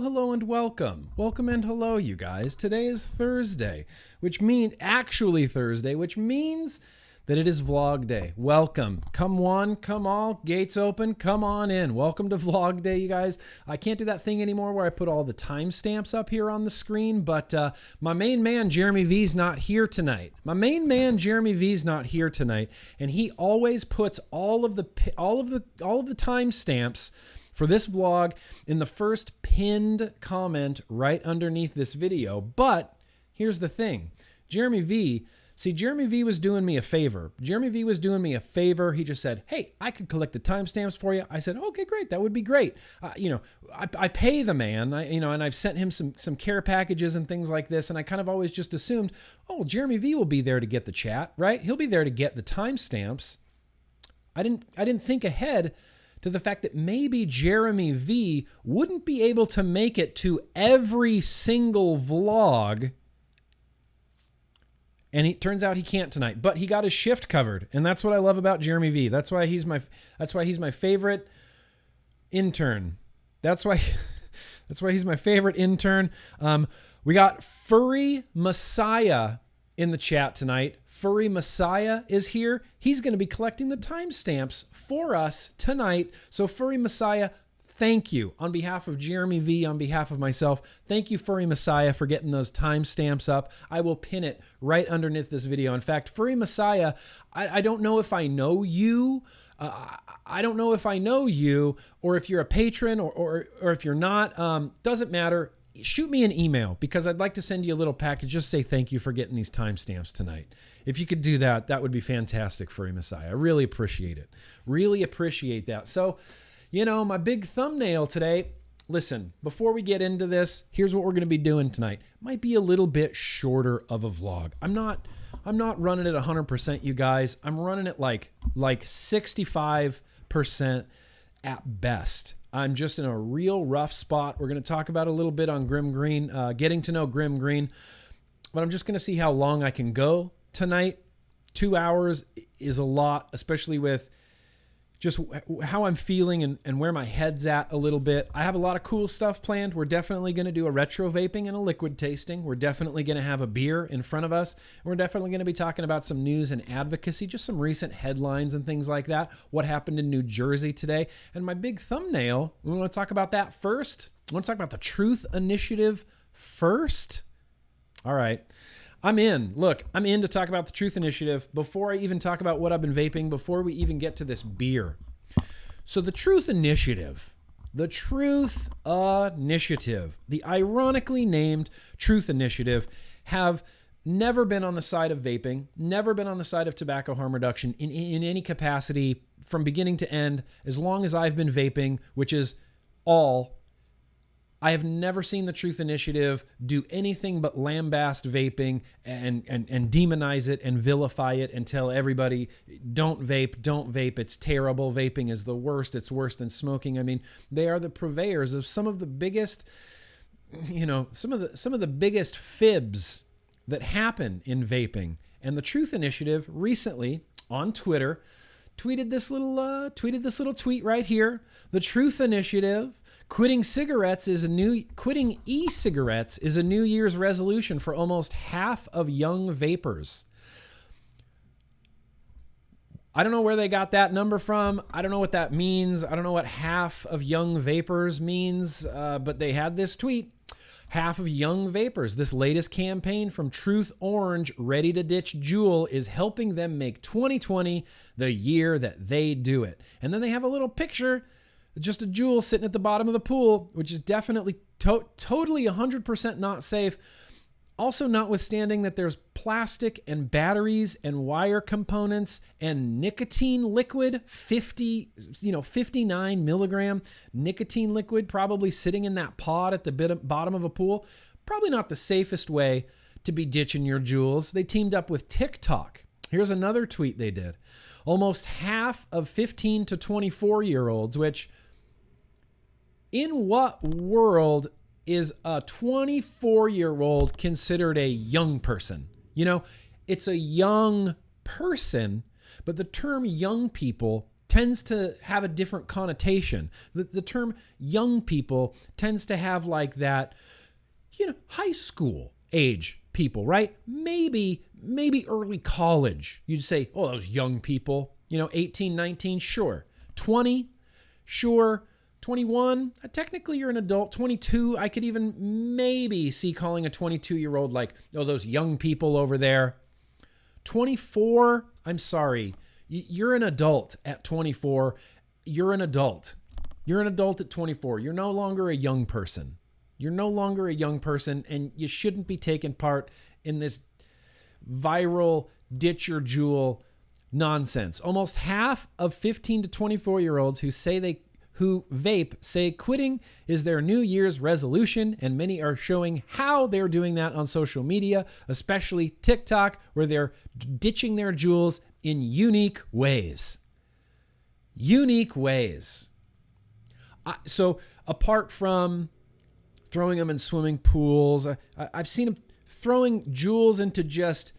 Well, hello and welcome. Welcome and hello, you guys. Today is Thursday, which means that it is vlog day. Welcome. Come one, come all, gates open, come on in. Welcome to vlog day, you guys. I can't do that thing anymore where I put all the timestamps up here on the screen, but my main man, Jeremy V's not here tonight. And he always puts all of the timestamps for this vlog in the first pinned comment right underneath this video. But here's the thing. Jeremy V was doing me a favor. He just said, hey, I could collect the timestamps for you. I said, okay, great. That would be great. I pay the man, and I've sent him some care packages and things like this. And I kind of always just assumed, oh, Jeremy V will be there to get the chat, right? He'll be there to get the timestamps. I didn't think ahead to the fact that maybe Jeremy V wouldn't be able to make it to every single vlog. And it turns out he can't tonight, but he got his shift covered. And that's what I love about Jeremy V. That's why he's my favorite intern. That's why he's my favorite intern. We got Furry Messiah in the chat tonight. Furry Messiah is here. He's going to be collecting the timestamps for us tonight. So Furry Messiah, thank you. On behalf of Jeremy V, on behalf of myself, thank you, Furry Messiah, for getting those timestamps up. I will pin it right underneath this video. In fact, Furry Messiah, I don't know if I know you. I don't know if I know you, or if you're a patron, or if you're not. Doesn't matter. Shoot me an email, because I'd like to send you a little package. Just say thank you for getting these timestamps tonight. If you could do that, that would be fantastic, Furry Messiah. I really appreciate it. Really appreciate that. So, my big thumbnail today, listen, before we get into this, here's what we're going to be doing tonight. Might be a little bit shorter of a vlog. I'm not running it 100%, you guys. I'm running it like 65% at best. I'm just in a real rough spot. We're going to talk about a little bit on GrimmGreen, Getting To Know GrimmGreen, but I'm just going to see how long I can go tonight. 2 hours is a lot, especially with just how I'm feeling and where my head's at a little bit. I have a lot of cool stuff planned. We're definitely going to do a retro vaping and a liquid tasting. We're definitely going to have a beer in front of us. We're definitely going to be talking about some news and advocacy, just some recent headlines and things like that. What happened in New Jersey today. And my big thumbnail, we want to talk about that first. I want to talk about the Truth Initiative first. All right. I'm in. Look, I'm in to talk about the Truth Initiative before I even talk about what I've been vaping, before we even get to this beer. So the Truth Initiative, the ironically named Truth Initiative, have never been on the side of vaping, never been on the side of tobacco harm reduction in any capacity from beginning to end, as long as I've been vaping, which is all. I have never seen the Truth Initiative do anything but lambast vaping and demonize it and vilify it and tell everybody, don't vape, it's terrible, vaping is the worst, it's worse than smoking. I mean, they are the purveyors of some of the biggest, some of the biggest fibs that happen in vaping. And the Truth Initiative recently on Twitter tweeted this little tweet right here. The Truth Initiative: quitting e-cigarettes is a New Year's resolution for almost half of young vapors. I don't know where they got that number from. I don't know what that means. I don't know what half of young vapors means, but they had this tweet. Half of young vapors. This latest campaign from Truth Orange, Ready to Ditch JUUL, is helping them make 2020 the year that they do it. And then they have a little picture, just a JUUL sitting at the bottom of the pool, which is definitely totally 100% not safe. Also, notwithstanding that there's plastic and batteries and wire components and nicotine liquid, 59 milligram nicotine liquid, probably sitting in that pod at the bottom of a pool. Probably not the safest way to be ditching your JUULs. They teamed up with TikTok. Here's another tweet they did. Almost half of 15 to 24-year-olds, which, in what world is a 24-year-old considered a young person? It's a young person, but the term young people tends to have a different connotation. The term young people tends to have like that, high school age people, right? Maybe early college. You'd say, oh, those young people, 18, 19, sure. 20, sure. 21, technically you're an adult. 22, I could even maybe see calling a 22-year-old like, oh, those young people over there. 24, I'm sorry. You're an adult at 24. You're an adult. You're an adult at 24. You're no longer a young person. You're no longer a young person, and you shouldn't be taking part in this viral ditch your JUUL nonsense. Almost half of 15 to 24-year-olds who vape say quitting is their New Year's resolution, and many are showing how they're doing that on social media, especially TikTok, where they're ditching their JUULs in unique ways. Unique ways. So apart from throwing them in swimming pools, I've seen them throwing JUULs into just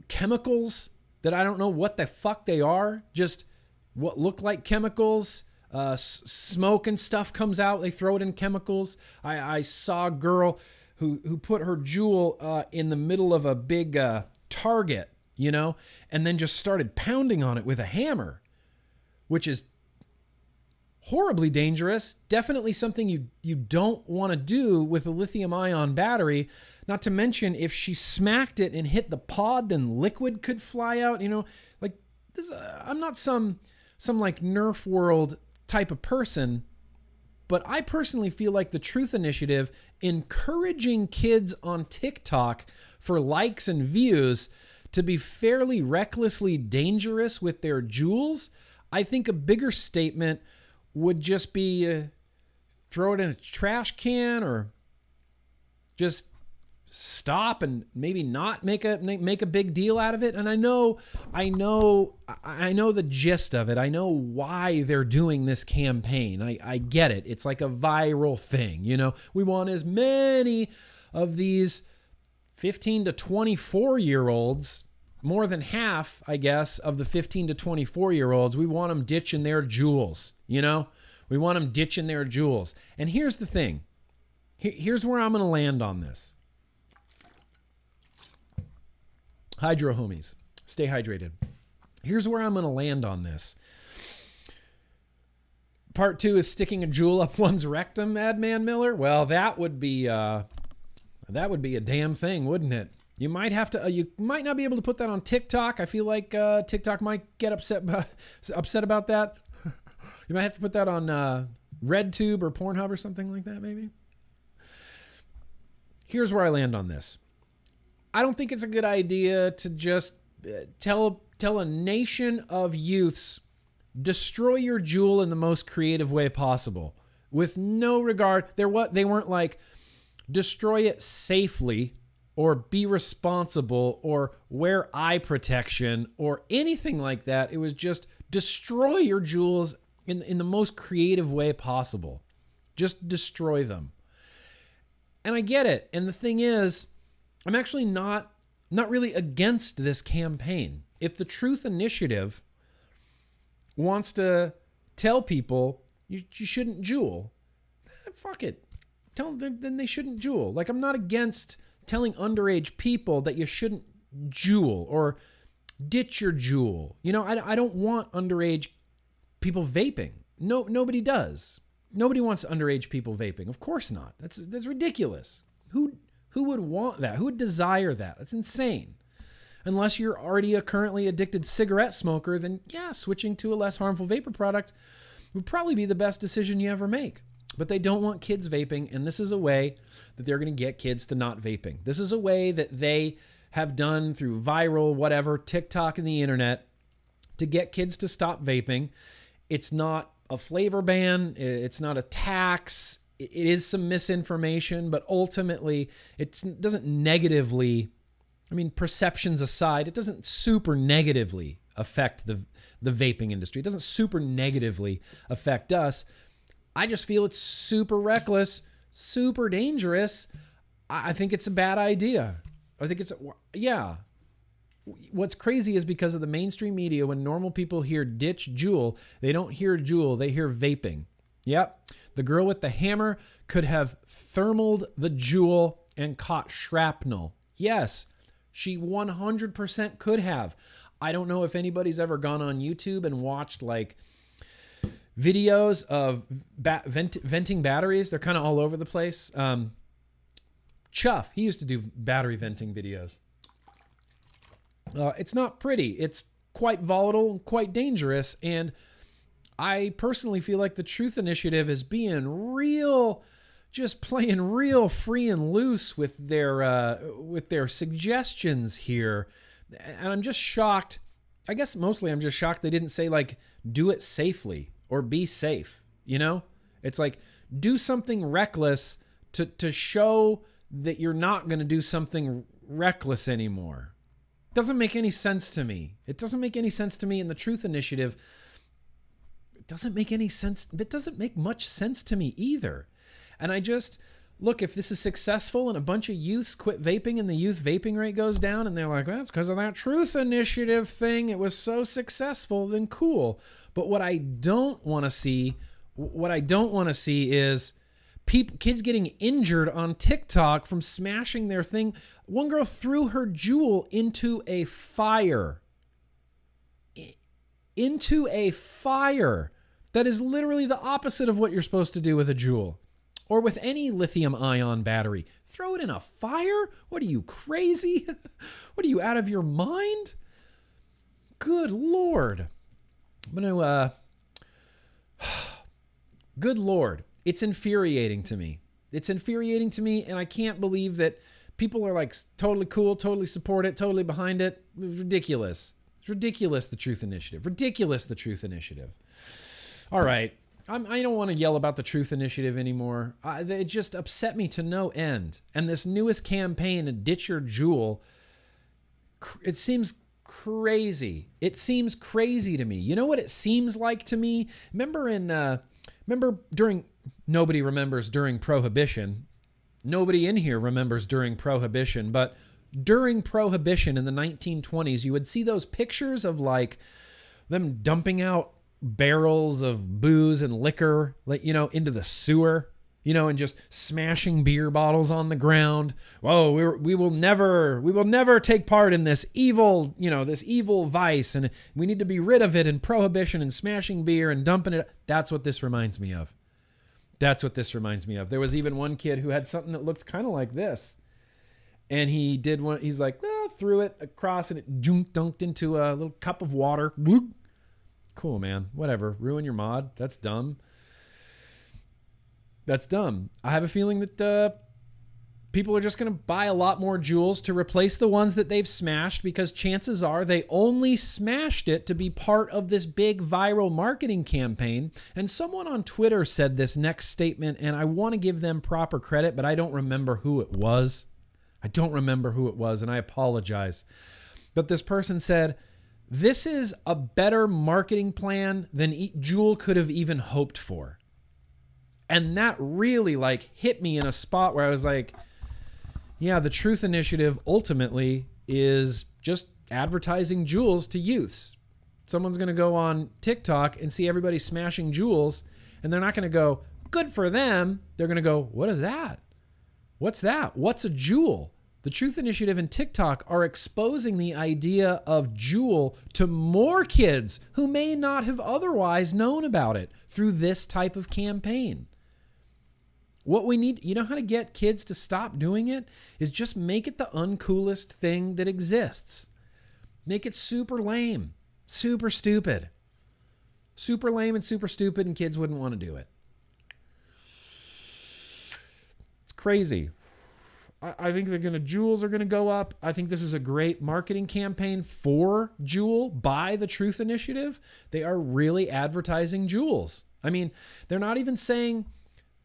chemicals that I don't know what the fuck they are, just what look like chemicals. Smoke and stuff comes out. They throw it in chemicals. I saw a girl who put her JUUL in the middle of a big target, and then just started pounding on it with a hammer, which is horribly dangerous. Definitely something you don't want to do with a lithium-ion battery. Not to mention, if she smacked it and hit the pod, then liquid could fly out. Like this. I'm not some like Nerf world type of person, but I personally feel like the Truth Initiative encouraging kids on TikTok for likes and views to be fairly recklessly dangerous with their JUULs. I think a bigger statement would just be throw it in a trash can, or just stop and maybe not make a big deal out of it. And I know the gist of it. I know why they're doing this campaign. I get it. It's like a viral thing. We want as many of these 15 to 24-year-olds, more than half, I guess, of the 15 to 24-year-olds, we want them ditching their JUULs. We want them ditching their JUULs. And here's the thing. Here's where I'm going to land on this. Hydro homies, stay hydrated. Here's where I'm going to land on this. Part 2 is sticking a JUUL up one's rectum, Adman Miller. Well, that would be a damn thing, wouldn't it? You might not be able to put that on TikTok. I feel like TikTok might get upset about that. You might have to put that on RedTube or Pornhub or something like that, maybe. Here's where I land on this. I don't think it's a good idea to just tell a nation of youths, destroy your JUUL in the most creative way possible, with no regard. They weren't like, destroy it safely, or be responsible, or wear eye protection, or anything like that. It was just destroy your JUULs in the most creative way possible. Just destroy them. And I get it. And the thing is, I'm actually not really against this campaign. If the Truth Initiative wants to tell people you shouldn't JUUL, fuck it. Tell them then they shouldn't JUUL. Like, I'm not against telling underage people that you shouldn't JUUL or ditch your JUUL. I don't want underage people vaping. No, nobody does. Nobody wants underage people vaping. Of course not. That's ridiculous. Who would want that? Who would desire that? That's insane. Unless you're already a currently addicted cigarette smoker, then yeah, switching to a less harmful vapor product would probably be the best decision you ever make. But they don't want kids vaping, and this is a way that they're going to get kids to not vaping. This is a way that they have done through viral, whatever, TikTok and the internet to get kids to stop vaping. It's not a flavor ban. It's not a tax. It is some misinformation, but ultimately it doesn't negatively, perceptions aside, it doesn't super negatively affect the vaping industry. It doesn't super negatively affect us. I just feel it's super reckless, super dangerous. I think it's a bad idea. I think what's crazy is because of the mainstream media, when normal people hear ditch JUUL, they don't hear JUUL, they hear vaping. Yep. The girl with the hammer could have thermaled the JUUL and caught shrapnel. Yes, she 100% could have. I don't know if anybody's ever gone on YouTube and watched like videos of venting batteries. They're kind of all over the place. Chuff, he used to do battery venting videos. It's not pretty. It's quite volatile, quite dangerous. And I personally feel like the Truth Initiative is being real, just playing real free and loose with their suggestions here. And I'm just shocked. I guess mostly I'm just shocked they didn't say like, do it safely or be safe. You know, it's like, do something reckless to show that you're not going to do something reckless anymore. Doesn't make any sense to me. It doesn't make any sense to me in the Truth Initiative. It doesn't make any sense. It doesn't make much sense to me either. And I just, look, if this is successful and a bunch of youths quit vaping and the youth vaping rate goes down and they're like, well, that's because of that Truth Initiative thing. It was so successful, then cool. But what I don't want to see is kids getting injured on TikTok from smashing their thing. One girl threw her JUUL into a fire. Into a fire. That is literally the opposite of what you're supposed to do with a JUUL. Or with any lithium-ion battery. Throw it in a fire? What are you, crazy? What are you, out of your mind? Good Lord. I'm going to... Good Lord. It's infuriating to me. It's infuriating to me, and I can't believe that people are like totally cool, totally support it, totally behind it. It's ridiculous. It's ridiculous, the Truth Initiative. Ridiculous, the Truth Initiative. All right. I don't want to yell about the Truth Initiative anymore. It just upset me to no end. And this newest campaign, Ditch Your JUUL, it seems crazy. It seems crazy to me. You know what it seems like to me? Remember during... Nobody remembers during Prohibition. Nobody in here remembers during Prohibition, but during Prohibition in the 1920s, you would see those pictures of like them dumping out barrels of booze and liquor, like, you know, into the sewer, you know, and just smashing beer bottles on the ground. Whoa, we will never take part in this evil, you know, this evil vice, and we need to be rid of it, and Prohibition and smashing beer and dumping it. That's what this reminds me of. That's what this reminds me of. There was even one kid who had something that looked kind of like this. And he did one, he's like, well, threw it across and it dunked into a little cup of water. Bloop. Cool, man. Whatever. Ruin your mod. That's dumb. That's dumb. I have a feeling that people are just going to buy a lot more JUULs to replace the ones that they've smashed, because chances are they only smashed it to be part of this big viral marketing campaign. And someone on Twitter said this next statement, and I want to give them proper credit, but I don't remember who it was. And I apologize. But this person said, this is a better marketing plan than JUUL could have even hoped for. And that really like hit me in a spot where I was like, yeah, the Truth Initiative ultimately is just advertising JUULs to youths. Someone's going to go on TikTok and see everybody smashing JUULs, and they're not going to go, good for them. They're going to go, what is that? What's that? What's a JUUL? The Truth Initiative and TikTok are exposing the idea of JUUL to more kids who may not have otherwise known about it through this type of campaign. What we need, you know how to get kids to stop doing it, is just make it the uncoolest thing that exists. Make it super lame, super stupid. Super lame and super stupid, and kids wouldn't want to do it. It's crazy. I think JUULs are going to go up. I think this is a great marketing campaign for JUUL by the Truth Initiative. They are really advertising JUULs. I mean, they're not even saying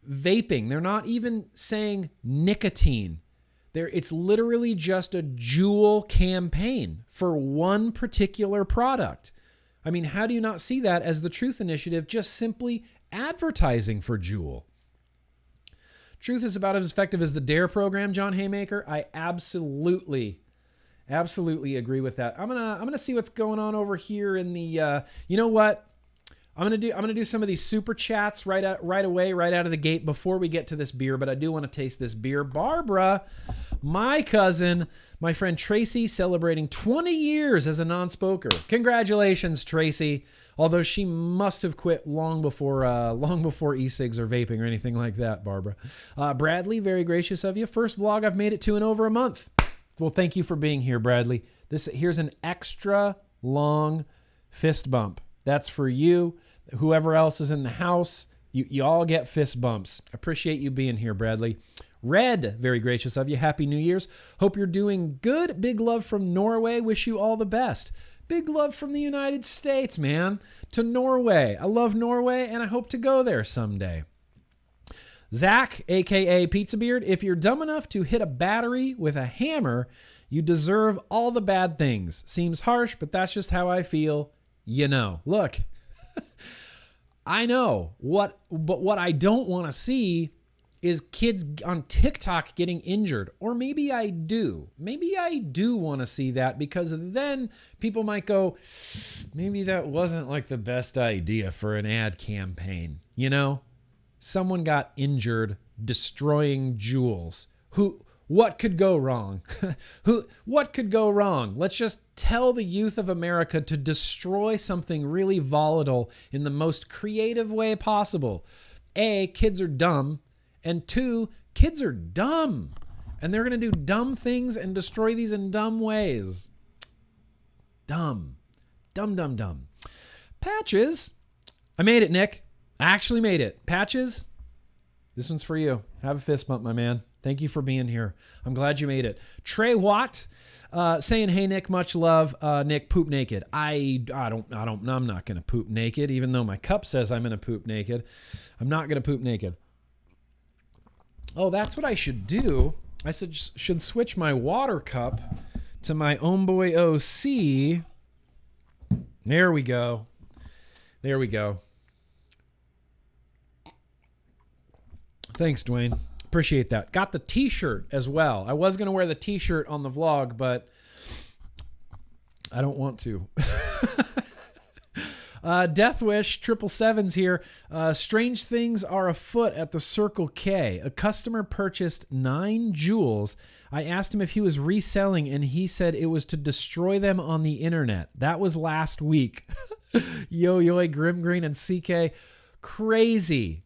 vaping. They're not even saying nicotine. It's literally just a JUUL campaign for one particular product. I mean, how do you not see that as the Truth Initiative just simply advertising for JUUL? Truth is about as effective as the DARE program, John Haymaker. I absolutely Absolutely agree with that. I'm gonna see what's going on over here in the. You know what? I'm gonna do some of these super chats right away, right out of the gate before we get to this beer. But I do want to taste this beer. Barbara, my cousin, my friend Tracy, celebrating 20 years as a non-smoker. Congratulations, Tracy. Although she must have quit long before e-cigs or vaping or anything like that. Barbara, Bradley, very gracious of you. First vlog I've made it to in over a month. Well, thank you for being here, Bradley. Here's an extra long fist bump. That's for you. Whoever else is in the house, you all get fist bumps. Appreciate you being here, Bradley. Red, very gracious of you. Happy New Year's. Hope you're doing good. Big love from Norway. Wish you all the best. Big love from the United States, man, to Norway. I love Norway, and I hope to go there someday. Zach, a.k.a. Pizza Beard, if you're dumb enough to hit a battery with a hammer, you deserve all the bad things. Seems harsh, but that's just how I feel. You know. Look, I know. But what I don't want to see is kids on TikTok getting injured. Or maybe I do. Maybe I do want to see that, because then people might go, maybe that wasn't like the best idea for an ad campaign, you know? Someone got injured destroying JUULs. What could go wrong? What could go wrong? Let's just tell the youth of America to destroy something really volatile in the most creative way possible. A, kids are dumb. And 2, kids are dumb. And they're going to do dumb things and destroy these in dumb ways. Dumb. Dumb. Patches. I made it, Nick. I actually made it. Patches, this one's for you. Have a fist bump, my man. Thank you for being here. I'm glad you made it. Trey Watt saying, hey, Nick, much love. Nick, poop naked. I'm not going to poop naked, even though my cup says I'm going to poop naked. I'm not going to poop naked. Oh, that's what I should do. I should switch my water cup to my Homeboy OC. There we go. Thanks, Dwayne. Appreciate that. Got the t-shirt as well. I was going to wear the t-shirt on the vlog, but I don't want to. Death Wish 777's here. Strange things are afoot at the Circle K. A customer purchased 9 JUULs. I asked him if he was reselling, and he said it was to destroy them on the internet. That was last week. Yo, GrimmGreen and CK. Crazy.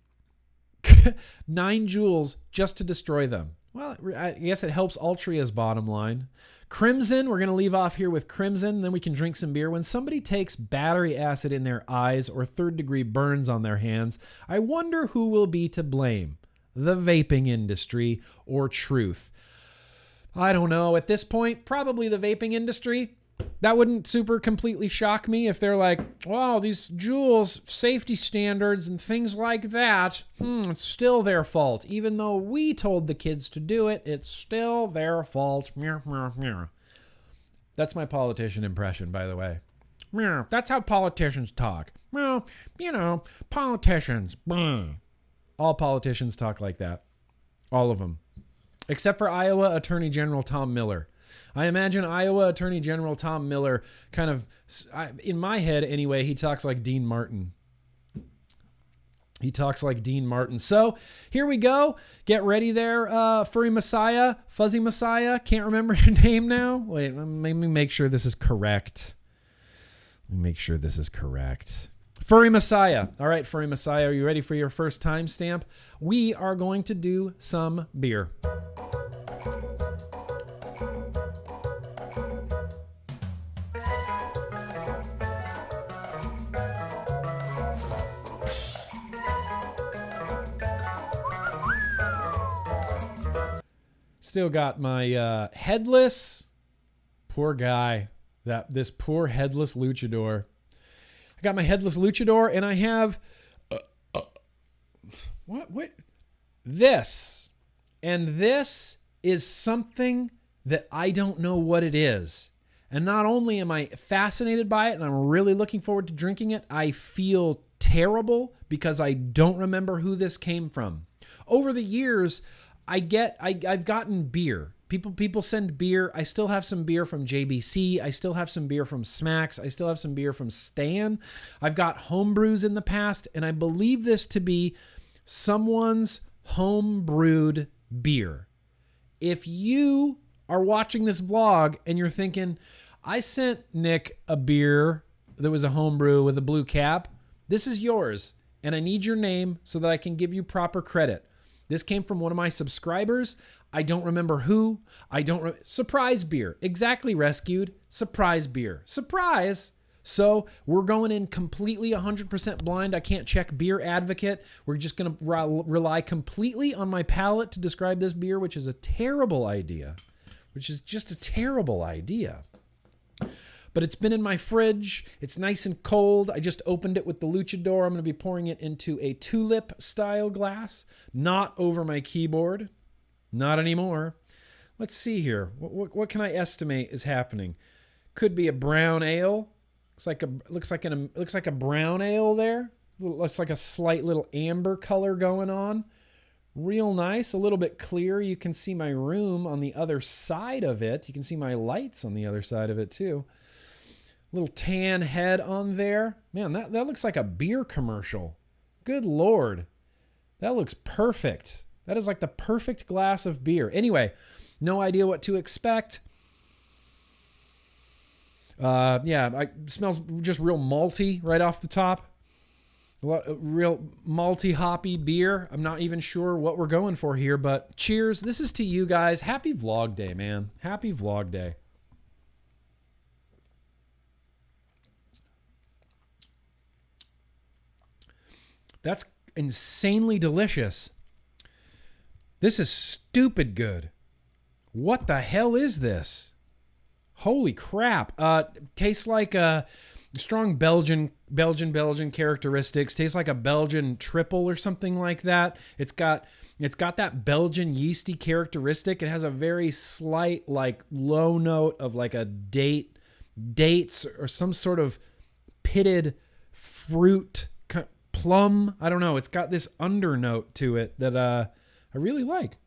9 JUULs just to destroy them. Well, I guess it helps Altria's bottom line. Crimson, we're going to leave off here with Crimson, then we can drink some beer. When somebody takes battery acid in their eyes or third-degree burns on their hands, I wonder who will be to blame, the vaping industry or truth. I don't know. At this point, probably the vaping industry. That wouldn't super completely shock me if they're like, wow, these JUULs, safety standards and things like that, it's still their fault. Even though we told the kids to do it, it's still their fault. That's my politician impression, by the way. That's how politicians talk. Well, you know, politicians. All politicians talk like that. All of them. Except for Iowa Attorney General Tom Miller. I imagine Iowa Attorney General Tom Miller kind of, in my head anyway, he talks like Dean Martin. So here we go. Get ready there, Furry Messiah, Fuzzy Messiah. Can't remember your name now. Wait, let me make sure this is correct. Furry Messiah. All right, Furry Messiah, are you ready for your first timestamp? We are going to do some beer. Still got my headless, poor guy, this poor headless luchador. I got my headless luchador, and I have this, and this is something that I don't know what it is. And not only am I fascinated by it, and I'm really looking forward to drinking it, I feel terrible because I don't remember who this came from. Over the years, I've gotten beer. People send beer. I still have some beer from JBC. I still have some beer from Smacks. I still have some beer from Stan. I've got homebrews in the past, and I believe this to be someone's home-brewed beer. If you are watching this vlog and you're thinking, I sent Nick a beer that was a homebrew with a blue cap, this is yours, and I need your name so that I can give you proper credit. This came from one of my subscribers. I don't remember who. Surprise beer. Exactly, Rescued. Surprise beer. Surprise! So we're going in completely 100% blind. I can't check Beer Advocate. We're just going to rely completely on my palate to describe this beer, which is a terrible idea. Which is just a terrible idea. But it's been in my fridge. It's nice and cold. I just opened it with the luchador. I'm going to be pouring it into a tulip style glass. Not over my keyboard. Not anymore. Let's see here. What can I estimate is happening? Could be a brown ale. Looks like a brown ale there. Looks like a slight little amber color going on. Real nice, a little bit clear. You can see my room on the other side of it. You can see my lights on the other side of it too. Little tan head on there. Man, that looks like a beer commercial. Good Lord. That looks perfect. That is like the perfect glass of beer. Anyway, no idea what to expect. It smells just real malty right off the top. Real malty, hoppy beer. I'm not even sure what we're going for here, but cheers. This is to you guys. Happy vlog day, man. Happy vlog day. That's insanely delicious. This is stupid good. What the hell is this? Holy crap. Tastes like a strong Belgian characteristics. Tastes like a Belgian triple or something like that. It's got that Belgian yeasty characteristic. It has a very slight like low note of like a dates or some sort of pitted fruit plum. I don't know. It's got this undernote to it that I really like.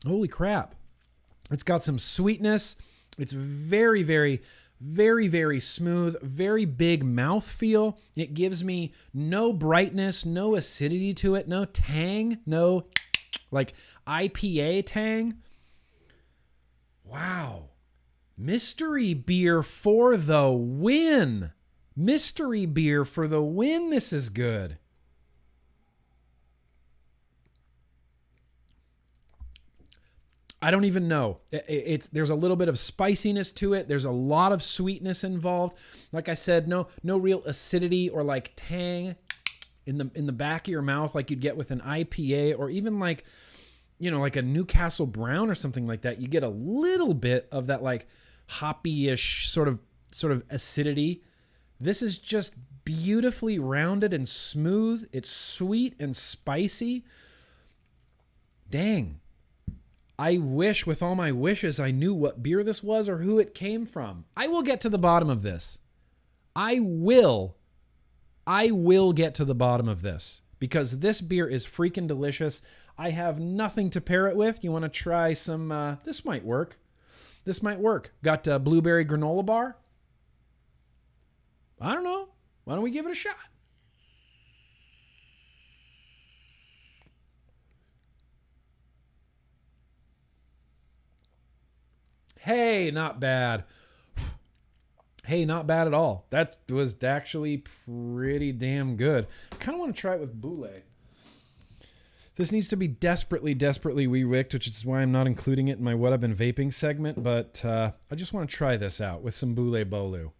Holy crap. It's got some sweetness. It's very, very, very, very smooth, very big mouthfeel. It gives me no brightness, no acidity to it, no tang, no like IPA tang. Wow. Mystery beer for the win. Mystery beer for the win. This is good. I don't even know. There's a little bit of spiciness to it. There's a lot of sweetness involved. Like I said, no real acidity or like tang in the back of your mouth like you'd get with an IPA or even like, like a Newcastle Brown or something like that. You get a little bit of that like hoppy-ish sort of acidity. This is just beautifully rounded and smooth. It's sweet and spicy. Dang. I wish with all my wishes I knew what beer this was or who it came from. I will get to the bottom of this. I will get to the bottom of this because this beer is freaking delicious. I have nothing to pair it with. You want to try some, this might work. This might work. Got a blueberry granola bar. I don't know. Why don't we give it a shot? Hey, not bad. Hey, not bad at all. That was actually pretty damn good. I kind of want to try it with Boulé. This needs to be desperately, desperately wee-wicked, which is why I'm not including it in my What I've Been Vaping segment, but I just want to try this out with some Boulé Bolu.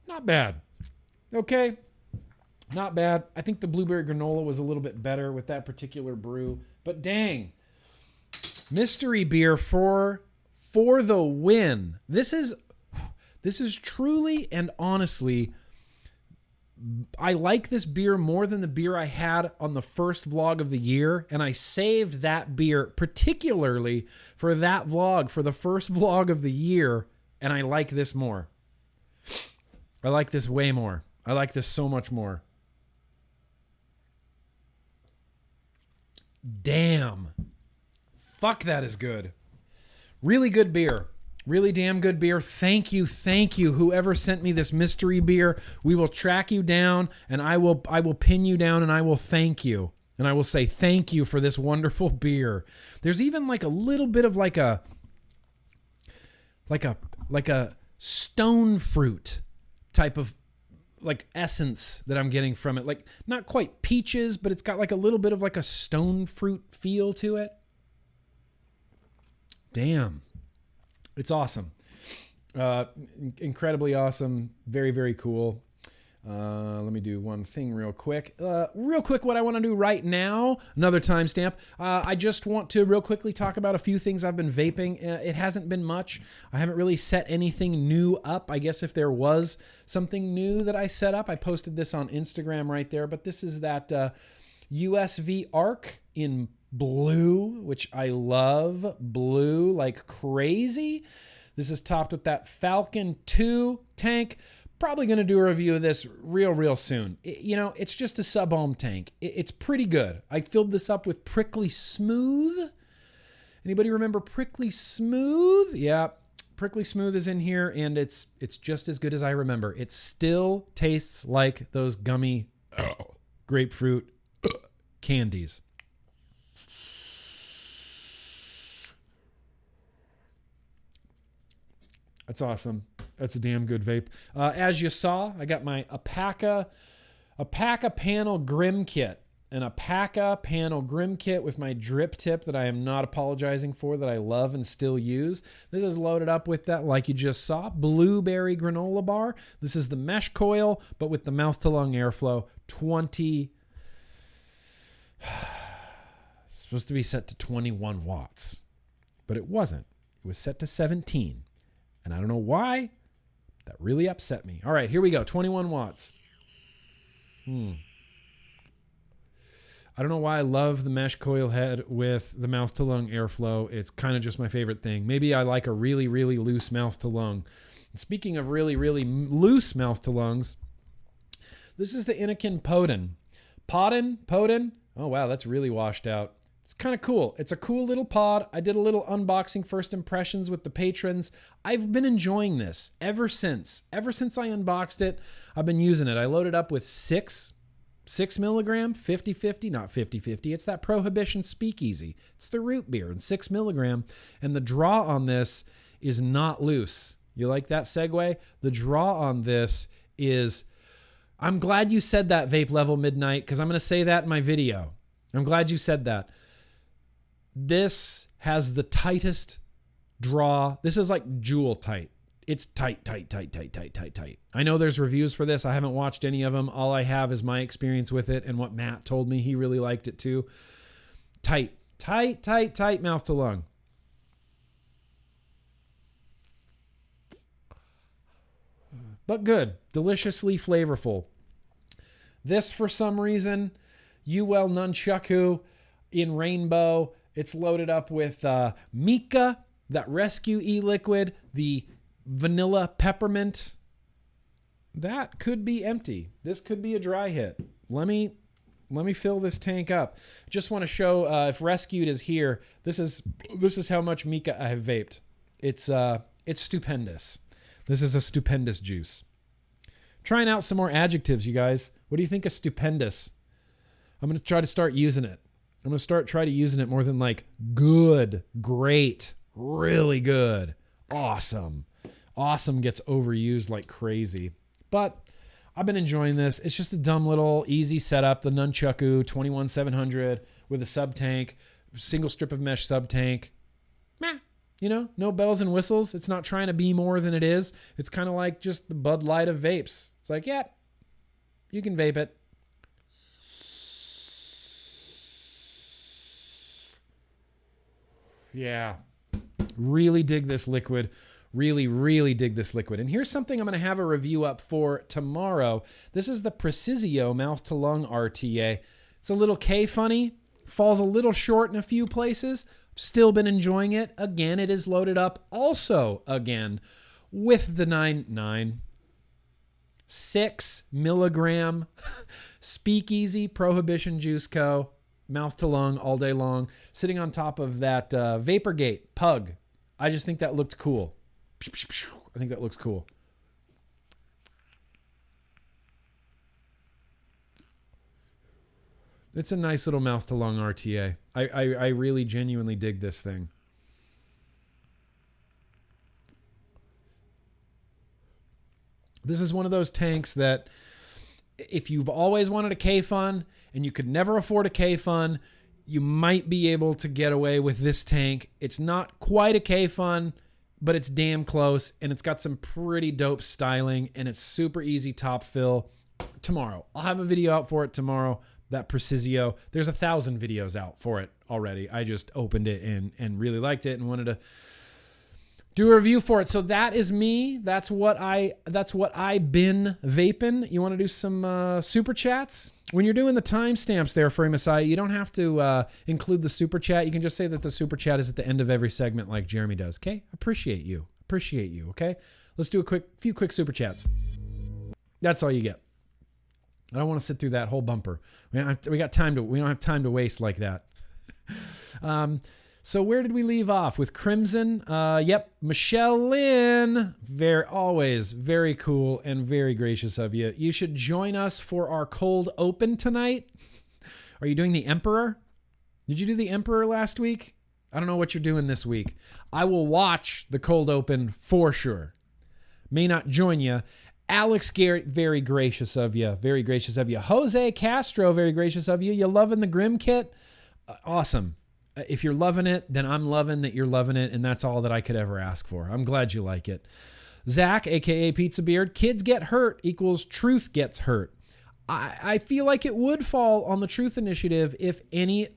Not bad. Okay. Not bad. I think the blueberry granola was a little bit better with that particular brew. But dang. Mystery beer for the win. This is truly and honestly, I like this beer more than the beer I had on the first vlog of the year. And I saved that beer particularly for that vlog, for the first vlog of the year. And I like this more. I like this way more. I like this so much more. Damn. Fuck, that is good. Really good beer. Really damn good beer. Thank you, whoever sent me this mystery beer. We will track you down, and I will pin you down, and I will thank you. And I will say thank you for this wonderful beer. There's even like a little bit of like a stone fruit type of like essence that I'm getting from it. Like not quite peaches, but it's got like a little bit of like a stone fruit feel to it. Damn. It's awesome. Incredibly awesome. Very, very cool. Let me do one thing real quick. What I want to do right now, another timestamp. I just want to real quickly talk about a few things I've been vaping. It hasn't been much. I haven't really set anything new up. I guess if there was something new that I set up, I posted this on Instagram right there. But this is that USV Arc in blue, which I love. Blue like crazy. This is topped with that Falcon 2 tank. Probably going to do a review of this real soon. It's just a sub-ohm tank. It's pretty good. I filled this up with Prickly Smooth. Anybody remember Prickly Smooth? Yeah, Prickly Smooth is in here, and it's just as good as I remember. It still tastes like those gummy grapefruit candies. That's awesome. That's a damn good vape. As you saw, I got my Alpaca panel Grim kit. An Alpaca panel Grim kit with my drip tip that I am not apologizing for, that I love and still use. This is loaded up with that, like you just saw, blueberry granola bar. This is the mesh coil, but with the mouth to lung airflow. 20. It's supposed to be set to 21 watts, but it wasn't. It was set to 17. And I don't know why. That really upset me. All right, here we go. 21 watts. I don't know why I love the mesh coil head with the mouth to lung airflow. It's kind of just my favorite thing. Maybe I like a really, really loose mouth to lung. And speaking of really, really loose mouth to lungs, this is the Innokin Podin. Podin. Oh, wow, that's really washed out. It's kind of cool. It's a cool little pod. I did a little unboxing first impressions with the patrons. I've been enjoying this ever since. Ever since I unboxed it, I've been using it. I loaded up with 6 milligram, 50-50, not 50-50. It's that Prohibition Speakeasy. It's the root beer in 6 milligram. And the draw on this is not loose. You like that segue? The draw on this is, I'm glad you said that, Vape Level Midnight, because I'm going to say that in my video. I'm glad you said that. This has the tightest draw. This is like JUUL tight. It's tight. I know there's reviews for this. I haven't watched any of them. All I have is my experience with it and what Matt told me. He really liked it too. Tight mouth to lung. But good. Deliciously flavorful. This, for some reason, UL Nunchaku in rainbow. It's loaded up with Mika, that Rescue e-liquid, the vanilla peppermint. That could be empty. This could be a dry hit. Let me fill this tank up. Just want to show if Rescued is here. This is how much Mika I have vaped. It's stupendous. This is a stupendous juice. Trying out some more adjectives, you guys. What do you think of stupendous? I'm going to try to start using it. I'm going to try to using it more than like good, great, really good, awesome. Awesome gets overused like crazy. But I've been enjoying this. It's just a dumb little easy setup. The Nunchaku 21700 with a sub tank, single strip of mesh sub tank. Meh. No bells and whistles. It's not trying to be more than it is. It's kind of like just the Bud Light of vapes. It's like, yeah, you can vape it. Yeah. Really dig this liquid. Really dig this liquid. And here's something I'm going to have a review up for tomorrow. This is the Precisio mouth to lung RTA. It's a little K-funny. Falls a little short in a few places. Still been enjoying it. Again, it is loaded up also again with the 6 milligram Speakeasy Prohibition Juice Co. Mouth to lung all day long, sitting on top of that Vaporgate Pug. I just think that looked cool. I think that looks cool. It's a nice little mouth to lung RTA. I really genuinely dig this thing. This is one of those tanks that if you've always wanted a K-Fun and you could never afford a K-Fun, you might be able to get away with this tank. It's not quite a K-Fun, but it's damn close, and it's got some pretty dope styling, and it's super easy top fill. Tomorrow, I'll have a video out for it tomorrow. That Precisio, there's 1,000 videos out for it already. I just opened it and really liked it and wanted to do a review for it. So that is me. That's what I been vaping. You want to do some super chats? When you're doing the timestamps there for Messiah, you don't have to include the super chat. You can just say that the super chat is at the end of every segment like Jeremy does. Okay? Appreciate you. Okay? Let's do a few quick super chats. That's all you get. I don't want to sit through that whole bumper. We don't have time to waste like that. So where did we leave off? With Crimson? Yep. Michelle Lynn. Always very cool and very gracious of you. You should join us for our cold open tonight. Are you doing the Emperor? Did you do the Emperor last week? I don't know what you're doing this week. I will watch the cold open for sure. May not join you. Alex Garrett, very gracious of you. Very gracious of you. Jose Castro, very gracious of you. You loving the Grim Kit? Awesome. If you're loving it, then I'm loving that you're loving it, and that's all that I could ever ask for. I'm glad you like it. Zach, a.k.a. Pizza Beard, kids get hurt equals truth gets hurt. I feel like it would fall on the Truth Initiative if any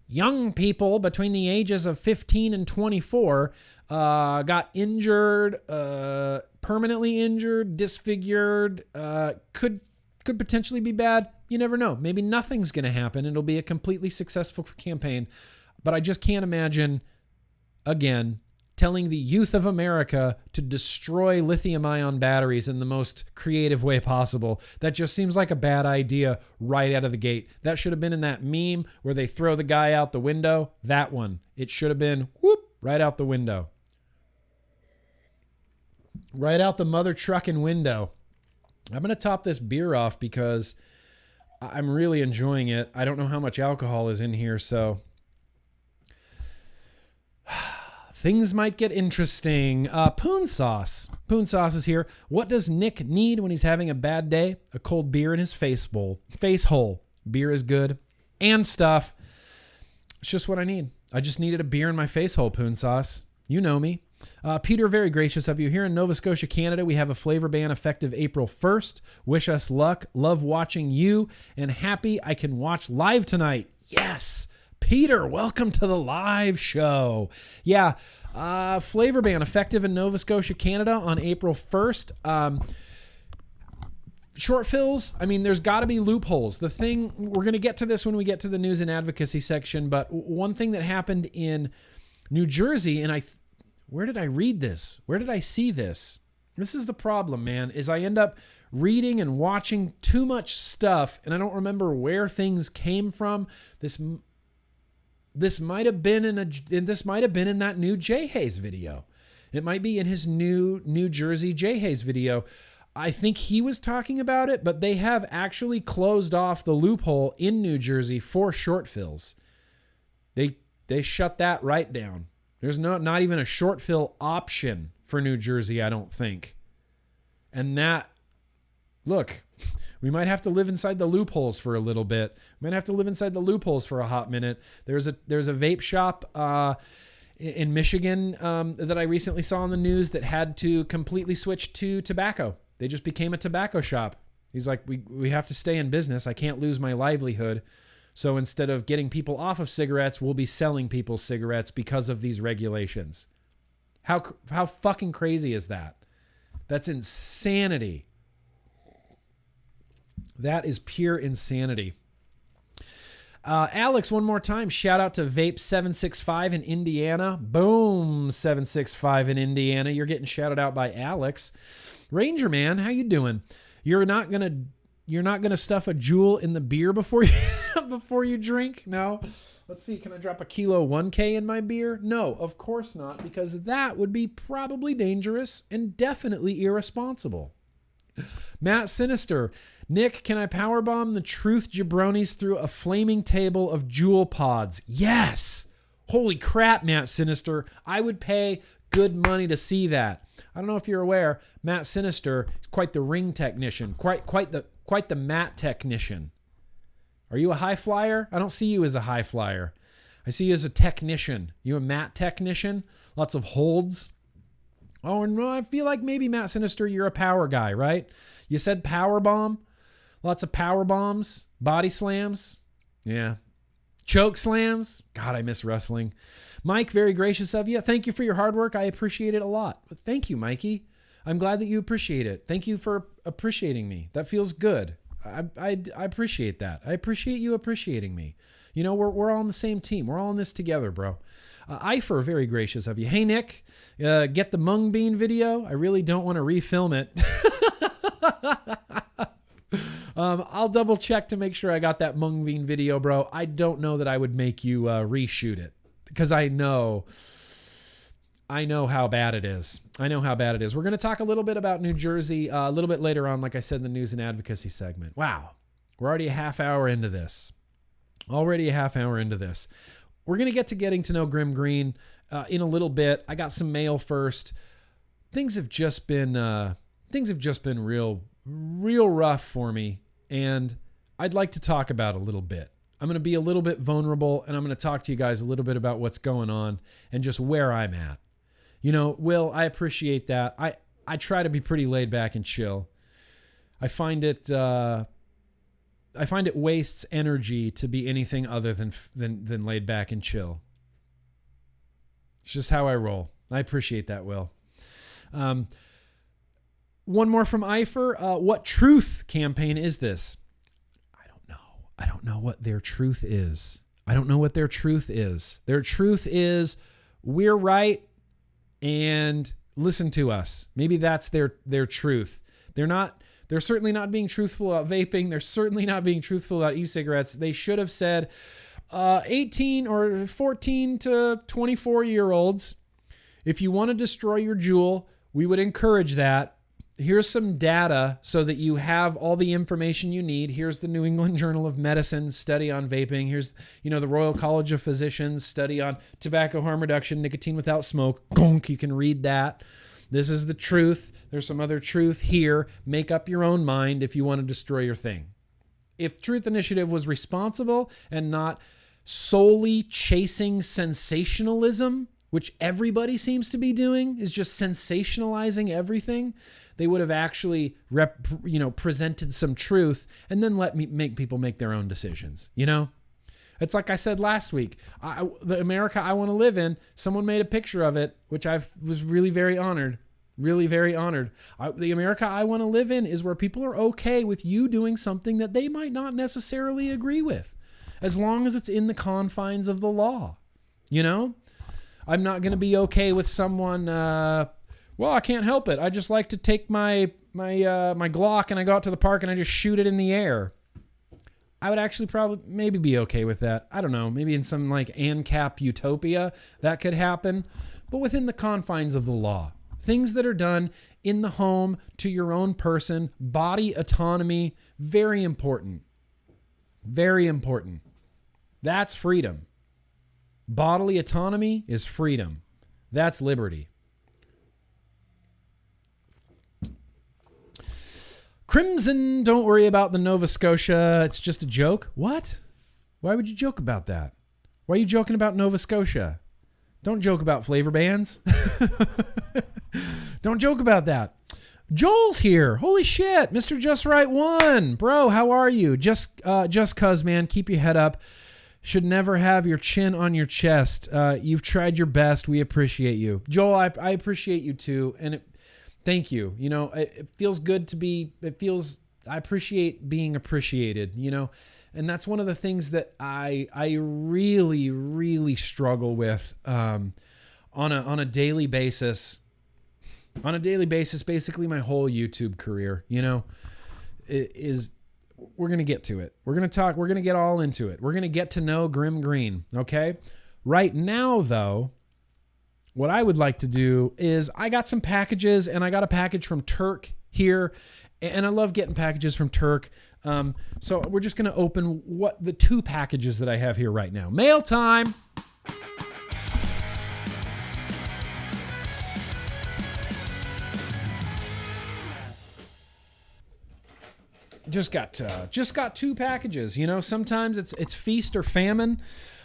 young people between the ages of 15 and 24 got injured, permanently injured, disfigured, could potentially be bad. You never know. Maybe nothing's going to happen. It'll be a completely successful campaign. But I just can't imagine, again, telling the youth of America to destroy lithium-ion batteries in the most creative way possible. That just seems like a bad idea right out of the gate. That should have been in that meme where they throw the guy out the window. That one. It should have been, whoop, right out the window. Right out the mother trucking window. I'm going to top this beer off because I'm really enjoying it. I don't know how much alcohol is in here, so things might get interesting. Poon Sauce. Poon Sauce is here. What does Nick need when he's having a bad day? A cold beer in his face hole. Beer is good and stuff. It's just what I need. I just needed a beer in my face hole, Poon Sauce. You know me. Peter, very gracious of you. Here in Nova Scotia, Canada, we have a flavor ban effective April 1st. Wish us luck. Love watching you and happy I can watch live tonight. Yes. Peter, welcome to the live show. Yeah. Flavor ban effective in Nova Scotia, Canada on April 1st. Short fills, I mean, there's got to be loopholes. The thing, we're going to get to this when we get to the news and advocacy section, but one thing that happened in New Jersey, and where did I read this? Where did I see this? This is the problem, man, is I end up reading and watching too much stuff, and I don't remember where things came from. This might have been in that new Jay Hayes video. It might be in his new New Jersey Jay Hayes video. I think he was talking about it, but they have actually closed off the loophole in New Jersey for short fills. They shut that right down. There's not even a short fill option for New Jersey, I don't think. And look, we might have to live inside the loopholes for a little bit. We might have to live inside the loopholes for a hot minute. There's a vape shop in Michigan that I recently saw on the news that had to completely switch to tobacco. They just became a tobacco shop. He's like, we have to stay in business. I can't lose my livelihood. So instead of getting people off of cigarettes, we'll be selling people cigarettes because of these regulations. How fucking crazy is that? That's insanity. That is pure insanity. Alex, one more time, shout out to Vape 765 in Indiana. Boom, 765 in Indiana. You're getting shouted out by Alex. Ranger Man, how you doing? You're not gonna stuff a JUUL in the beer before you drink? No. Let's see, can I drop a kilo 1K in my beer? No, of course not, because that would be probably dangerous and definitely irresponsible. Matt Sinister, Nick, can I powerbomb the truth jabronis through a flaming table of JUUL pods? Yes! Holy crap, Matt Sinister. I would pay good money to see that. I don't know if you're aware, Matt Sinister is quite the ring technician, quite the mat technician. Are you a high flyer? I don't see you as a high flyer. I see you as a technician. You a mat technician? Lots of holds. Oh, and I feel like maybe, Matt Sinister, you're a power guy, right? You said power bomb. Lots of power bombs. Body slams. Yeah. Choke slams. God, I miss wrestling. Mike, very gracious of you. Thank you for your hard work. I appreciate it a lot. Thank you, Mikey. I'm glad that you appreciate it. Thank you for appreciating me. That feels good. I appreciate that. I appreciate you appreciating me. You know, we're all on the same team. We're all in this together, bro. Ifer, very gracious of you. Hey, Nick, get the mung bean video. I really don't want to refilm it. I'll double check to make sure I got that mung bean video, bro. I don't know that I would make you reshoot it because I know how bad it is. I know how bad it is. We're going to talk a little bit about New Jersey a little bit later on, like I said, in the news and advocacy segment. Wow. We're already a half hour into this. We're going to get to Getting to Know GrimmGreen in a little bit. I got some mail first. Things have just been real rough for me, and I'd like to talk about a little bit. I'm going to be a little bit vulnerable, and I'm going to talk to you guys a little bit about what's going on and just where I'm at. You know, Will, I appreciate that. I try to be pretty laid back and chill. I find it wastes energy to be anything other than laid back and chill. It's just how I roll. I appreciate that, Will. One more from Ifer. What truth campaign is this? I don't know what their truth is. Their truth is we're right and listen to us. Maybe that's their truth. They're certainly not being truthful about vaping. They're certainly not being truthful about e-cigarettes. They should have said 18 or 14 to 24-year-olds, if you want to destroy your JUUL, we would encourage that. Here's some data so that you have all the information you need. Here's the New England Journal of Medicine study on vaping. Here's, the Royal College of Physicians study on tobacco harm reduction, nicotine without smoke. Gonk, you can read that. This is the truth. There's some other truth here. Make up your own mind if you want to destroy your thing. If Truth Initiative was responsible and not solely chasing sensationalism, which everybody seems to be doing, is just sensationalizing everything, they would have actually presented some truth and then make people make their own decisions. It's like I said last week, the America I want to live in, someone made a picture of it, which I was really very honored. Really very honored. The America I want to live in is where people are okay with you doing something that they might not necessarily agree with, as long as it's in the confines of the law. I'm not going to be okay with someone, I can't help it. I just like to take my Glock and I go out to the park and I just shoot it in the air. I would actually maybe be okay with that. I don't know. Maybe in some like ANCAP utopia that could happen, but within the confines of the law. Things that are done in the home to your own person, body autonomy, very important. Very important. That's freedom. Bodily autonomy is freedom. That's liberty. Crimson, don't worry about the Nova Scotia. It's just a joke. What? Why would you joke about that? Why are you joking about Nova Scotia? Don't joke about flavor bans. Don't joke about that. Joel's here. Holy shit. Mr. Just Right One. Bro, how are you? Just cuz, man. Keep your head up. Should never have your chin on your chest. You've tried your best. We appreciate you. Joel, I appreciate you too. And thank you. It feels good to be, it feels appreciate being appreciated, you know? And that's one of the things that I really, really struggle with on a daily basis. On a daily basis, basically my whole YouTube career, you know, is we're going to get to it. We're going to talk. We're going to get all into it. We're going to get to know GrimmGreen, okay? Right now, though, what I would like to do is I got some packages, and I got a package from Terk here, and I love getting packages from Terk. So we're just going to open the 2 packages that I have here right now. Mail time. Just got 2 packages. You know, sometimes it's feast or famine.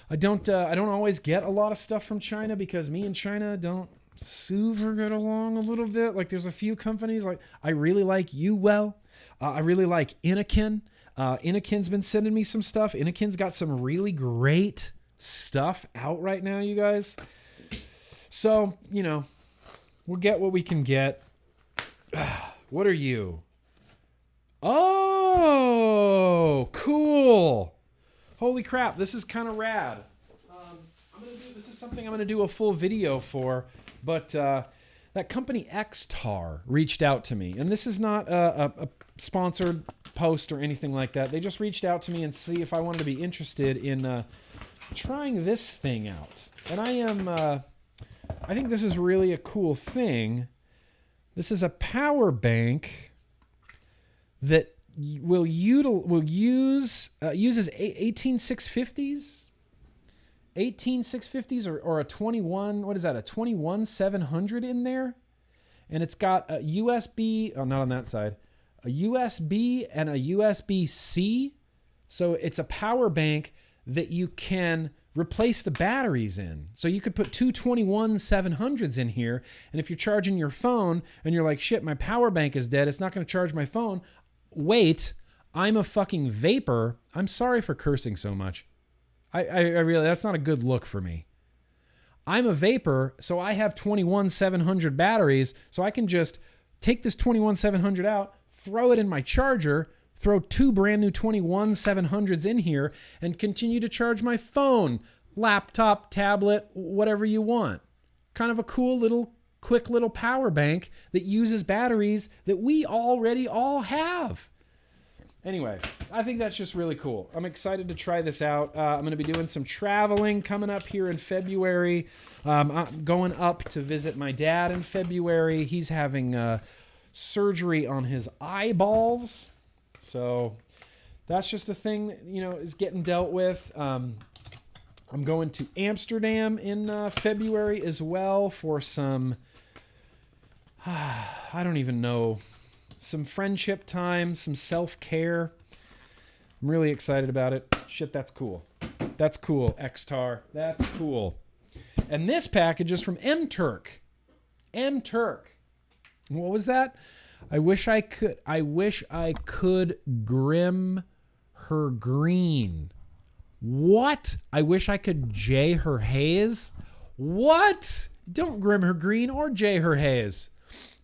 I don't always get a lot of stuff from China because me and China don't super get along a little bit. Like there's a few companies like I really like JUUL. I really like Inakin. Inakin's been sending me some stuff. Inakin's got some really great stuff out right now, you guys. So, you know, we'll get what we can get. What are you? Oh, cool. Holy crap, this is kind of rad. This is something I'm going to do a full video for, but that company XTAR reached out to me, and this is not a sponsored post or anything like that. They just reached out to me and see if I wanted to be interested in trying this thing out. And I think this is really a cool thing. This is a power bank that uses 18650s, or a 21. What is that? A 21700 in there, and it's got a USB. Oh, not on that side. A USB and a USB-C. So it's a power bank that you can replace the batteries in. So you could put 2 21700s in here, and if you're charging your phone and you're like, shit, my power bank is dead, it's not going to charge my phone. Wait, I'm a fucking vapor. I'm sorry for cursing so much. I really, that's not a good look for me. I'm a vapor, so I have 21700 batteries, so I can just take this 21700 out, throw it in my charger, throw 2 brand new 21700s in here, and continue to charge my phone, laptop, tablet, whatever you want. Kind of a cool little, quick little power bank that uses batteries that we already all have. Anyway, I think that's just really cool. I'm excited to try this out. I'm going to be doing some traveling coming up here in February. I'm going up to visit my dad in February. He's having surgery on his eyeballs. So that's just a thing that, you know, is getting dealt with. I'm going to Amsterdam in February as well for some, I don't even know, some friendship time, some self-care. I'm really excited about it. Shit, that's cool. That's cool, XTAR. That's cool. And this package is from Terk. Terk. What was that? I wish I could grim her green. What? I wish I could jay her haze. What? Don't grim her green or jay her haze.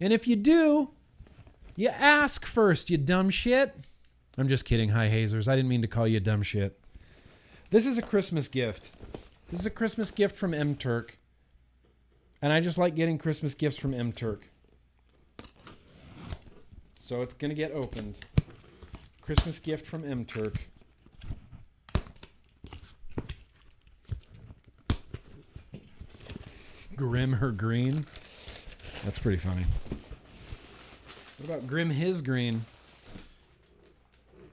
And if you do, you ask first, you dumb shit. I'm just kidding. Hi, hazers. I didn't mean to call you dumb shit. This is a Christmas gift. This is a Christmas gift from Terk. And I just like getting Christmas gifts from Terk. So it's going to get opened. Christmas gift from Terk. Grim her green. That's pretty funny. What about grim his green?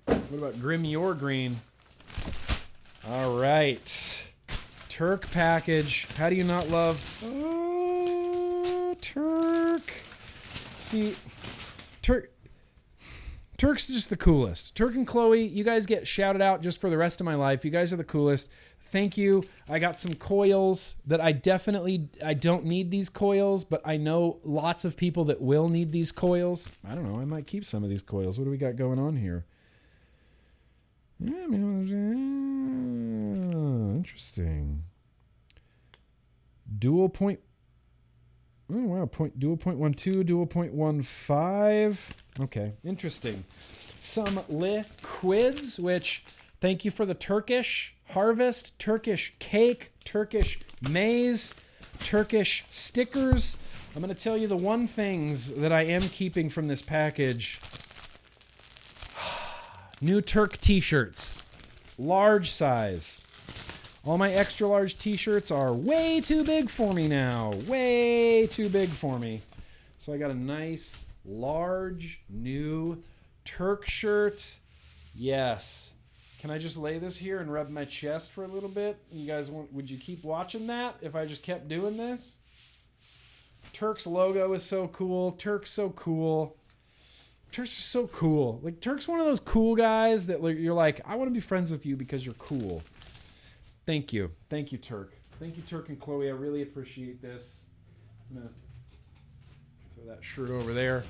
What about grim your green? All right. Terk package. How do you not love... Oh, Terk. See, Terk's just the coolest. Terk and Chloe, you guys get shouted out just for the rest of my life. You guys are the coolest. Thank you. I got some coils that I don't need these coils, but I know lots of people that will need these coils. I don't know. I might keep some of these coils. What do we got going on here? Interesting. Dual point. Oh, wow. Dual 0.12, dual 0.15. Okay. Interesting. some liquids, which thank you for the Turkish harvest, Turkish cake, Turkish maize, Turkish stickers. I'm going to tell you the one things that I am keeping from this package. New Terk t-shirts, large size. All my extra large t-shirts are way too big for me now. Way too big for me. So I got a nice, large, new Terk shirt. Yes. Can I just lay this here and rub my chest for a little bit? You guys would you keep watching that if I just kept doing this? Terk's logo is so cool. Terk's so cool. Terk's so cool. Like, Terk's one of those cool guys that you're like, I want to be friends with you because you're cool. Thank you. Thank you, Terk. Thank you, Terk and Chloe. I really appreciate this. I'm going to throw that shirt over there.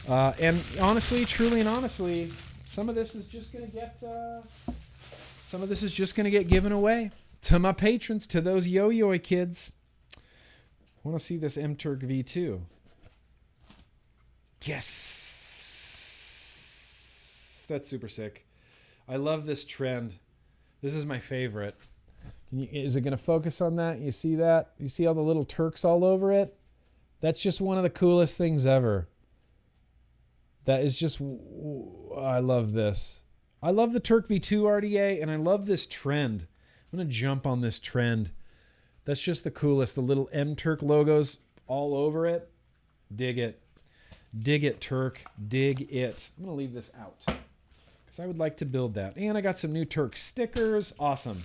And honestly, truly and honestly, some of this is just going to get given away to my patrons, to those yo-yo kids. I want to see this M-Terk V2. Yes. That's super sick. I love this trend. This is my favorite. Is it going to focus on that? You see that? You see all the little Terks all over it? That's just one of the coolest things ever. That is just... I love this. I love the Terk V2 RDA, and I love this trend. I'm going to jump on this trend. That's just the coolest. The little M-Terk logos all over it. Dig it. Dig it, Terk. Dig it. I'm going to leave this out because I would like to build that. And I got some new Terk stickers. Awesome.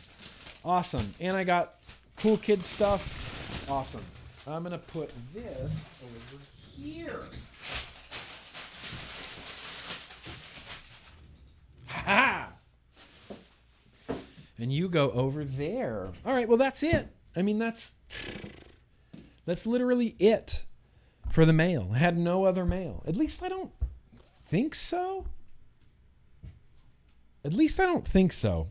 Awesome. And I got cool kid stuff. Awesome. I'm going to put this over here. Ha! And you go over there. All right, well, that's it. I mean, that's literally it for the mail. I had no other mail. At least I don't think so. At least I don't think so.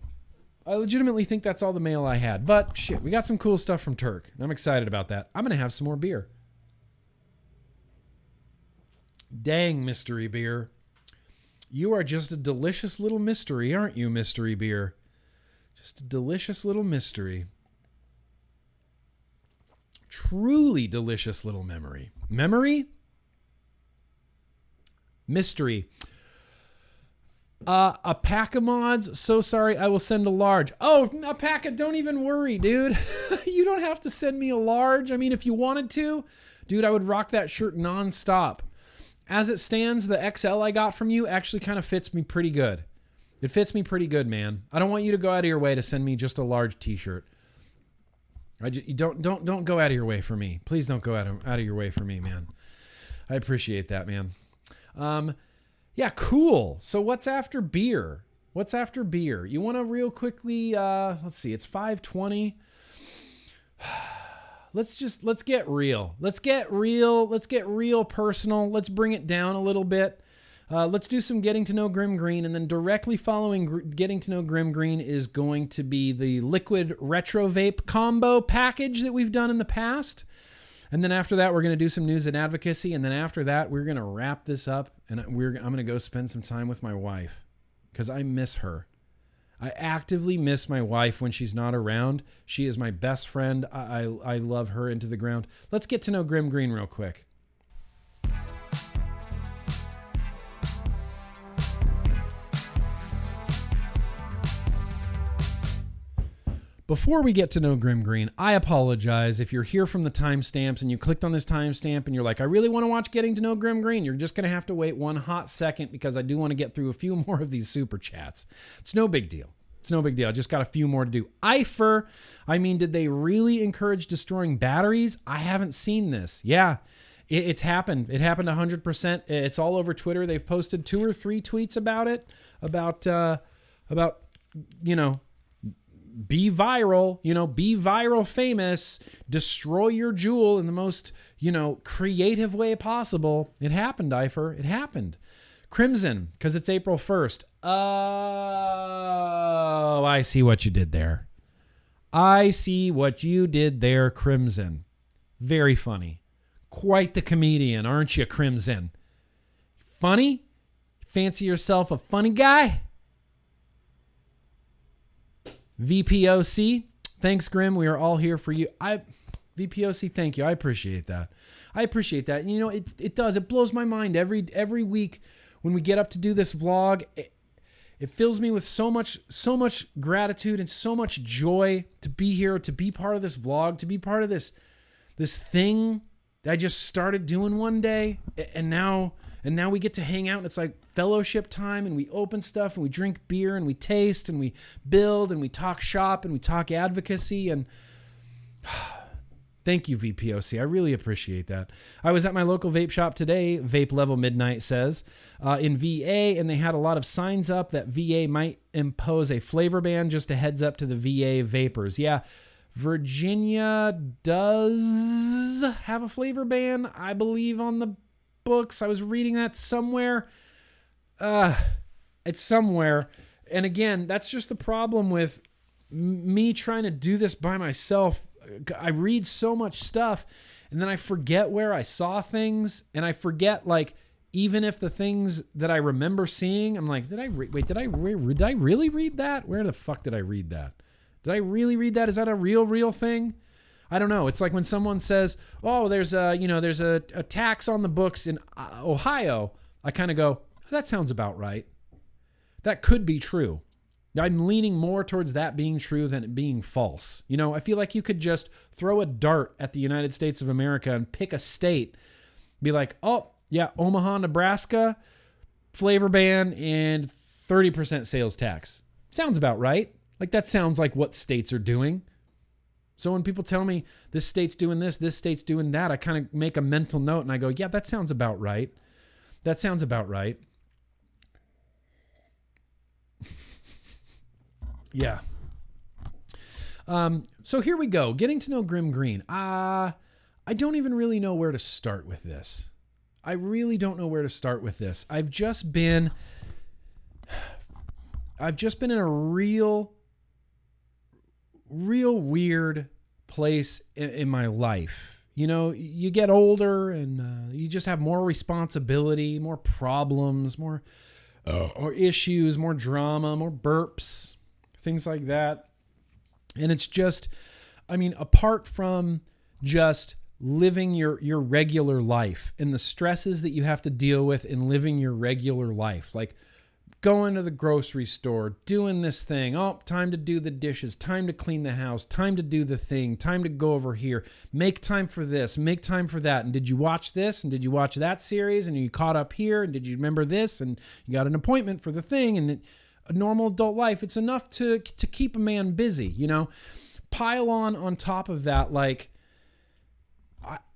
I legitimately think that's all the mail I had. But shit, we got some cool stuff from Terk, and I'm excited about that. I'm going to have some more beer. Dang, mystery beer. You are just a delicious little mystery, aren't you, mystery beer? Just a delicious little mystery. Truly delicious little memory. Memory? Mystery. A pack of mods. So sorry, I will send a large. Oh, a pack of, don't even worry, dude. You don't have to send me a large. I mean, if you wanted to, dude, I would rock that shirt nonstop. As it stands, the XL I got from you actually kind of fits me pretty good. It fits me pretty good, man. I don't want you to go out of your way to send me just a large t-shirt. Don't go out of your way for me. Please don't go out of your way for me, man. I appreciate that, man. Yeah, cool. So what's after beer? What's after beer? You want to real quickly, let's see, it's 5:20. Let's get real. Let's get real personal. Let's bring it down a little bit. Let's do some Getting to Know GrimmGreen, and then directly following Getting to Know GrimmGreen is going to be the liquid retro vape combo package that we've done in the past. And then after that, we're going to do some news and advocacy. And then after that, we're going to wrap this up, and I'm going to go spend some time with my wife because I miss her. I actively miss my wife when she's not around. She is my best friend. I love her into the ground. Let's get to know GrimmGreen real quick. Before we get to know GrimmGreen, I apologize if you're here from the timestamps and you clicked on this timestamp and you're like, I really want to watch Getting to Know GrimmGreen. You're just going to have to wait one hot second because I do want to get through a few more of these super chats. It's no big deal. It's no big deal. I just got a few more to do. IFER, I mean, did they really encourage destroying batteries? I haven't seen this. Yeah, it's happened. It happened 100%. It's all over Twitter. They've posted 2 or 3 tweets about it, about be viral, be viral famous, destroy your JUUL in the most, creative way possible. It happened, IFER. It happened. Crimson, because it's April 1st. Oh, I see what you did there. I see what you did there, Crimson. Very funny. Quite the comedian, aren't you, Crimson? Funny? Fancy yourself a funny guy? VPOC, thanks, Grim. We are all here for you. VPOC, thank you. I appreciate that. And, you know, it does. It blows my mind every week when we get up to do this vlog. It fills me with so much gratitude and so much joy to be here, to be part of this vlog, to be part of this thing that I just started doing one day, and now we get to hang out, and it's like fellowship time, and we open stuff, and we drink beer, and we taste, and we build, and we talk shop, and we talk advocacy, and thank you, VPOC. I really appreciate that. I was at my local vape shop today, Vape Level Midnight says, in VA, and they had a lot of signs up that VA might impose a flavor ban. Just a heads up to the VA vapors. Yeah, Virginia does have a flavor ban, I believe, on the books. I was reading that somewhere. It's somewhere. And again, that's just the problem with me trying to do this by myself. I read so much stuff, and then I forget where I saw things, and I forget, like, even if the things that I remember seeing, I'm like, did I really read that? Where the fuck did I read that? Did I really read that? Is that a real thing? I don't know. It's like when someone says, oh, there's a tax on the books in Ohio. I kind of go, that sounds about right. That could be true. I'm leaning more towards that being true than it being false. You know, I feel like you could just throw a dart at the United States of America and pick a state, be like, oh, yeah, Omaha, Nebraska, flavor ban and 30% sales tax. Sounds about right. Like, that sounds like what states are doing. So when people tell me this state's doing this state's doing that, I kind of make a mental note and I go, yeah, that sounds about right. That sounds about right. Yeah. So here we go. Getting to know GrimmGreen. I don't even really know where to start with this. I really don't know where to start with this. I've just been in a real weird place in my life. You know, you get older and you just have more responsibility, more problems, more or issues, more drama, more burps, things like that. And it's just, I mean, apart from just living your regular life and the stresses that you have to deal with in living your regular life, like going to the grocery store, doing this thing, oh, time to do the dishes, time to clean the house, time to do the thing, time to go over here, make time for this, make time for that. And did you watch this? And did you watch that series? And you caught up here? And did you remember this? And you got an appointment for the thing. And a normal adult life, it's enough to keep a man busy, you know? Pile on top of that, like,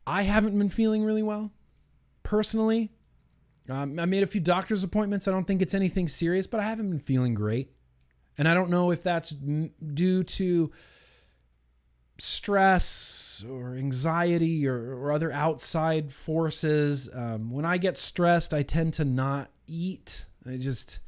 I haven't been feeling really well, personally. I made a few doctor's appointments. I don't think it's anything serious, but I haven't been feeling great. And I don't know if that's due to stress or anxiety or other outside forces. When I get stressed, I tend to not eat. I just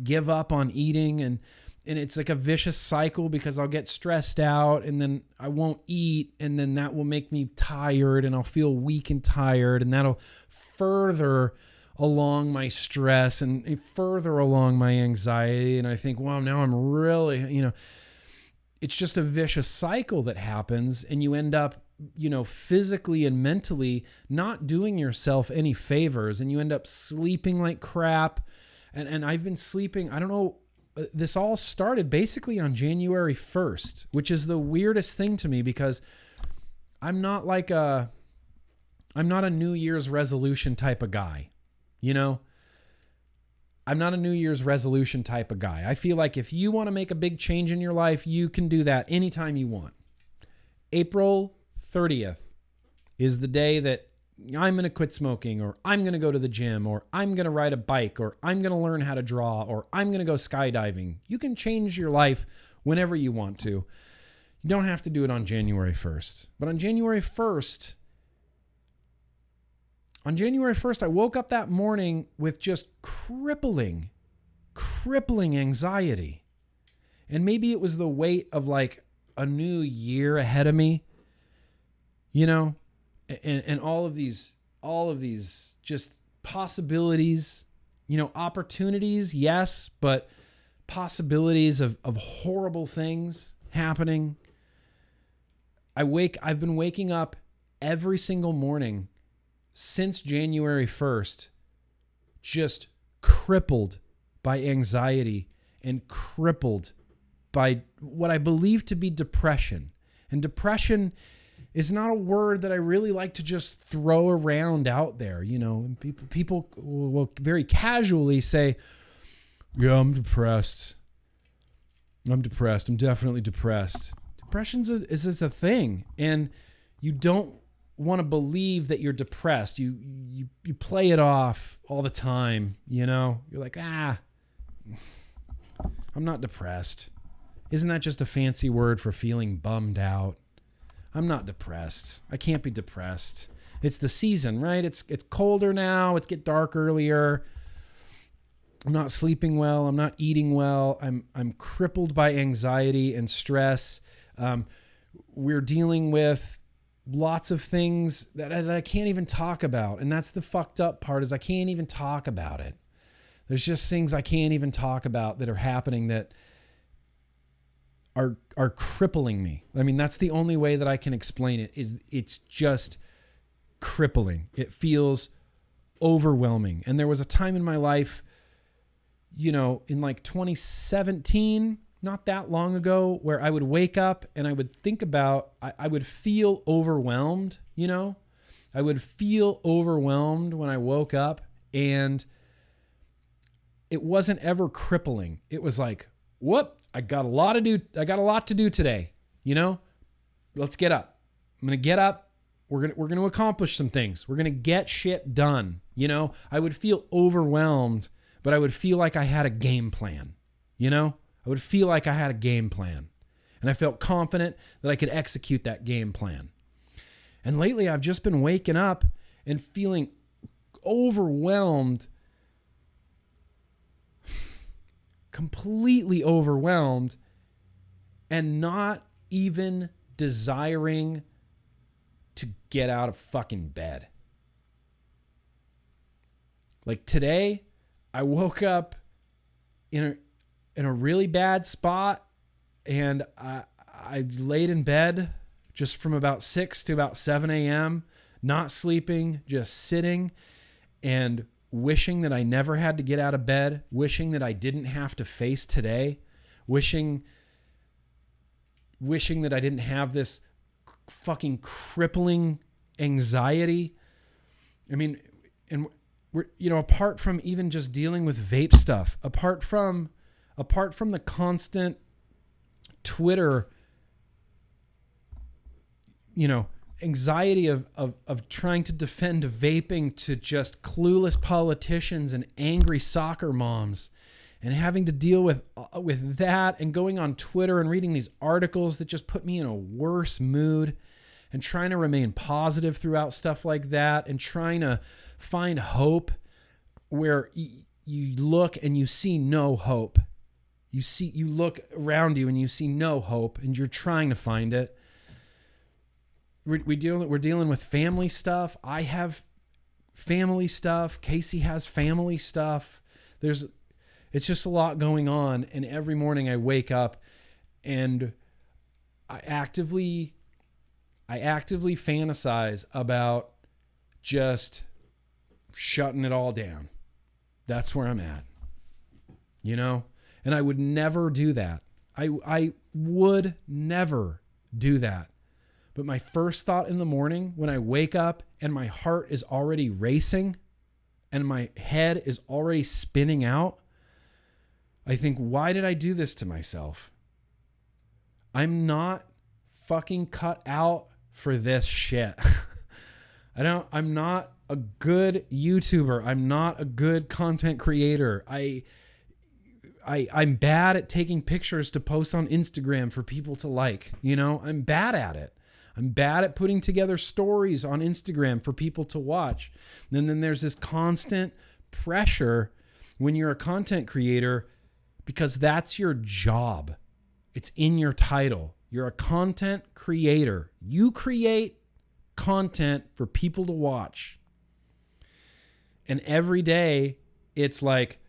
give up on eating, and it's like a vicious cycle because I'll get stressed out and then I won't eat, and then that will make me tired and I'll feel weak and tired, and that'll further along my stress and further along my anxiety. And I think, wow, now I'm really, you know, it's just a vicious cycle that happens, and you end up, you know, physically and mentally not doing yourself any favors, and you end up sleeping like crap. And I've been sleeping, I don't know, this all started basically on January 1st, which is the weirdest thing to me because I'm not a New Year's resolution type of guy. You know, I'm not a New Year's resolution type of guy. I feel like if you want to make a big change in your life, you can do that anytime you want. April 30th is the day that I'm going to quit smoking, or I'm going to go to the gym, or I'm going to ride a bike, or I'm going to learn how to draw, or I'm going to go skydiving. You can change your life whenever you want to. You don't have to do it on January 1st. But on January 1st, I woke up that morning with just crippling anxiety. And maybe it was the weight of like a new year ahead of me, you know, and all of these just possibilities Opportunities, yes, but possibilities of horrible things happening. I've been waking up every single morning since January 1st, just crippled by anxiety and crippled by what I believe to be depression. And depression is not a word that I really like to just throw around out there. People will very casually say, yeah, I'm depressed. I'm definitely depressed. Depression is a thing. And you don't want to believe that you're depressed. You play it off all the time. You're like, I'm not depressed. Isn't that just a fancy word for feeling bummed out? I'm not depressed. I can't be depressed. It's the season, right? It's colder now. It's get dark earlier. I'm not sleeping well. I'm not eating well. I'm crippled by anxiety and stress. We're dealing with lots of things that I can't even talk about. And that's the fucked up part, is I can't even talk about it. There's just things I can't even talk about that are happening that are crippling me. I mean, that's the only way that I can explain it, is it's just crippling. It feels overwhelming. And there was a time in my life, in like 2017, not that long ago, where I would wake up and I would think about, I would feel overwhelmed, I would feel overwhelmed when I woke up, and it wasn't ever crippling. It was like, whoop, I got a lot to do today. Let's get up. I'm going to get up. We're going to accomplish some things. We're going to get shit done. I would feel overwhelmed, but I would feel like I had a game plan. I would feel like I had a game plan, and I felt confident that I could execute that game plan. And lately I've just been waking up and feeling overwhelmed, completely overwhelmed, and not even desiring to get out of fucking bed. Like today, I woke up in a really bad spot, and I laid in bed just from about 6 to about 7 a.m., not sleeping, just sitting and wishing that I never had to get out of bed, wishing that I didn't have to face today, wishing that I didn't have this fucking crippling anxiety. I mean, and we're, apart from even just dealing with vape stuff, apart from the constant Twitter, anxiety of trying to defend vaping to just clueless politicians and angry soccer moms, and having to deal with that, and going on Twitter and reading these articles that just put me in a worse mood, and trying to remain positive throughout stuff like that, and trying to find hope where you look and you see no hope. You look around you and you see no hope, and you're trying to find it. We're dealing with family stuff. I have family stuff. Casey has family stuff. It's just a lot going on. And every morning I wake up and I actively fantasize about just shutting it all down. That's where I'm at, and I would never do that. I would never do that. But my first thought in the morning when I wake up and my heart is already racing and my head is already spinning out, I think, why did I do this to myself? I'm not fucking cut out for this shit. I'm not a good YouTuber. I'm not a good content creator. I'm bad at taking pictures to post on Instagram for people to like. I'm bad at it. I'm bad at putting together stories on Instagram for people to watch. And then there's this constant pressure when you're a content creator, because that's your job. It's in your title. You're a content creator. You create content for people to watch. And every day it's like,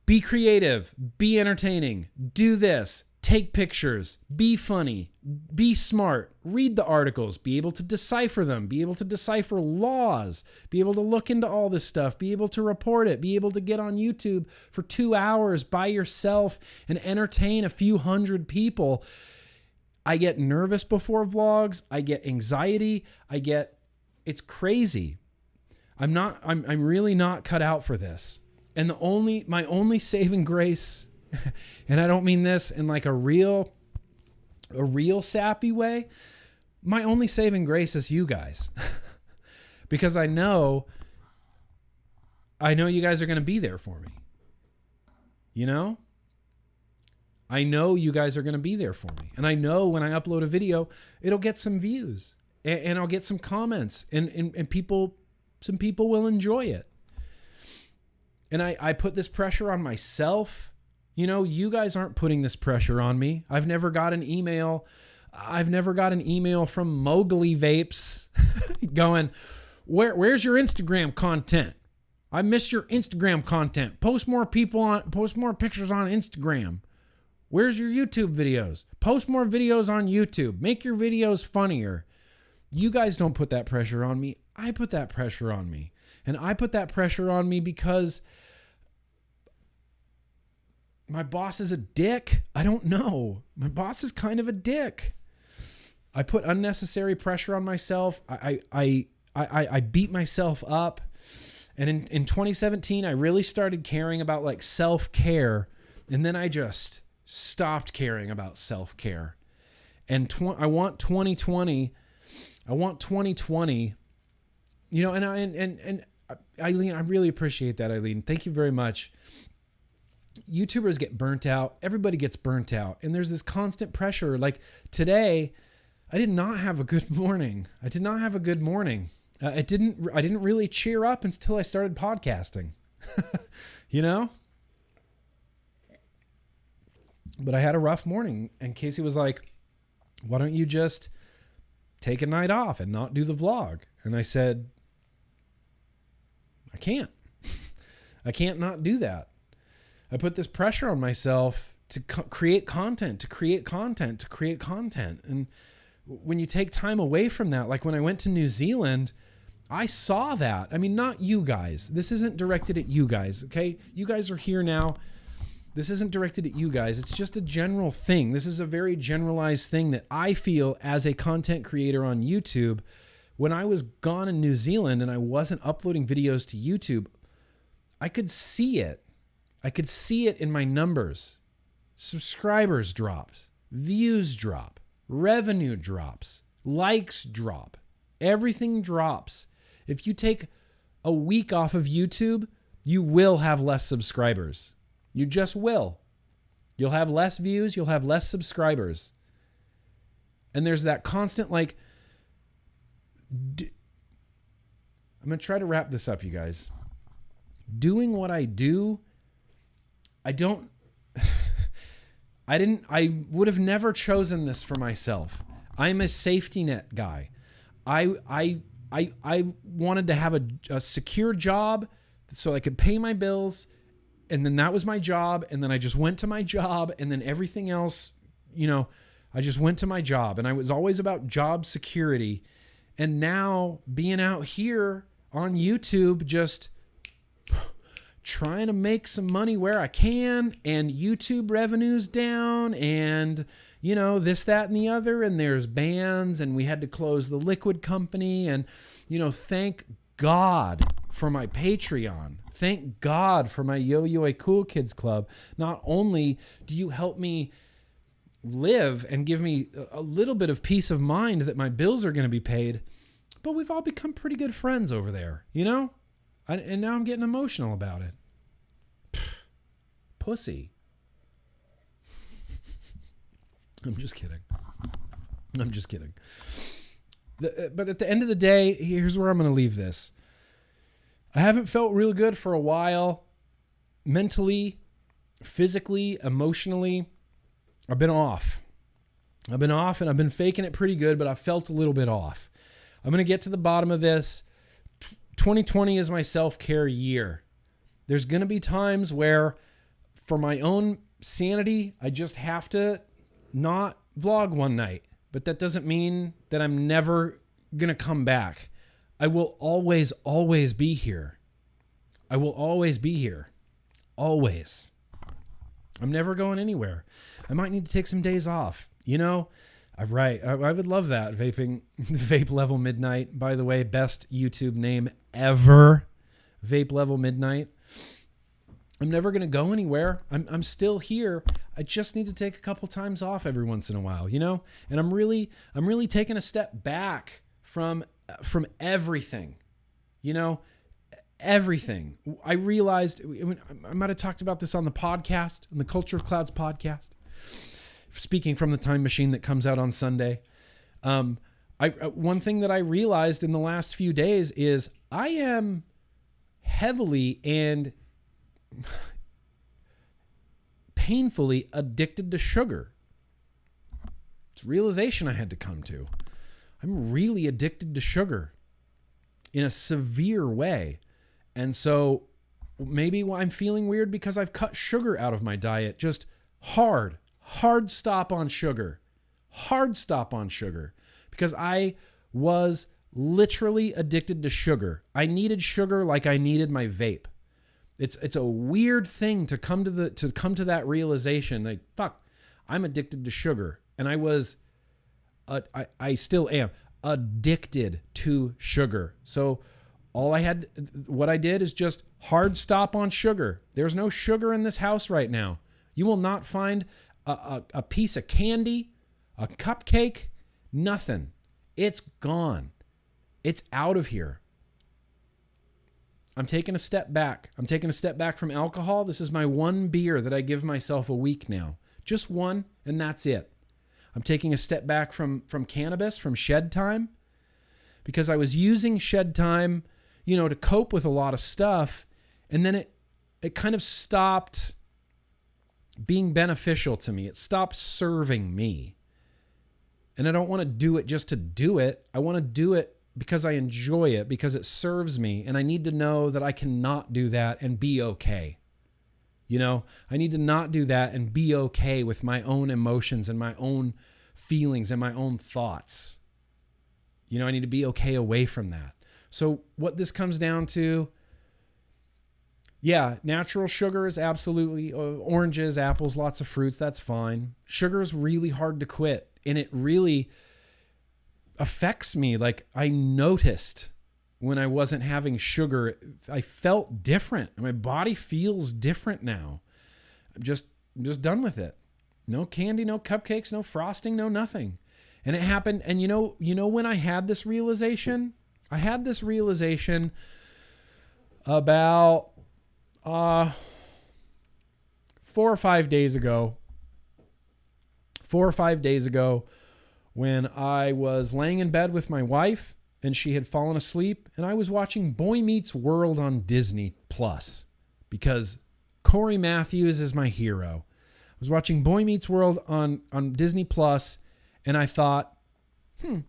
be creative, be entertaining, do this, take pictures, be funny, be smart, read the articles, be able to decipher them, be able to decipher laws, be able to look into all this stuff, be able to report it, be able to get on YouTube for 2 hours by yourself and entertain a few hundred people. I get nervous before vlogs. I get anxiety. It's crazy. I'm really not cut out for this. And my only saving grace, and I don't mean this in like a real sappy way, my only saving grace is you guys. Because I know you guys are going to be there for me. You know? I know you guys are going to be there for me. And I know when I upload a video, it'll get some views and I'll get some comments and some people will enjoy it. And I put this pressure on myself. You know, you guys aren't putting this pressure on me. I've never got an email from Mowgli Vapes going, where's your Instagram content? I miss your Instagram content. Post more pictures on Instagram. Where's your YouTube videos? Post more videos on YouTube. Make your videos funnier. You guys don't put that pressure on me. I put that pressure on me. And I put that pressure on me because my boss is a dick. I don't know. My boss is kind of a dick. I put unnecessary pressure on myself. I beat myself up. And in 2017, I really started caring about like self-care. And then I just stopped caring about self-care. And I want 2020. You know, and Eileen, I really appreciate that, Eileen. Thank you very much. YouTubers get burnt out. Everybody gets burnt out. And there's this constant pressure. Like today, I did not have a good morning. I didn't really cheer up until I started podcasting. You know? But I had a rough morning. And Casey was like, why don't you just take a night off and not do the vlog? And I said, I can't. I can't not do that. I put this pressure on myself to create content. And when you take time away from that, like when I went to New Zealand, I saw that. I mean, not you guys. This isn't directed at you guys, okay? You guys are here now. This isn't directed at you guys. It's just a general thing. This is a very generalized thing that I feel as a content creator on YouTube. When I was gone in New Zealand and I wasn't uploading videos to YouTube, I could see it. I could see it in my numbers. Subscribers drops, views drop, revenue drops, likes drop, everything drops. If you take a week off of YouTube, you will have less subscribers. You just will. You'll have less views, you'll have less subscribers. And there's that constant like, I'm going to try to wrap this up, you guys. Doing what I do, I would have never chosen this for myself. I'm a safety net guy. I wanted to have a secure job so I could pay my bills, and then that was my job, and then I just went to my job, and then everything else, you know, I just went to my job, and I was always about job security. And now being out here on YouTube, just trying to make some money where I can, and YouTube revenue's down, and you know, this, that, and the other, and there's bans, and we had to close the liquid company, and you know, thank God for my Patreon. Thank God for my Yo-Yo Cool Kids Club. Not only do you help me live and give me a little bit of peace of mind that my bills are going to be paid, but we've all become pretty good friends over there, you know? And now I'm getting emotional about it. Pussy. I'm just kidding. But at the end of the day, here's where I'm going to leave this. I haven't felt real good for a while. Mentally, physically, emotionally. I've been off and I've been faking it pretty good, but I felt a little bit off. I'm going to get to the bottom of this. 2020 is my self-care year. There's going to be times where, for my own sanity, I just have to not vlog one night. But that doesn't mean that I'm never going to come back. I will always, always be here. I will always be here. Always. I'm never going anywhere. I might need to take some days off. You know, I would love that. Vaping, Vape Level Midnight. By the way, best YouTube name ever. Vape Level Midnight. I'm never going to go anywhere. I'm still here. I just need to take a couple times off every once in a while, you know? And I'm really taking a step back from everything, you know? Everything. I realized, I might have talked about this on the podcast, on the Culture of Clouds podcast, speaking from the time machine that comes out on Sunday. One thing that I realized in the last few days is I am heavily and painfully addicted to sugar. It's a realization I had to come to. I'm really addicted to sugar in a severe way. And so maybe I'm feeling weird because I've cut sugar out of my diet. Just hard stop on sugar. Hard stop on sugar. Because I was literally addicted to sugar. I needed sugar like I needed my vape. It's a weird thing to come to that realization. Like, fuck, I'm addicted to sugar. And I still am addicted to sugar. So what I did is just hard stop on sugar. There's no sugar in this house right now. You will not find a piece of candy, a cupcake, nothing. It's gone. It's out of here. I'm taking a step back. I'm taking a step back from alcohol. This is my one beer that I give myself a week now. Just one, and that's it. I'm taking a step back from cannabis, from shed time, because I was using shed time, you know, to cope with a lot of stuff, and then it kind of stopped being beneficial to me. It stopped serving me. And I don't want to do it just to do it. I want to do it because I enjoy it, because it serves me, and I need to know that I cannot do that and be okay. You know, I need to not do that and be okay with my own emotions and my own feelings and my own thoughts. You know, I need to be okay away from that. So what this comes down to, yeah, natural sugar is absolutely, oranges, apples, lots of fruits, that's fine. Sugar is really hard to quit, and it really affects me. Like, I noticed when I wasn't having sugar, I felt different. My body feels different now. I'm just done with it. No candy, no cupcakes, no frosting, no nothing. And it happened. And you know when I had this realization? I had this realization about 4 or 5 days ago. 4 or 5 days ago, when I was laying in bed with my wife and she had fallen asleep, and I was watching Boy Meets World on Disney Plus because Corey Matthews is my hero. I was watching Boy Meets World on Disney Plus, and I thought, I'm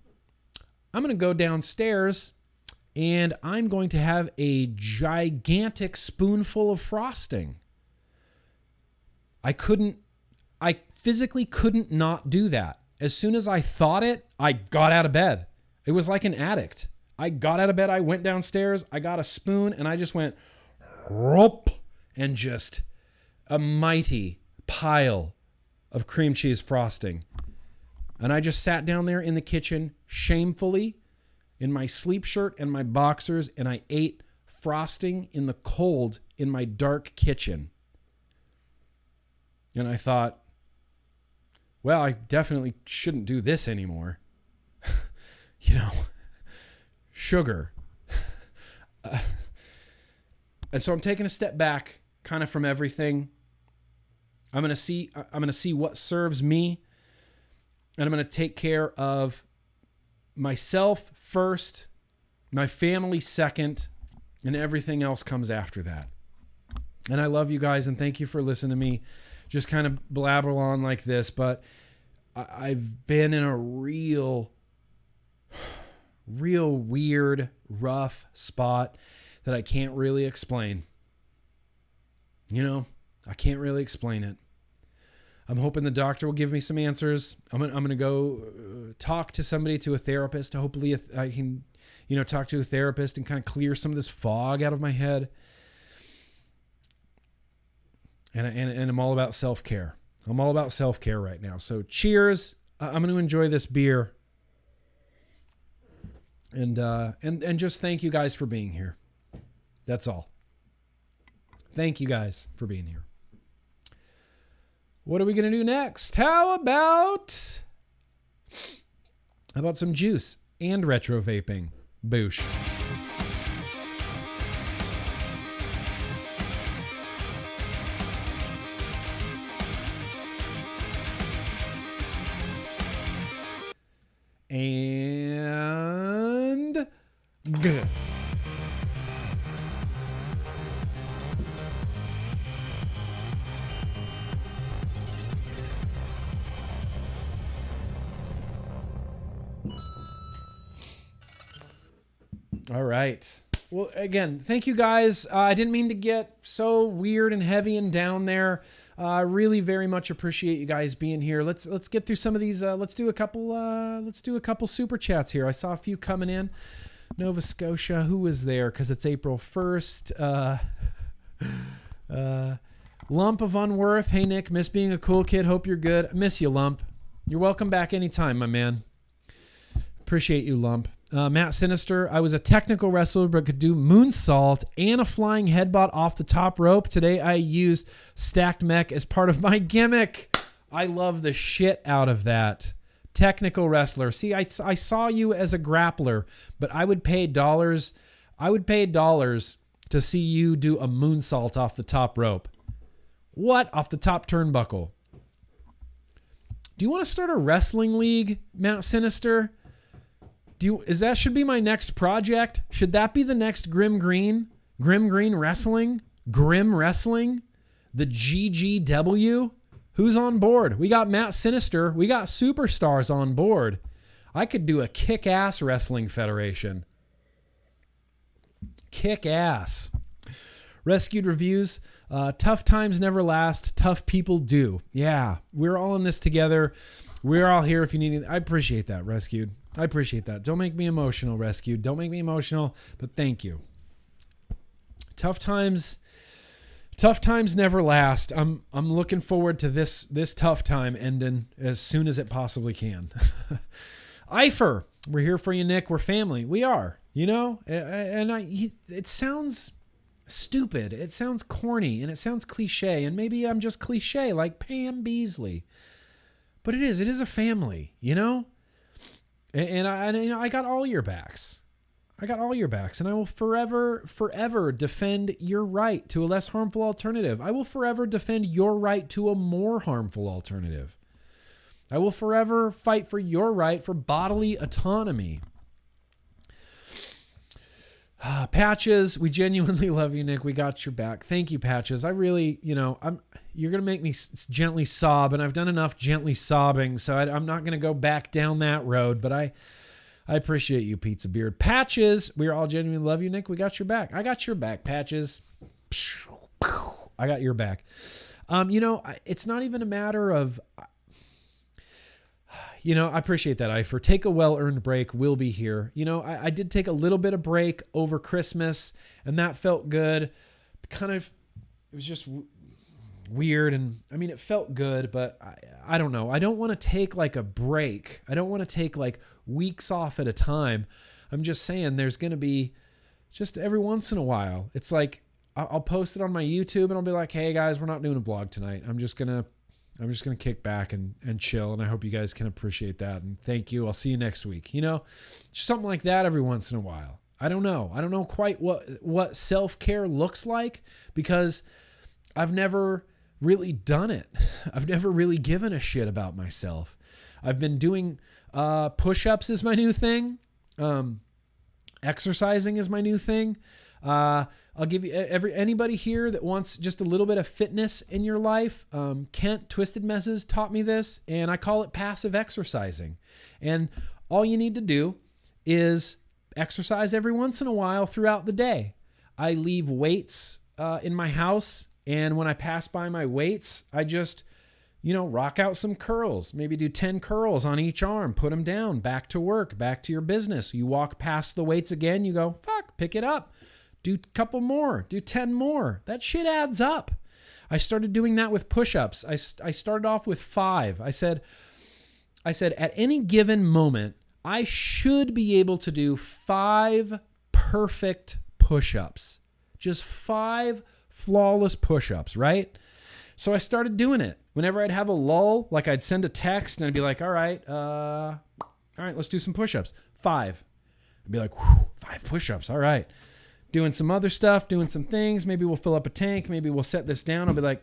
going to go downstairs and I'm going to have a gigantic spoonful of frosting. I physically couldn't not do that. As soon as I thought it, I got out of bed. It was like an addict. I got out of bed, I went downstairs, I got a spoon, and I just went, whoop, and just a mighty pile of cream cheese frosting. And I just sat down there in the kitchen, shamefully, in my sleep shirt and my boxers, and I ate frosting in the cold in my dark kitchen. And I thought, well, I definitely shouldn't do this anymore. You know, sugar. And so I'm taking a step back kind of from everything. I'm going to see what serves me, and I'm going to take care of myself first, my family second, and everything else comes after that. And I love you guys, and thank you for listening to me just kind of blabber on like this, but I've been in a real weird, rough spot that I can't really explain. I can't really explain it. I'm hoping the doctor will give me some answers. I'm gonna go talk to somebody, to a therapist. Hopefully I can, talk to a therapist and kind of clear some of this fog out of my head. And I'm all about self-care. I'm all about self-care right now. So cheers. I'm going to enjoy this beer. And just thank you guys for being here. That's all. Thank you guys for being here. What are we going to do next? How about some juice and retro vaping? Boosh. And good. All right. Well, again, thank you guys. I didn't mean to get so weird and heavy and down there. I really very much appreciate you guys being here. Let's get through some of these. Let's do a couple super chats here. I saw a few coming in. Nova Scotia, who was there? Because it's April 1st. Lump of Unworth. Hey Nick, miss being a cool kid. Hope you're good. I miss you, Lump. You're welcome back anytime, my man. Appreciate you, Lump. Matt Sinister, I was a technical wrestler but could do moonsault and a flying headbutt off the top rope. Today I used stacked mech as part of my gimmick. I love the shit out of that. Technical wrestler. See, I saw you as a grappler, but I would pay dollars. I would pay dollars to see you do a moonsault off the top rope. What? Off the top turnbuckle. Do you want to start a wrestling league, Matt Sinister? Should be my next project? Should that be the next GrimmGreen? GrimmGreen Wrestling? Grim Wrestling? The GGW? Who's on board? We got Matt Sinister. We got superstars on board. I could do a kick-ass wrestling federation. Kick-ass. Rescued reviews. Tough times never last. Tough people do. Yeah, we're all in this together. We're all here if you need anything. I appreciate that, Rescued. I appreciate that. Don't make me emotional, Rescued. Don't make me emotional, but thank you. Tough times never last. I'm looking forward to this tough time ending as soon as it possibly can. Eifer, we're here for you, Nick. We're family. We are, it sounds stupid. It sounds corny and it sounds cliche, and maybe I'm just cliche like Pam Beasley. But it is a family, And I got all your backs. I got all your backs, and I will forever defend your right to a less harmful alternative. I will forever defend your right to a more harmful alternative. I will forever fight for your right for bodily autonomy. Patches, we genuinely love you, Nick. We got your back. Thank you, Patches. I really, you're going to make me gently sob, and I've done enough gently sobbing, so I'm not going to go back down that road, but I appreciate you, Pizza Beard. Patches, we all genuinely love you, Nick. We got your back. I got your back, Patches. I got your back. It's not even a matter of... I appreciate that, Eifer. Take a well-earned break. We'll be here. I did take a little bit of break over Christmas, and that felt good. It was just weird, and it felt good, but I don't know. I don't want to take like a break. I don't want to take like weeks off at a time. I'm just saying there's going to be just every once in a while. It's like I'll post it on my YouTube, and I'll be like, hey, guys, we're not doing a vlog tonight. I'm just going to kick back and chill, and I hope you guys can appreciate that. And thank you. I'll see you next week. Just something like that every once in a while. I don't know. I don't know quite what self-care looks like because I've never really done it. I've never really given a shit about myself. I've been doing push-ups is my new thing. Exercising is my new thing. I'll give you anybody here that wants just a little bit of fitness in your life. Kent Twisted Messes taught me this, and I call it passive exercising. And all you need to do is exercise every once in a while throughout the day. I leave weights in my house, And when I pass by my weights, I just, rock out some curls, maybe do 10 curls on each arm, put them down, back to work, back to your business. You walk past the weights again, you go, fuck, pick it up, do a couple more, do 10 more. That shit adds up. I started doing that with push-ups. I started off with 5. I said, at any given moment, I should be able to do 5 perfect push-ups. Just 5 flawless push-ups, right? So I started doing it. Whenever I'd have a lull, like I'd send a text and I'd be like, all right, let's do some push-ups. 5. I'd be like, 5 push-ups. All right. Doing some other stuff, doing some things. Maybe we'll fill up a tank. Maybe we'll set this down. I'll be like,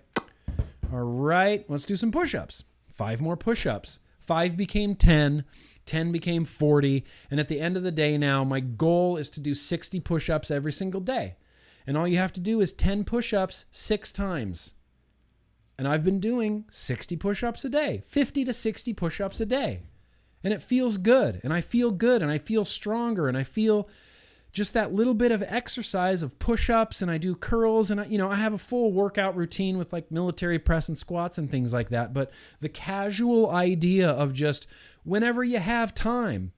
all right, let's do some push-ups. 5 more push-ups. 5 became 10. 10 became 40. And at the end of the day now, my goal is to do 60 push-ups every single day. And all you have to do is 10 push-ups 6 times. And I've been doing 60 push-ups a day, 50 to 60 push-ups a day. And it feels good. And I feel good. And I feel stronger. And I feel just that little bit of exercise of push-ups, and I do curls, and I have a full workout routine with like military press and squats and things like that. But the casual idea of just whenever you have time,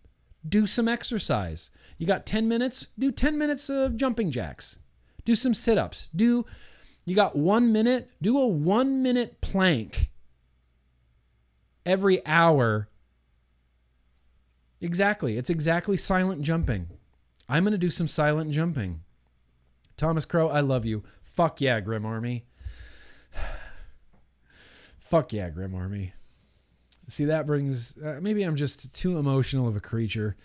do some exercise. You got 10 minutes, do 10 minutes of jumping jacks. Do some sit-ups. You got 1 minute, do a 1-minute plank every hour. Exactly. It's exactly silent jumping. I'm going to do some silent jumping. Thomas Crow, I love you. Fuck yeah, Grim Army. Fuck yeah, Grim Army. See, that brings... maybe I'm just too emotional of a creature.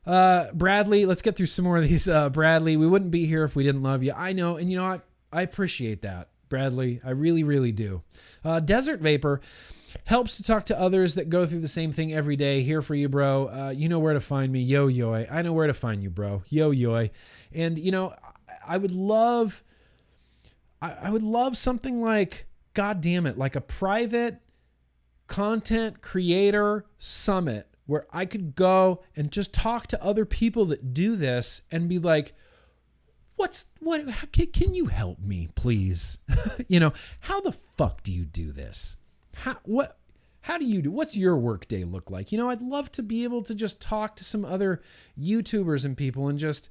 Bradley, let's get through some more of these. Bradley, we wouldn't be here if we didn't love you. I know, and I appreciate that, Bradley. I really, really do. Desert Vapor helps to talk to others that go through the same thing every day. Here for you, bro. You know where to find me. Yo, yoy. I know where to find you, bro. Yo, yoy. And, I would love something like, God damn it, like a private content creator summit where I could go and just talk to other people that do this and be like, can you help me, please? How the fuck do you do this? How do you do? What's your work day look like? I'd love to be able to just talk to some other YouTubers and people and just,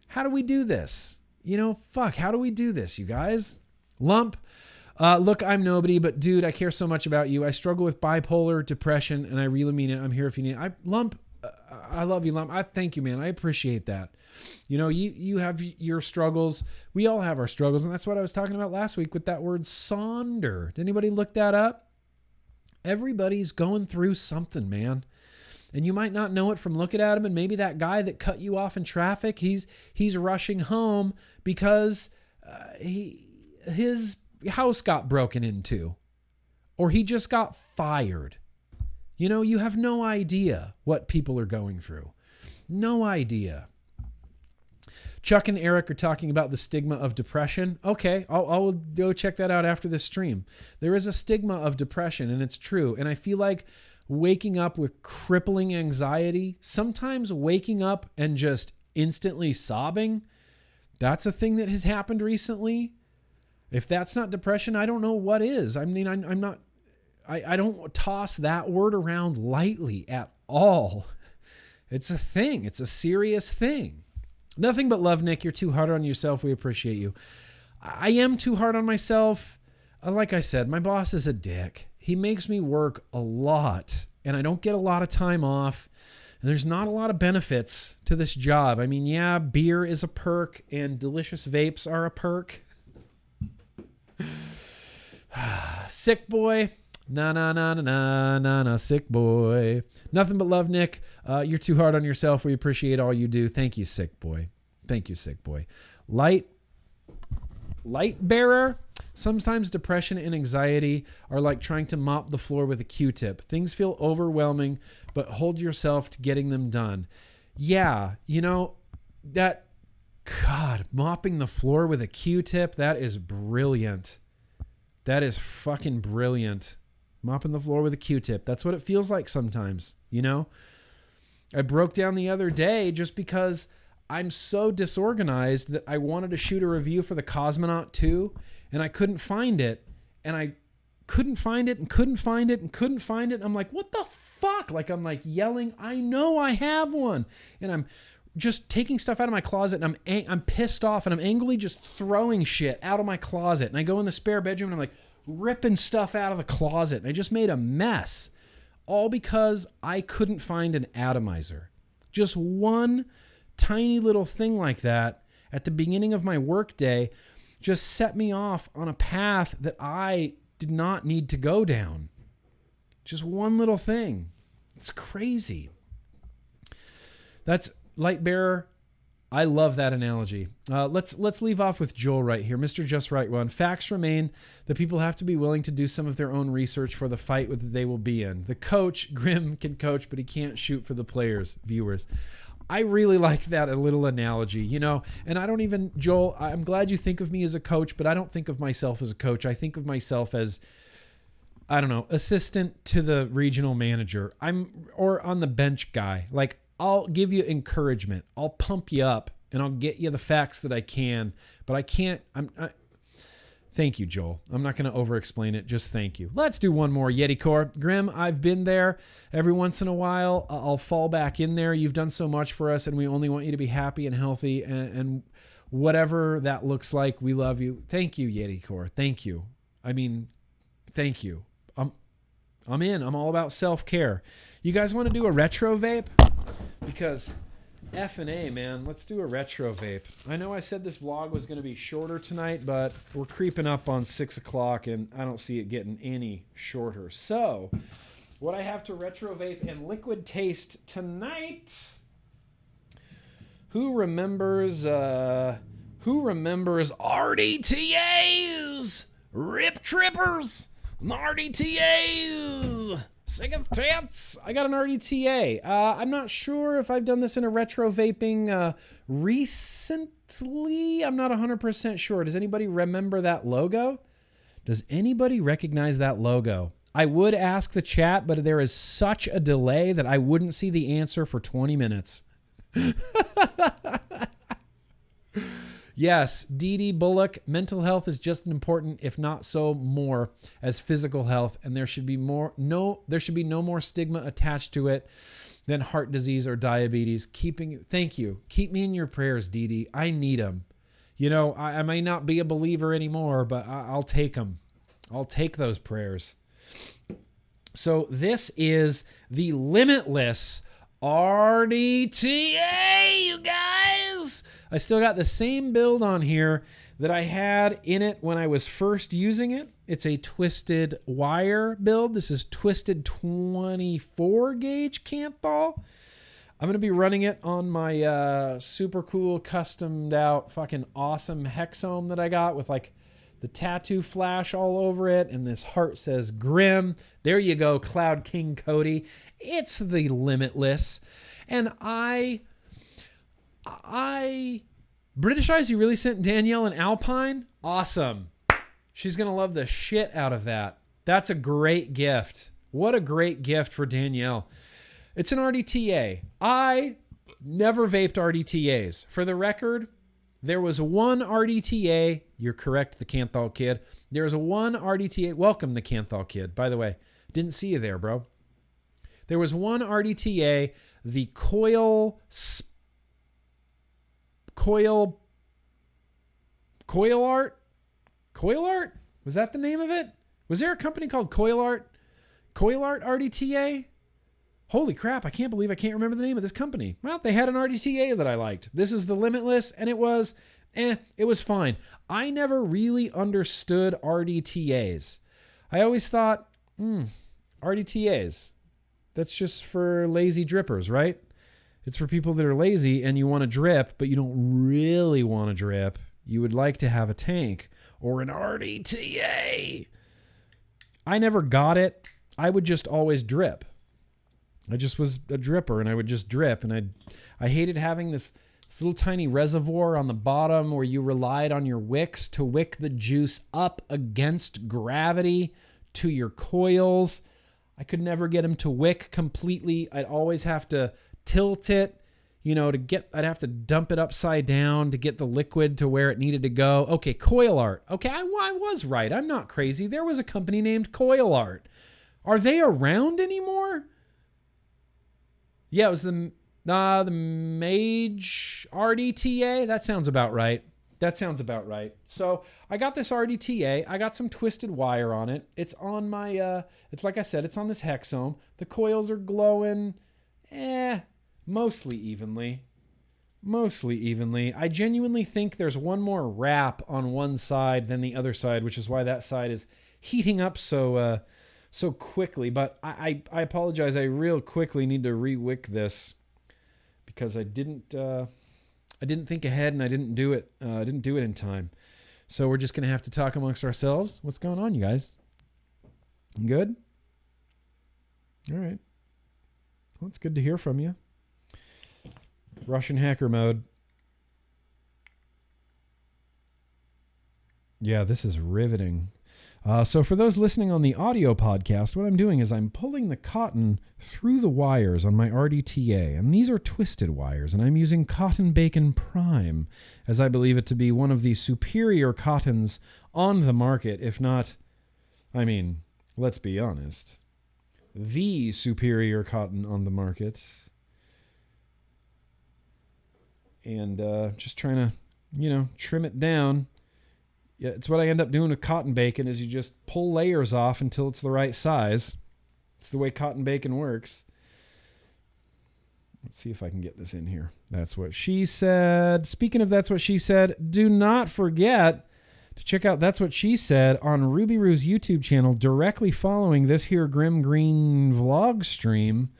how do we do this? How do we do this, you guys? Lump. Look, I'm nobody, but dude, I care so much about you. I struggle with bipolar depression and I really mean it. I'm here if you need it. Lump, I love you, Lump. I thank you, man. I appreciate that. You have your struggles. We all have our struggles. And that's what I was talking about last week with that word sonder. Did anybody look that up? Everybody's going through something, man. And you might not know it from looking at him. And maybe that guy that cut you off in traffic, he's rushing home because his house got broken into, or he just got fired. You have no idea what people are going through. No idea. Chuck and Eric are talking about the stigma of depression. Okay, I'll go check that out after this stream. There is a stigma of depression, and it's true. And I feel like waking up with crippling anxiety, sometimes waking up and just instantly sobbing, that's a thing that has happened recently. If that's not depression, I don't know what is. I mean, I don't toss that word around lightly at all. It's a thing. It's a serious thing. Nothing but love, Nick. You're too hard on yourself. We appreciate you. I am too hard on myself. Like I said, my boss is a dick. He makes me work a lot, and I don't get a lot of time off. And there's not a lot of benefits to this job. I mean, yeah, beer is a perk, and delicious vapes are a perk. Sick boy. Na, sick boy. Nothing but love, Nick. You're too hard on yourself. We appreciate all you do. Thank you, sick boy. Thank you, sick boy. Light bearer. Sometimes depression and anxiety are like trying to mop the floor with a Q-tip. Things feel overwhelming, but hold yourself to getting them done. Yeah, God, mopping the floor with a Q-tip, that is brilliant. That is fucking brilliant. Mopping the floor with a Q-tip. That's what it feels like sometimes, I broke down the other day just because I'm so disorganized that I wanted to shoot a review for the Cosmonaut 2 and I couldn't find it. And I couldn't find it and couldn't find it and couldn't find it. And I'm like, what the fuck? Like, I'm like yelling, I know I have one. And I'm just taking stuff out of my closet and I'm pissed off and I'm angrily just throwing shit out of my closet. And I go in the spare bedroom and I'm like ripping stuff out of the closet. And I just made a mess. All because I couldn't find an atomizer. Just one tiny little thing like that at the beginning of my workday just set me off on a path that I did not need to go down. Just one little thing. It's crazy. That's Lightbearer. I love that analogy. Let's leave off with Joel right here. Mr. Just Right One. Facts remain that people have to be willing to do some of their own research for the fight that they will be in. The coach, Grimm, can coach, but he can't shoot for the players, viewers. I really like that a little analogy, you know, and I don't even, Joel, I'm glad you think of me as a coach, but I don't think of myself as a coach. I think of myself as, I don't know, assistant to the regional manager. Or on the bench guy. Like, I'll give you encouragement. I'll pump you up and I'll get you the facts that I can, but I can't, thank you, Joel. I'm not going to over-explain it. Just thank you. Let's do one more, Yeti Core. Grimm, I've been there. Every once in a while, I'll fall back in there. You've done so much for us, and we only want you to be happy and healthy, and whatever that looks like, we love you. Thank you, Yeti Core. Thank you. I mean, thank you. I'm in. I'm all about self-care. You guys want to do a retro vape? Because F&A, man, let's do a retro vape. I know I said this vlog was going to be shorter tonight, but we're creeping up on 6 o'clock, and I don't see it getting any shorter. So, what I have to retro vape and liquid taste tonight. Who remembers RDTAs? Rip Trippers? RDTAs! Sick of tits. I got an RDTA. I'm not sure if I've done this in a retro vaping recently. I'm not 100% sure. Does anybody remember that logo? Does anybody recognize that logo? I would ask the chat, but there is such a delay that I wouldn't see the answer for 20 minutes. Yes, Dee Bullock, mental health is just as important, if not so more, as physical health, and there should be no more stigma attached to it than heart disease or diabetes. Thank you. Keep me in your prayers, Dee. I need them. You know, I may not be a believer anymore, but I'll take them. I'll take those prayers. So this is the Limitless RDTA, you guys. I still got the same build on here that I had in it when I was first using it. It's a twisted wire build. This is twisted 24 gauge Kanthal. I'm going to be running it on my super cool customed out fucking awesome Hexome that I got with like the tattoo flash all over it, and this heart says Grimm. There you go, Cloud King Cody. It's the Limitless. And British Eyes, you really sent Danielle an Alpine? Awesome. She's going to love the shit out of that. That's a great gift. What a great gift for Danielle. It's an RDTA. I never vaped RDTAs. For the record, there was one RDTA. You're correct, the Kanthal Kid. There was one RDTA. Welcome, the Kanthal Kid. By the way, didn't see you there, bro. There was one RDTA, the Coil Art? Coil Art? Was that the name of it? Was there a company called Coil Art? Coil Art RDTA? Holy crap, I can't believe I can't remember the name of this company. Well, they had an RDTA that I liked. This is the Limitless, and it was fine. I never really understood RDTAs. I always thought, RDTAs, that's just for lazy drippers, right? It's for people that are lazy and you want to drip, but you don't really want to drip. You would like to have a tank or an RDTA. I never got it. I would just always drip. I just was a dripper and I would just drip, and I hated having this little tiny reservoir on the bottom where you relied on your wicks to wick the juice up against gravity to your coils. I could never get them to wick completely. I'd always have to tilt it, I'd have to dump it upside down to get the liquid to where it needed to go. Okay, Coil Art. Okay, I was right. I'm not crazy. There was a company named Coil Art. Are they around anymore? Yeah, it was the Mage RDTA. That sounds about right. So I got this RDTA. I got some twisted wire on it. It's on my, it's like I said, it's on this Hexome. The coils are glowing, mostly evenly. I genuinely think there's one more wrap on one side than the other side, which is why that side is heating up so quickly. But I apologize. I real quickly need to re-wick this because I didn't think ahead and I didn't do it in time. So we're just going to have to talk amongst ourselves. What's going on, you guys? Good? All right. Well, it's good to hear from you. Russian hacker mode. Yeah, this is riveting. So for those listening on the audio podcast, what I'm doing is I'm pulling the cotton through the wires on my RDTA, and these are twisted wires, and I'm using Cotton Bacon Prime, as I believe it to be one of the superior cottons on the market, if not, let's be honest, the superior cotton on the market. And just trying to, trim it down. Yeah, it's what I end up doing with cotton bacon is you just pull layers off until it's the right size. It's the way cotton bacon works. Let's see if I can get this in here. That's what she said. Speaking of That's What She Said, do not forget to check out That's What She Said on Ruby Roo's YouTube channel directly following this here GrimmGreen vlog stream.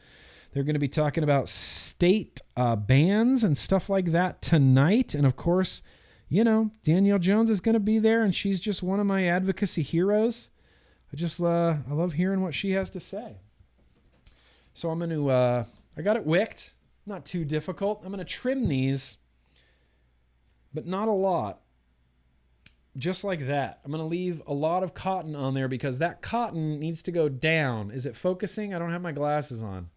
They're going to be talking about state bans and stuff like that tonight. And of course, Danielle Jones is going to be there, and she's just one of my advocacy heroes. I love hearing what she has to say. So I'm going to, I got it wicked, not too difficult. I'm going to trim these, but not a lot. Just like that. I'm going to leave a lot of cotton on there because that cotton needs to go down. Is it focusing? I don't have my glasses on.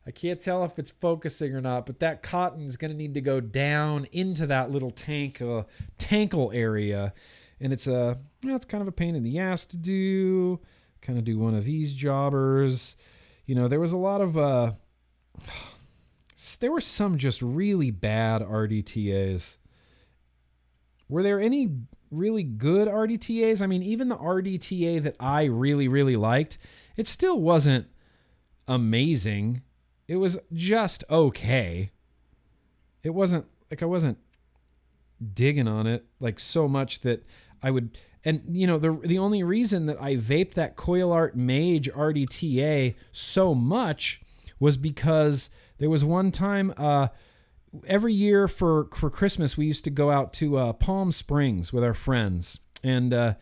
I can't tell if it's focusing or not, but that cotton is going to need to go down into that little tankle area. And it's it's kind of a pain in the ass to do. Kind of do one of these jobbers. There was a lot of, there were some just really bad RDTAs. Were there any really good RDTAs? Even the RDTA that I really, really liked, it still wasn't amazing. It was just okay. It wasn't like I wasn't digging on it like so much that I would. And the only reason that I vaped that Coil Art Mage RDTA so much was because there was one time every year for Christmas we used to go out to Palm Springs with our friends, and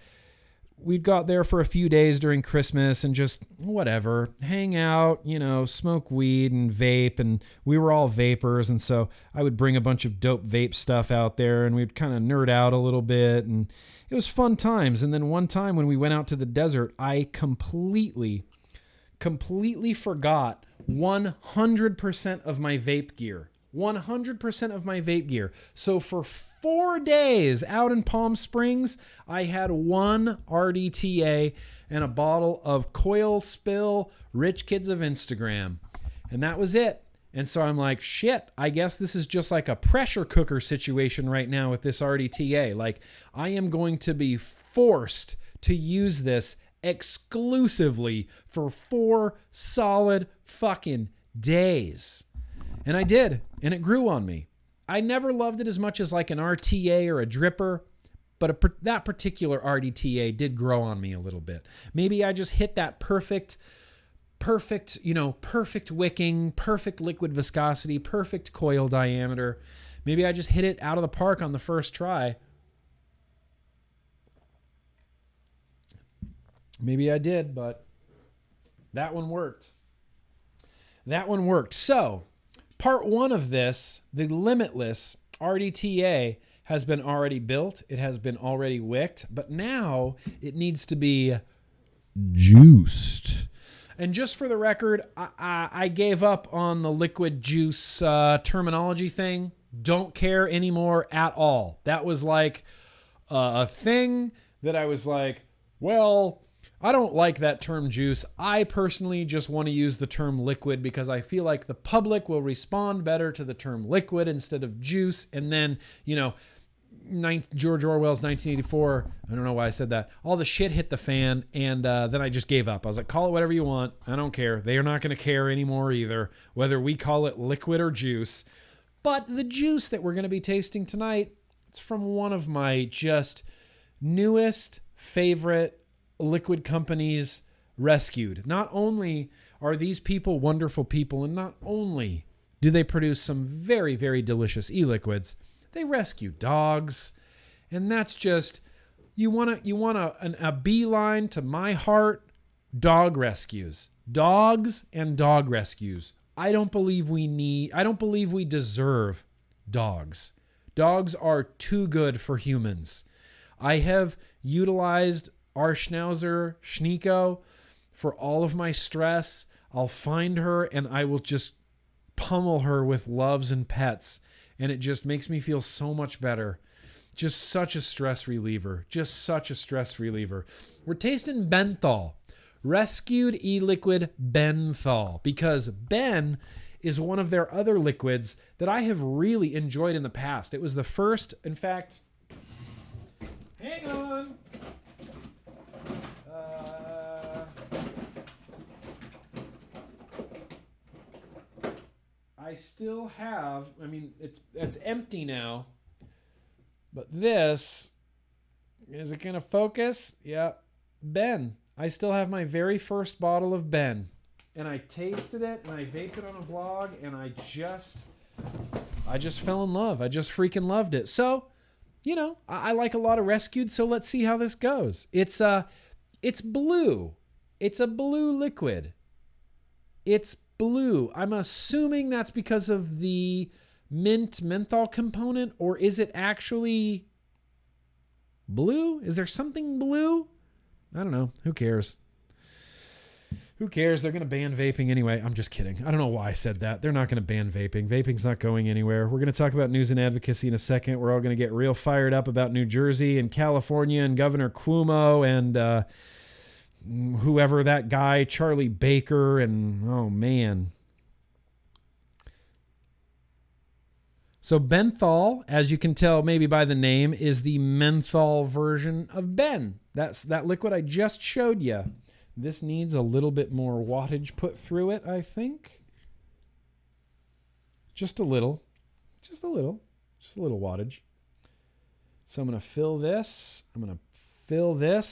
we'd got there for a few days during Christmas and just whatever, hang out, smoke weed and vape. And we were all vapors. And so I would bring a bunch of dope vape stuff out there and we'd kind of nerd out a little bit. And it was fun times. And then one time when we went out to the desert, I completely forgot 100% of my vape gear. 100% of my vape gear. So for 4 days out in Palm Springs, I had one RDTA and a bottle of Coil Spill Rich Kids of Instagram. And that was it. And so I'm like, shit, I guess this is just like a pressure cooker situation right now with this RDTA. Like, I am going to be forced to use this exclusively for 4 solid fucking days. And I did, and it grew on me. I never loved it as much as like an RTA or a dripper, but that particular RDTA did grow on me a little bit. Maybe I just hit that perfect wicking, perfect liquid viscosity, perfect coil diameter. Maybe I just hit it out of the park on the first try. Maybe I did, but that one worked. So, part 1 of this, the Limitless RDTA, has been already built. It has been already wicked, but now it needs to be juiced. And just for the record, I gave up on the liquid juice terminology thing. Don't care anymore at all. That was like a thing that I was like, well, I don't like that term juice. I personally just want to use the term liquid because I feel like the public will respond better to the term liquid instead of juice. And then, George Orwell's 1984, I don't know why I said that. All the shit hit the fan, and then I just gave up. I was like, call it whatever you want. I don't care. They are not going to care anymore either, whether we call it liquid or juice. But the juice that we're going to be tasting tonight, it's from one of my just newest favorite liquid companies rescued. Not only are these people wonderful people, and not only do they produce some very, very delicious e-liquids, they rescue dogs. And that's just, you want a beeline to my heart. Dog rescues. Dogs and dog rescues. I don't believe we deserve dogs. Dogs are too good for humans. I have utilized our Schnauzer, Schneeko, for all of my stress. I'll find her and I will just pummel her with loves and pets. And it just makes me feel so much better. Just such a stress reliever. We're tasting Benthol. Rescued e-liquid Benthol. Because Ben is one of their other liquids that I have really enjoyed in the past. It was the first, in fact... Hang on. I still have, it's empty now, but this, is it going to focus? Yeah. Ben. I still have my very first bottle of Ben, and I tasted it and I vaped it on a vlog, and I just fell in love. I just freaking loved it. So, I like a lot of rescued, so let's see how this goes. It's blue. It's a blue liquid. It's blue. I'm assuming that's because of the menthol component, or is it actually blue? Is there something blue? I don't know. Who cares? Who cares? They're going to ban vaping anyway. I'm just kidding. I don't know why I said that. They're not going to ban vaping. Vaping's not going anywhere. We're going to talk about news and advocacy in a second. We're all going to get real fired up about New Jersey and California and Governor Cuomo and whoever that guy, Charlie Baker, and oh man. So Benthol, as you can tell maybe by the name, is the menthol version of Ben. That's that liquid I just showed you. This needs a little bit more wattage put through it, I think. Just a little wattage. So I'm going to fill this.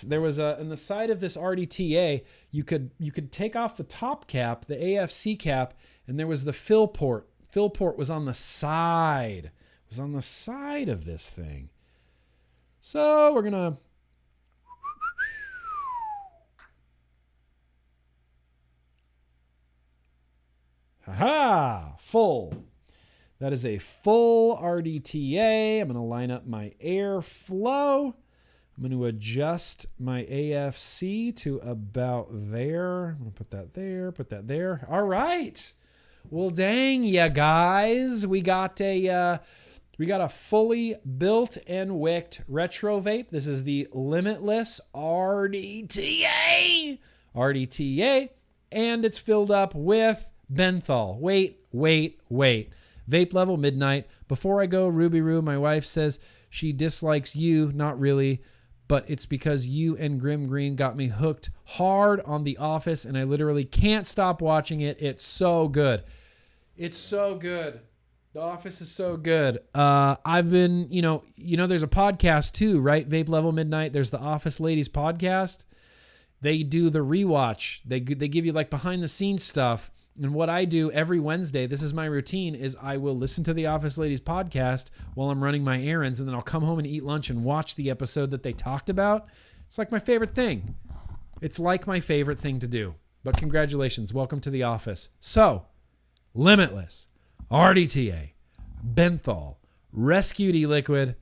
There was in the side of this RDTA, you could take off the top cap, the AFC cap, and there was the fill port. Fill port was on the side. It was on the side of this thing. So we're going to full. That is a full RDTA. I'm going to line up my airflow. I'm going to adjust my AFC to about there. I'm going to put that there. All right. Well, dang ya guys. We got a fully built and wicked retro vape. This is the Limitless RDTA. And it's filled up with Benthol. Wait. Vape level midnight. Before I go, Ruby Roo, my wife says she dislikes you. Not really, but it's because you and GrimmGreen got me hooked hard on The Office, and I literally can't stop watching it. It's so good. The Office is so good. I've been, there's a podcast too, right? Vape Level Midnight. There's the Office Ladies podcast. They do the rewatch. They give you like behind the scenes stuff. And what I do every Wednesday, this is my routine, is I will listen to the Office Ladies podcast while I'm running my errands, and then I'll come home and eat lunch and watch the episode that they talked about. It's like my favorite thing. It's like my favorite thing to do. But congratulations. Welcome to The Office. So, Limitless, RDTA, Benthol, Rescued E-Liquid.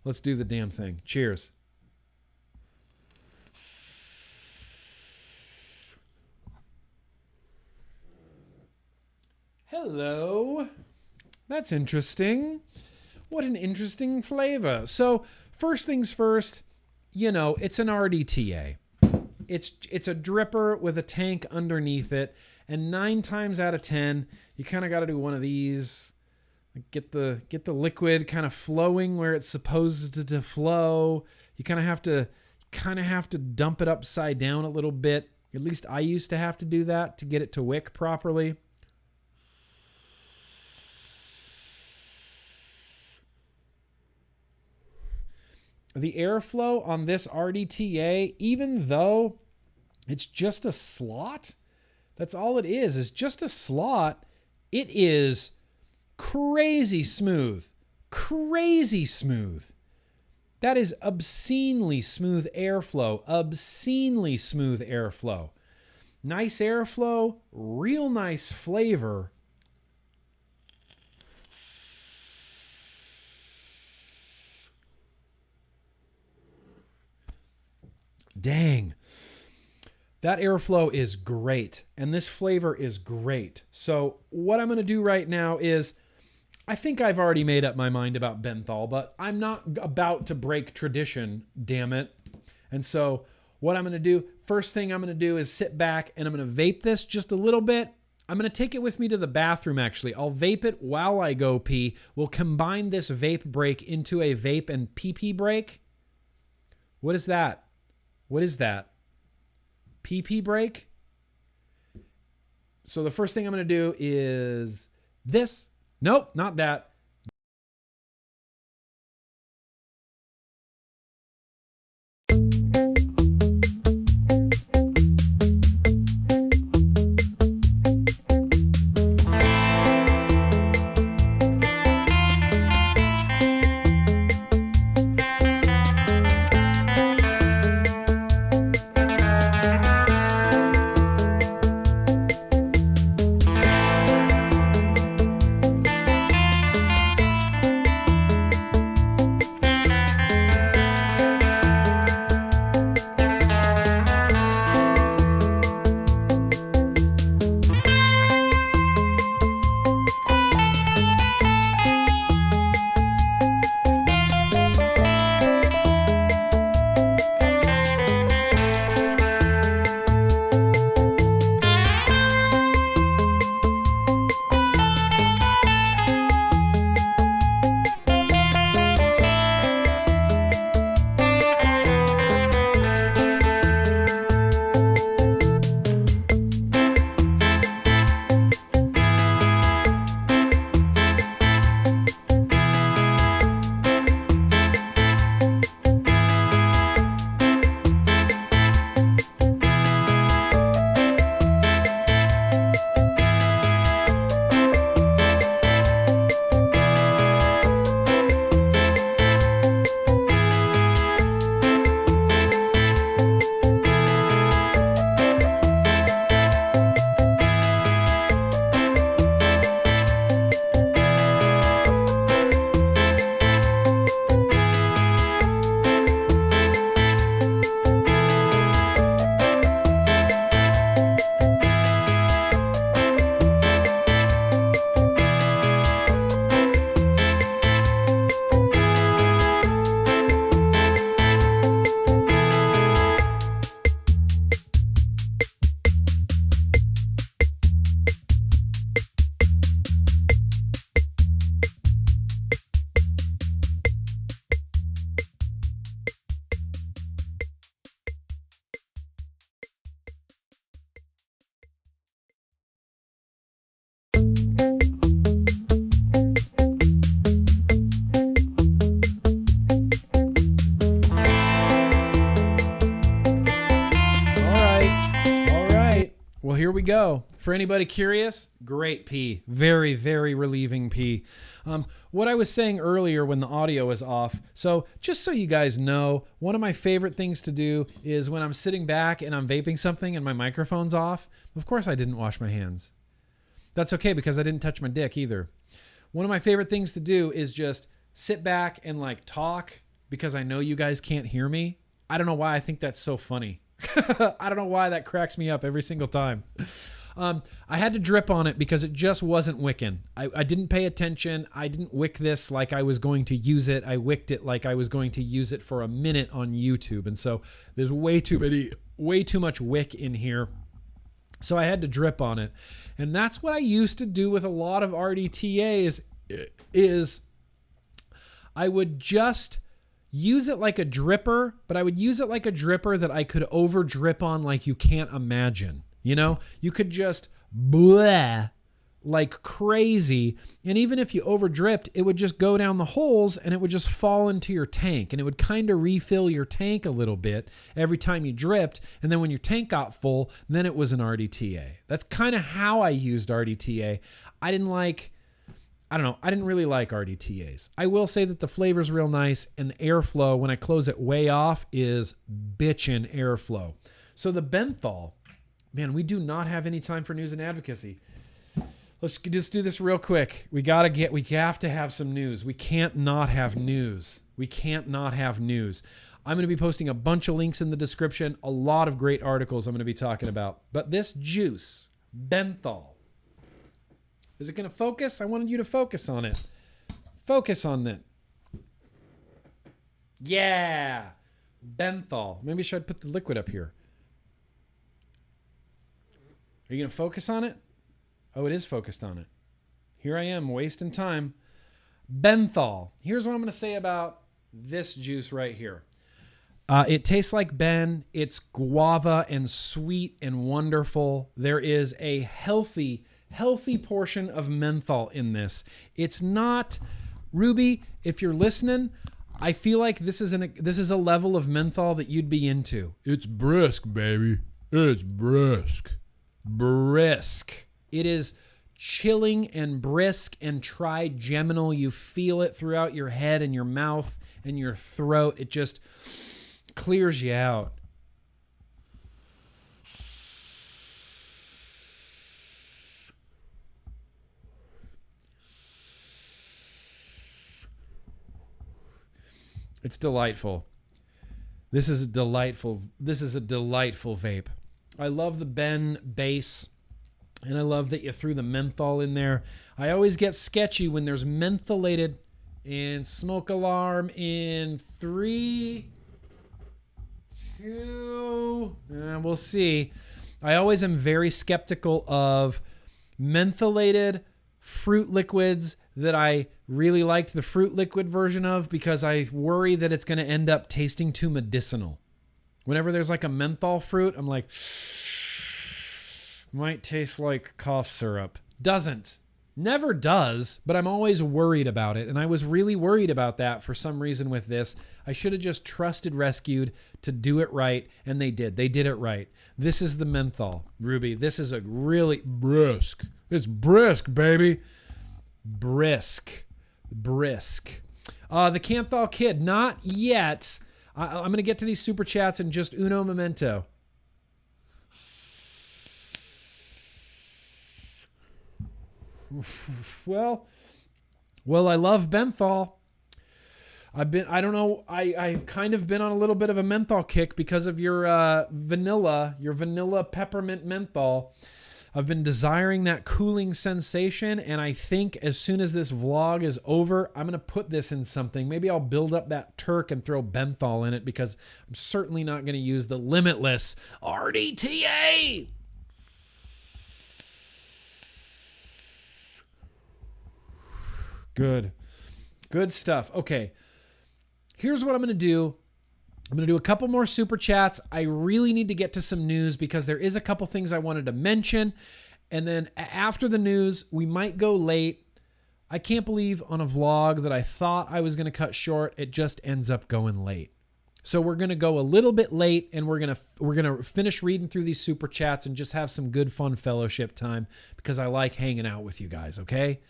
Let's do the damn thing. Cheers. Hello. That's interesting. What an interesting flavor. So first things first, you know, it's an RDTA. It's a dripper with a tank underneath it. And 9 times out of 10, you kind of got to do one of these. Get the liquid kind of flowing where it's supposed to flow. You kind of have to dump it upside down a little bit. At least I used to have to do that to get it to wick properly. The airflow on this RDTA, even though it's just a slot, that's all it is just a slot, it is crazy smooth. Crazy smooth. That is obscenely smooth airflow. Obscenely smooth airflow. Nice airflow, real nice flavor. Dang. That airflow is great. And this flavor is great. So what I'm going to do right now is, I think I've already made up my mind about Benthol, but I'm not about to break tradition, damn it. And so what I'm going to do, first thing I'm going to do is sit back and I'm going to vape this just a little bit. I'm going to take it with me to the bathroom, actually. I'll vape it while I go pee. We'll combine this vape break into a vape and pee-pee break. What is that? What is that? Pee-pee break? So the first thing I'm going to do is this. Nope, not that. Here we go. For anybody curious, great pee. Very, very relieving pee. What I was saying earlier when the audio was off, so just so you guys know, one of my favorite things to do is when I'm sitting back and I'm vaping something and my microphone's off, of course I didn't wash my hands. That's okay because I didn't touch my dick either. One of my favorite things to do is just sit back and like talk because I know you guys can't hear me. I don't know why I think that's so funny. I don't know why that cracks me up every single time. I had to drip on it because it just wasn't wicking. I didn't pay attention. I didn't wick this like I was going to use it. I wicked it like I was going to use it for a minute on YouTube. And so there's way too much wick in here. So I had to drip on it. And that's what I used to do with a lot of RDTAs is I would just use it like a dripper, but I would use it like a dripper that I could over drip on like you can't imagine. You know, you could just bleh like crazy. And even if you over dripped, it would just go down the holes and it would just fall into your tank. And it would kind of refill your tank a little bit every time you dripped. And then when your tank got full, then it was an RDTA. That's kind of how I used RDTA. I didn't really like RDTAs. I will say that the flavor's real nice and the airflow, when I close it way off, is bitchin' airflow. So the Benthol, man, we do not have any time for news and advocacy. Let's just do this real quick. We have to have some news. We can't not have news. I'm going to be posting a bunch of links in the description, a lot of great articles I'm going to be talking about. But this juice, Benthol, is it going to focus? I wanted you to focus on it. Focus on it. Yeah. Benthol. Maybe I should put the liquid up here. Are you going to focus on it? Oh, it is focused on it. Here I am wasting time. Benthol. Here's what I'm going to say about this juice right here. It tastes like Ben. It's guava and sweet and wonderful. There is a healthy portion of menthol in this. It's not, Ruby, if you're listening, I feel like this is a level of menthol that you'd be into. It's brisk, baby. It's brisk. It is chilling and brisk and trigeminal. You feel it throughout your head and your mouth and your throat. It just clears you out. It's delightful. This is a delightful vape. I love the Ben base, and I love that you threw the menthol in there. I always get sketchy when there's mentholated. And smoke alarm in 3, 2, we'll see. I always am very skeptical of mentholated fruit liquids that I really liked the fruit liquid version of because I worry that it's going to end up tasting too medicinal. Whenever there's like a menthol fruit, I'm like, might taste like cough syrup. Doesn't. Never does, but I'm always worried about it. And I was really worried about that for some reason with this. I should have just trusted Rescued to do it right, and they did. They did it right. This is the menthol, Ruby. This is a really brisk. It's brisk, baby. Brisk. The Canthal Kid, not yet. I'm going to get to these super chats in just uno momento. Well, I love menthol. I've kind of been on a little bit of a menthol kick because of your vanilla peppermint menthol. I've been desiring that cooling sensation, and I think as soon as this vlog is over, I'm going to put this in something. Maybe I'll build up that Terk and throw Benthol in it because I'm certainly not going to use the limitless RDTA. Good stuff. Okay, here's what I'm going to do. I'm going to do a couple more super chats. I really need to get to some news because there is a couple things I wanted to mention. And then after the news, we might go late. I can't believe on a vlog that I thought I was going to cut short, it just ends up going late. So we're going to go a little bit late, and we're going to finish reading through these super chats and just have some good fun fellowship time because I like hanging out with you guys, okay?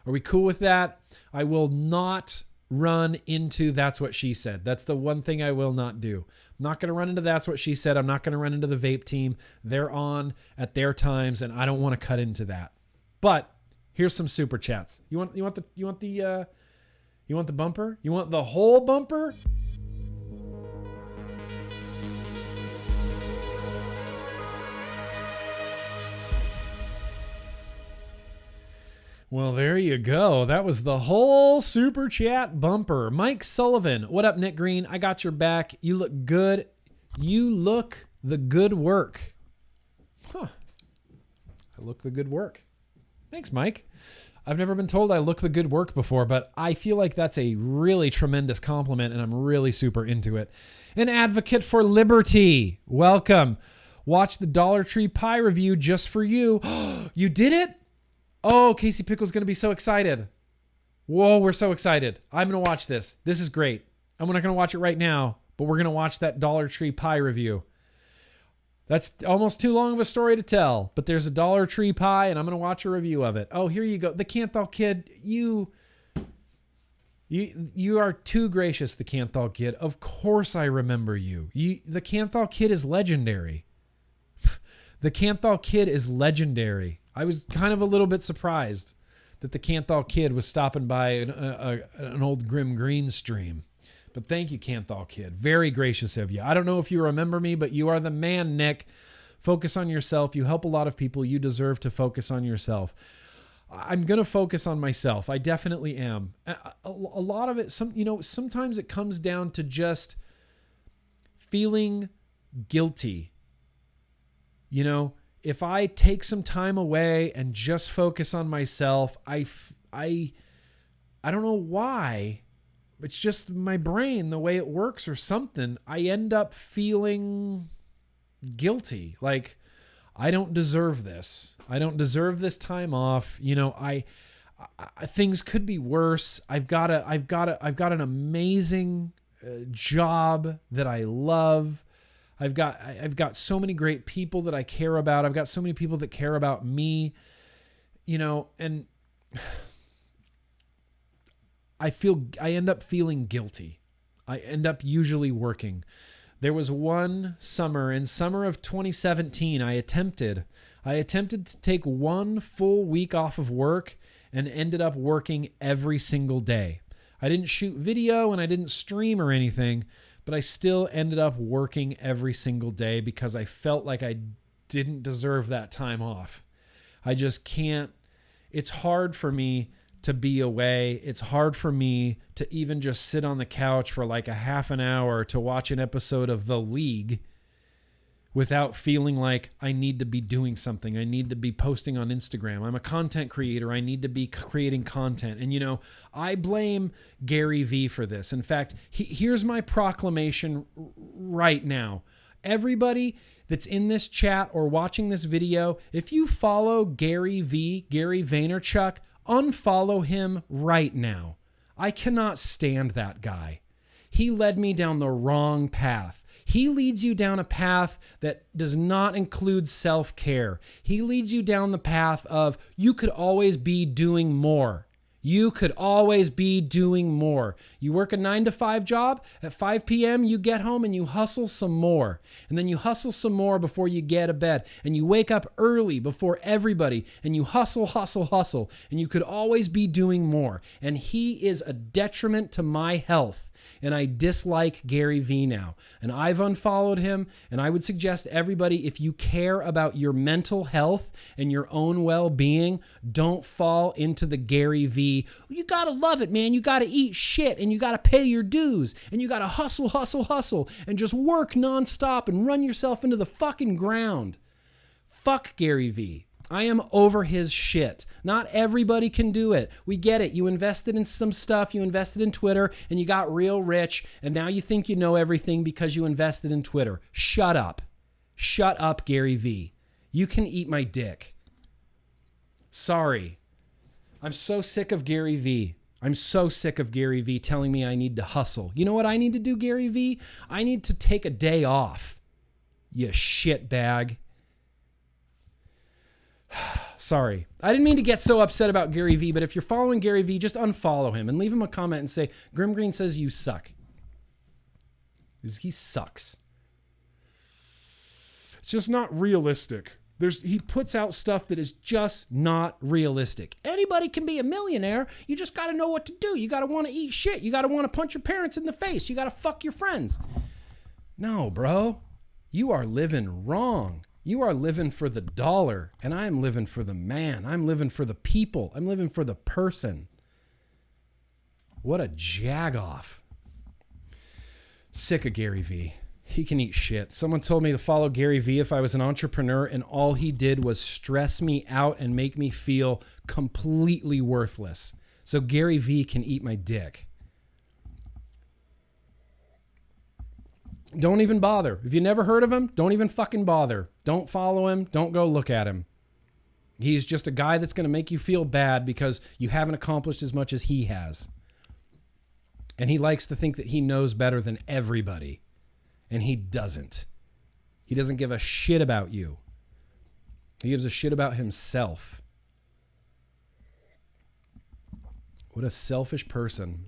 Are we cool with that? I will not run into That's What She Said. That's the one thing I will not do. I'm not going to run into That's What She Said. I'm not going to run into the Vape team. They're on at their times, and I don't want to cut into that. But here's some super chats. You want the bumper? You want the whole bumper? Well, there you go. That was the whole super chat bumper. Mike Sullivan. What up, Nick Green? I got your back. You look good. You look the good work. Huh. I look the good work. Thanks, Mike. I've never been told I look the good work before, but I feel like that's a really tremendous compliment, and I'm really super into it. An advocate for liberty. Welcome. Watch the Dollar Tree pie review just for you. You did it? Oh, Casey Pickle's going to be so excited. Whoa, we're so excited. I'm going to watch this. This is great. I'm not going to watch it right now, but we're going to watch that Dollar Tree pie review. That's almost too long of a story to tell, but there's a Dollar Tree pie, and I'm going to watch a review of it. Oh, here you go. The Canthal Kid, you are too gracious, the Canthal Kid. Of course I remember you. The Canthal Kid is legendary. The Canthal Kid is legendary. I was kind of a little bit surprised that the Canthal Kid was stopping by an old GrimmGreen stream. But thank you, Canthal Kid. Very gracious of you. I don't know if you remember me, but you are the man, Nick. Focus on yourself. You help a lot of people. You deserve to focus on yourself. I'm going to focus on myself. I definitely am. A lot of it, sometimes it comes down to just feeling guilty. If I take some time away and just focus on myself, I don't know why. It's just my brain, the way it works or something. I end up feeling guilty. Like, I don't deserve this. I don't deserve this time off. I things could be worse. I've got an amazing job that I love. I've got so many great people that I care about. I've got so many people that care about me, and I end up feeling guilty. I end up usually working. There was one summer of 2017, I attempted to take one full week off of work and ended up working every single day. I didn't shoot video and I didn't stream or anything, but I still ended up working every single day because I felt like I didn't deserve that time off. I just can't. It's hard for me to be away. It's hard for me to even just sit on the couch for like a half an hour to watch an episode of The League without feeling like I need to be doing something. I need to be posting on Instagram. I'm a content creator. I need to be creating content. And, I blame Gary Vee for this. In fact, here's my proclamation right now. Everybody that's in this chat or watching this video, if you follow Gary Vaynerchuk, unfollow him right now. I cannot stand that guy. He led me down the wrong path. He leads you down a path that does not include self-care. He leads you down the path of you could always be doing more. You could always be doing more. You work a 9-to-5 job. At 5 p.m., you get home and you hustle some more. And then you hustle some more before you get to bed. And you wake up early before everybody. And you hustle. And you could always be doing more. And he is a detriment to my health. And I dislike Gary Vee now. And I've unfollowed him. And I would suggest everybody, if you care about your mental health and your own well-being, don't fall into the Gary Vee. You got to love it, man. You got to eat shit and you got to pay your dues and you got to hustle and just work nonstop and run yourself into the fucking ground. Fuck Gary Vee. I am over his shit. Not everybody can do it. We get it. You invested in some stuff. You invested in Twitter and you got real rich. And now you think you know everything because you invested in Twitter. Shut up. Shut up, Gary Vee. You can eat my dick. Sorry. I'm so sick of Gary Vee. I'm so sick of Gary Vee telling me I need to hustle. You know what I need to do, Gary Vee? I need to take a day off. You shitbag. Sorry. I didn't mean to get so upset about Gary Vee, but if you're following Gary Vee, just unfollow him and leave him a comment and say, GrimmGreen says you suck. He sucks. It's just not realistic. He puts out stuff that is just not realistic. Anybody can be a millionaire. You just got to know what to do. You got to want to eat shit. You got to want to punch your parents in the face. You got to fuck your friends. No, bro. You are living wrong. You are living for the dollar, and I'm living for the man. I'm living for the people. I'm living for the person. What a jagoff. Sick of Gary Vee. He can eat shit. Someone told me to follow Gary Vee if I was an entrepreneur, and all he did was stress me out and make me feel completely worthless. So Gary Vee can eat my dick. Don't even bother. If you never heard of him, don't even fucking bother. Don't follow him. Don't go look at him. He's just a guy that's going to make you feel bad because you haven't accomplished as much as he has. And he likes to think that he knows better than everybody. And he doesn't. He doesn't give a shit about you. He gives a shit about himself. What a selfish person.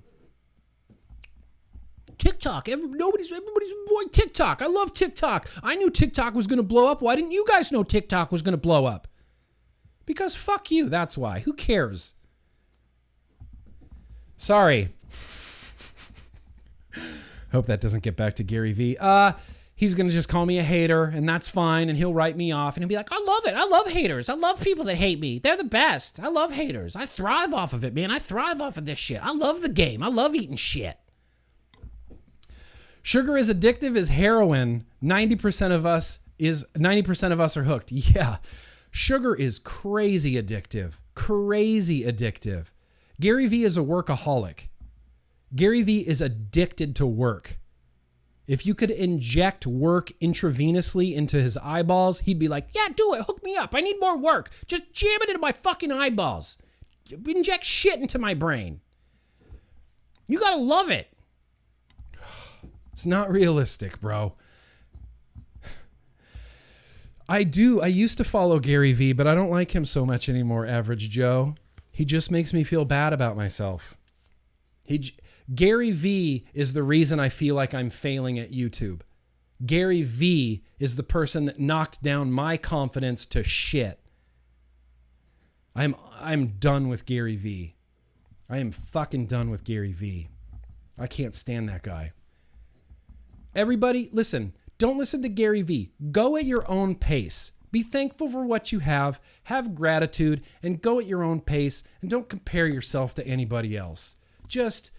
TikTok. Everybody's avoiding TikTok. I love TikTok. I knew TikTok was going to blow up. Why didn't you guys know TikTok was going to blow up? Because fuck you. That's why. Who cares? Sorry. Hope that doesn't get back to Gary Vee. He's going to just call me a hater, and that's fine, and he'll write me off, and he'll be like, I love it. I love haters. I love people that hate me. They're the best. I love haters. I thrive off of it, man. I thrive off of this shit. I love the game. I love eating shit. Sugar is addictive as heroin. 90% of us are hooked. Yeah. Sugar is crazy addictive. Crazy addictive. Gary Vee is a workaholic. Gary Vee is addicted to work. If you could inject work intravenously into his eyeballs, he'd be like, yeah, do it. Hook me up. I need more work. Just jam it into my fucking eyeballs. Inject shit into my brain. You gotta love it. It's not realistic, bro. I used to follow Gary Vee, but I don't like him so much anymore, Average Joe. He just makes me feel bad about myself. Gary Vee is the reason I feel like I'm failing at YouTube. Gary Vee is the person that knocked down my confidence to shit. I'm done with Gary Vee. I am fucking done with Gary Vee. I can't stand that guy. Everybody, listen. Don't listen to Gary Vee. Go at your own pace. Be thankful for what you have gratitude, and go at your own pace, and don't compare yourself to anybody else. Just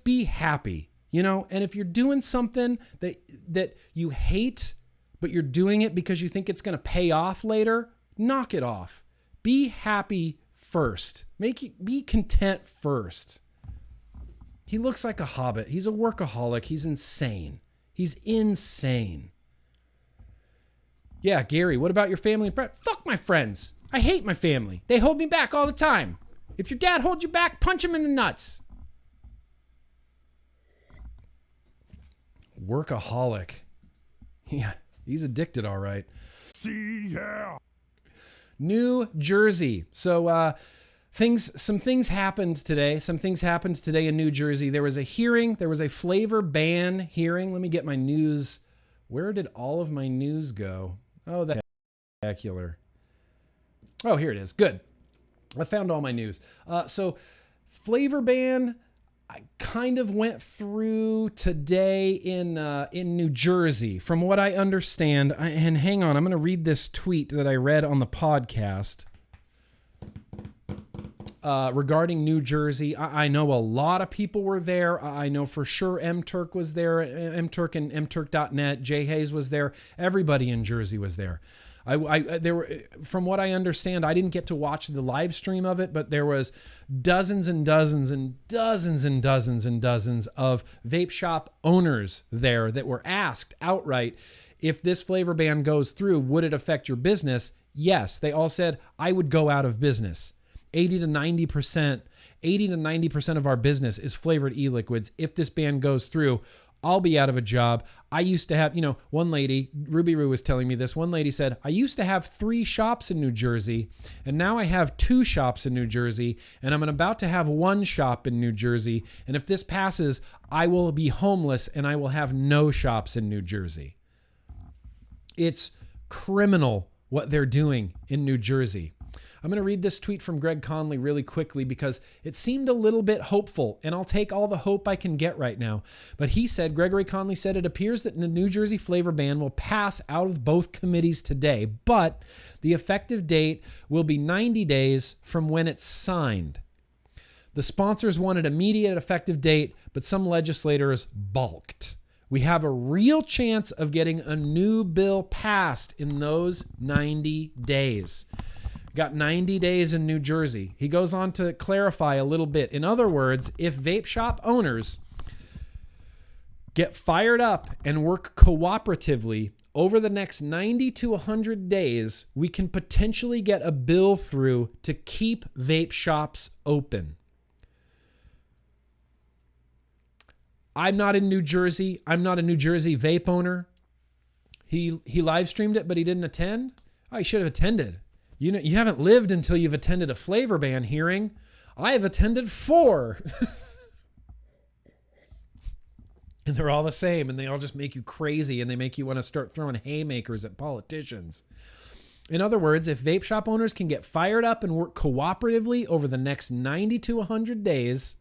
be happy, you know? And if you're doing something that you hate, but you're doing it because you think it's going to pay off later, knock it off. Be happy first. Be content first. He looks like a hobbit. He's a workaholic. He's insane. He's insane. Yeah, Gary, what about your family and friends? Fuck my friends. I hate my family. They hold me back all the time. If your dad holds you back, punch him in the nuts. Workaholic. Yeah, he's addicted, all right. See, yeah. New Jersey. So, some things happened today. Some things happened today in New Jersey. There was a hearing. There was a flavor ban hearing. Let me get my news. Where did all of my news go? Oh, that's spectacular. Oh, here it is. Good. I found all my news. So flavor ban, I kind of went through today in New Jersey. From what I understand, and hang on, I'm going to read this tweet that I read on the podcast. Regarding New Jersey, I know a lot of people were there. I know for sure Terk was there, Terk and mturk.net. Jay Hayes was there. Everybody in Jersey was there. There were, from what I understand, I didn't get to watch the live stream of it, but there was dozens and dozens and dozens and dozens and dozens of vape shop owners there that were asked outright, if this flavor ban goes through, would it affect your business? Yes. They all said, I would go out of business. 80 to 90% of our business is flavored e-liquids. If this ban goes through, I'll be out of a job. I used to have, one lady, Ruby Roo was telling me this. One lady said, I used to have 3 shops in New Jersey, and now I have 2 shops in New Jersey, and I'm about to have 1 shop in New Jersey. And if this passes, I will be homeless and I will have no shops in New Jersey. It's criminal what they're doing in New Jersey. I'm going to read this tweet from Greg Conley really quickly because it seemed a little bit hopeful, and I'll take all the hope I can get right now. But he said, Gregory Conley said, it appears that the New Jersey flavor ban will pass out of both committees today, but the effective date will be 90 days from when it's signed. The sponsors wanted immediate effective date, but some legislators balked. We have a real chance of getting a new bill passed in those 90 days. Got 90 days in New Jersey. He goes on to clarify a little bit. In other words, if vape shop owners get fired up and work cooperatively over the next 90 to 100 days, we can potentially get a bill through to keep vape shops open. I'm not in New Jersey. I'm not a New Jersey vape owner. He live streamed it, but he didn't attend. Oh, he should have attended. You know, you haven't lived until you've attended a flavor ban hearing. I have attended 4. And they're all the same, and they all just make you crazy, and they make you want to start throwing haymakers at politicians. In other words, if vape shop owners can get fired up and work cooperatively over the next 90 to 100 days,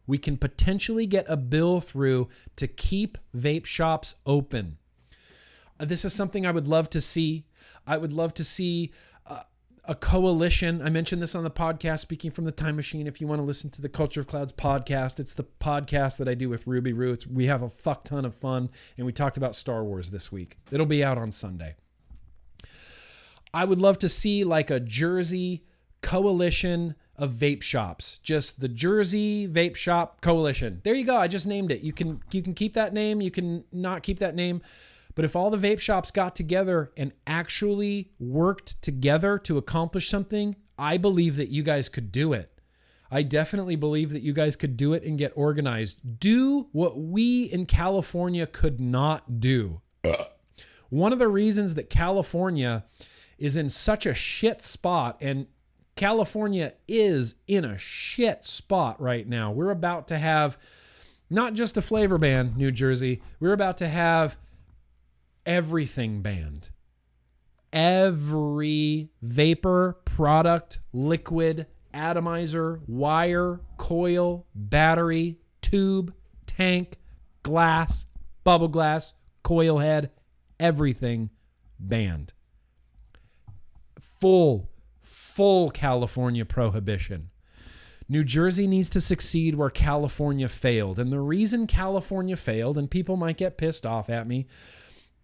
we can potentially get a bill through to keep vape shops open. This is something I would love to see. I would love to see a coalition. I mentioned this on the podcast, Speaking from the Time Machine. If you want to listen to the Culture of Clouds podcast, it's the podcast that I do with Ruby Roo. We have a fuck ton of fun, and we talked about Star Wars this week. It'll be out on Sunday. I would love to see like a Jersey coalition of vape shops. Just the Jersey Vape Shop Coalition. There you go. I just named it. You can keep that name. You can not keep that name. But if all the vape shops got together and actually worked together to accomplish something, I believe that you guys could do it. I definitely believe that you guys could do it and get organized. Do what we in California could not do. One of the reasons that California is in such a shit spot, and California is in a shit spot right now. We're about to have not just a flavor ban, New Jersey. We're about to have everything banned. Every vapor, product, liquid, atomizer, wire, coil, battery, tube, tank, glass, bubble glass, coil head, everything banned. Full California prohibition. New Jersey needs to succeed where California failed. And the reason California failed, and people might get pissed off at me,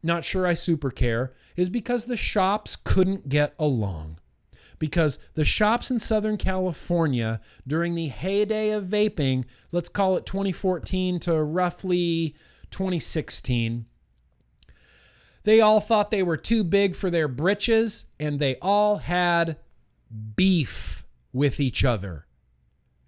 not sure I super care, is because the shops couldn't get along. Because the shops in Southern California during the heyday of vaping, let's call it 2014 to roughly 2016, they all thought they were too big for their britches, and they all had beef with each other.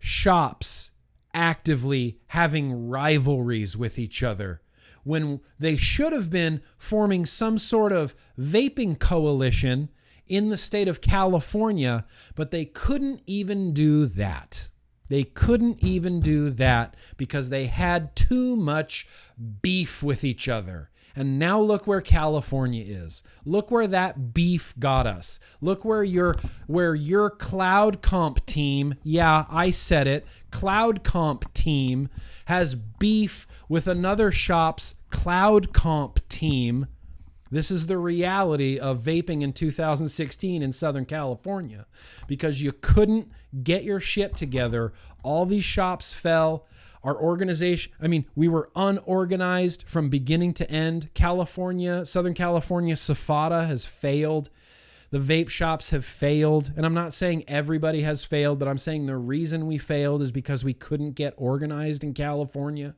Shops actively having rivalries with each other, when they should have been forming some sort of vaping coalition in the state of California, but they couldn't even do that. They couldn't even do that because they had too much beef with each other. And now look where California is. Look where that beef got us. Look where your Cloud Comp team, yeah, I said it, Cloud Comp team has beef with another shop's Cloud Comp team. This is the reality of vaping in 2016 in Southern California, because you couldn't get your shit together. All these shops fell. Our organization, we were unorganized from beginning to end. Southern California, SFATA has failed. The vape shops have failed. And I'm not saying everybody has failed, but I'm saying the reason we failed is because we couldn't get organized in California.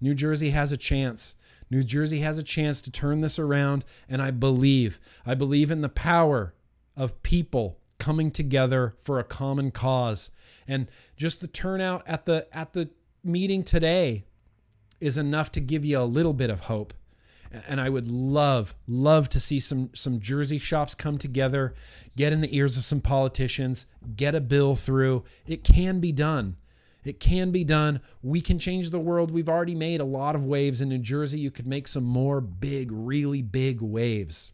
New Jersey has a chance. New Jersey has a chance to turn this around. And I believe in the power of people coming together for a common cause. And just the turnout at the meeting today is enough to give you a little bit of hope. And I would love to see some Jersey shops come together, get in the ears of some politicians, get a bill through. It can be done. It can be done. We can change the world. We've already made a lot of waves in New Jersey. You could make some more big, really big waves.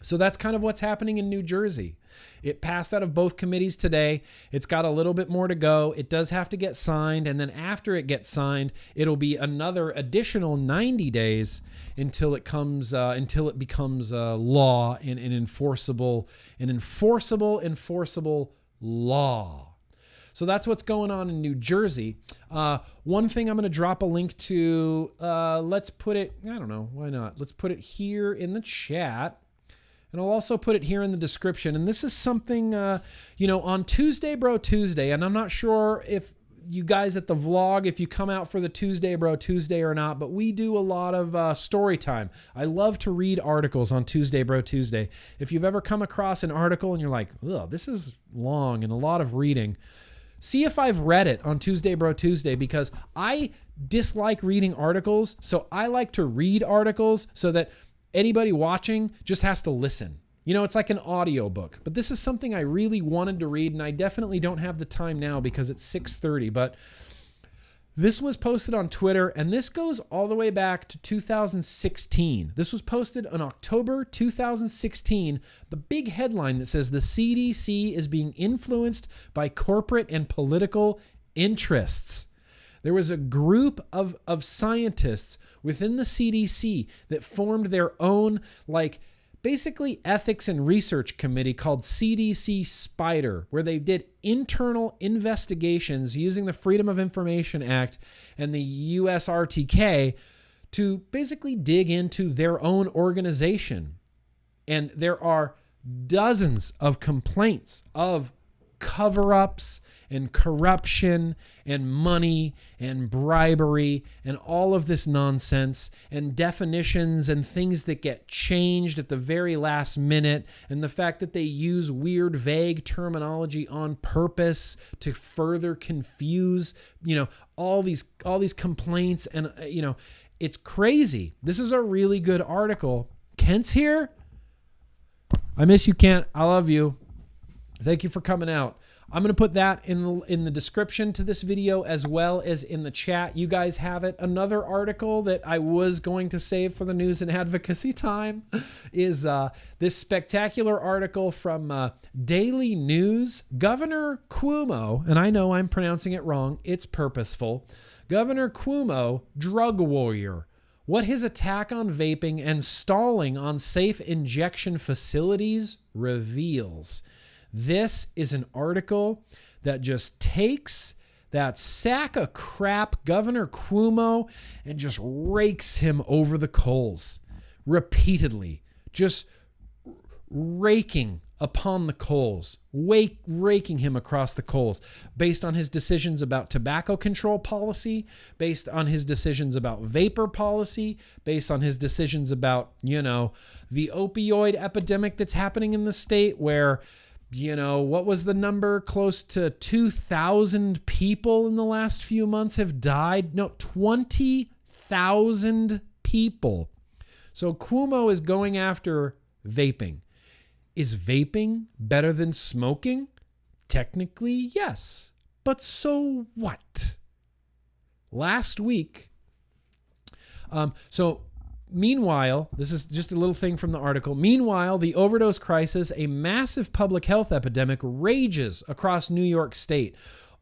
So that's kind of what's happening in New Jersey. It passed out of both committees today. It's got a little bit more to go. It does have to get signed, and then after it gets signed, it'll be another additional 90 days until it becomes law and an enforceable law. So that's what's going on in New Jersey. One thing I'm going to drop a link to, let's put it, I don't know, why not? Let's put it here in the chat. And I'll also put it here in the description. And this is something, on Tuesday Bro Tuesday, and I'm not sure if you guys at the vlog, if you come out for the Tuesday Bro Tuesday or not, but we do a lot of story time. I love to read articles on Tuesday Bro Tuesday. If you've ever come across an article and you're like, ugh, this is long and a lot of reading, see if I've read it on Tuesday Bro Tuesday, because I dislike reading articles. So I like to read articles so that anybody watching just has to listen. It's like an audio book. But this is something I really wanted to read, and I definitely don't have the time now because it's 6:30. But this was posted on Twitter, and this goes all the way back to 2016. This was posted in October 2016. The big headline that says the CDC is being influenced by corporate and political interests. There was a group of scientists within the CDC that formed their own, basically ethics and research committee called CDC Spider, where they did internal investigations using the Freedom of Information Act and the US RTK to basically dig into their own organization. And there are dozens of complaints of cover-ups and corruption and money and bribery and all of this nonsense and definitions and things that get changed at the very last minute, and the fact that they use weird, vague terminology on purpose to further confuse, all these complaints. And, it's crazy. This is a really good article. Kent's here. I miss you, Kent. I love you. Thank you for coming out. I'm going to put that in the description to this video as well as in the chat. You guys have it. Another article that I was going to save for the news and advocacy time is this spectacular article from Daily News. Governor Cuomo, and I know I'm pronouncing it wrong, it's purposeful. Governor Cuomo, drug warrior. What his attack on vaping and stalling on safe injection facilities reveals. This is an article that just takes that sack of crap, Governor Cuomo, and just rakes him over the coals repeatedly, just raking upon the coals, raking him across the coals based on his decisions about tobacco control policy, based on his decisions about vapor policy, based on his decisions about, the opioid epidemic that's happening in the state where, what was the number? Close to 2,000 people in the last few months have died. No, 20,000 people. So Cuomo is going after vaping. Is vaping better than smoking? Technically, yes. But so what? Last week, meanwhile, this is just a little thing from the article. Meanwhile, the overdose crisis, a massive public health epidemic, rages across New York State.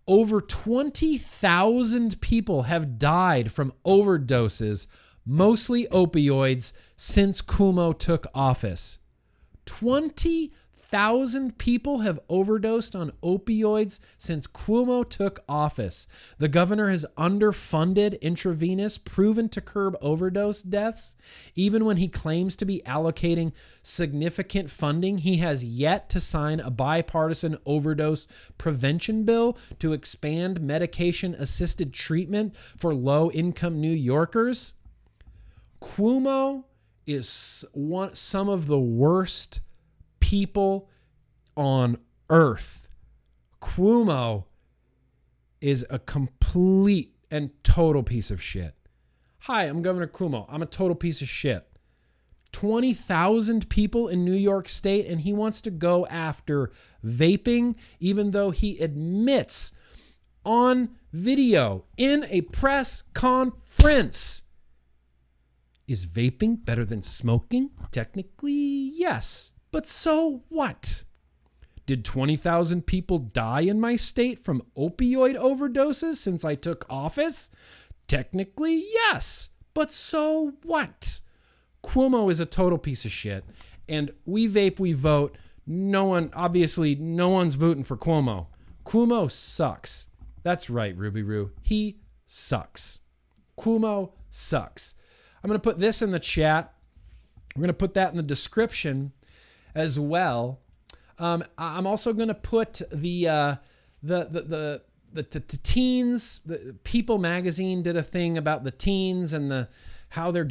Over 20,000 people have died from overdoses, mostly opioids, since Cuomo took office. 20,000 people have overdosed on opioids since Cuomo took office. The governor has underfunded intravenous, proven to curb overdose deaths. Even when he claims to be allocating significant funding, he has yet to sign a bipartisan overdose prevention bill to expand medication-assisted treatment for low-income New Yorkers. Cuomo is some of the worst people on earth. Cuomo is a complete and total piece of shit. Hi, I'm Governor Cuomo. I'm a total piece of shit. 20,000 people in New York State, and he wants to go after vaping, even though he admits on video in a press conference. Is vaping better than smoking? Technically, yes. But so what? Did 20,000 people die in my state from opioid overdoses since I took office? Technically, yes. But so what? Cuomo is a total piece of shit. And we vape, we vote. No one's voting for Cuomo. Cuomo sucks. That's right, Ruby Roo. He sucks. Cuomo sucks. I'm going to put this in the chat. We're going to put that in the description as well. I'm also going to put the teens. The People magazine did a thing about the teens and how they're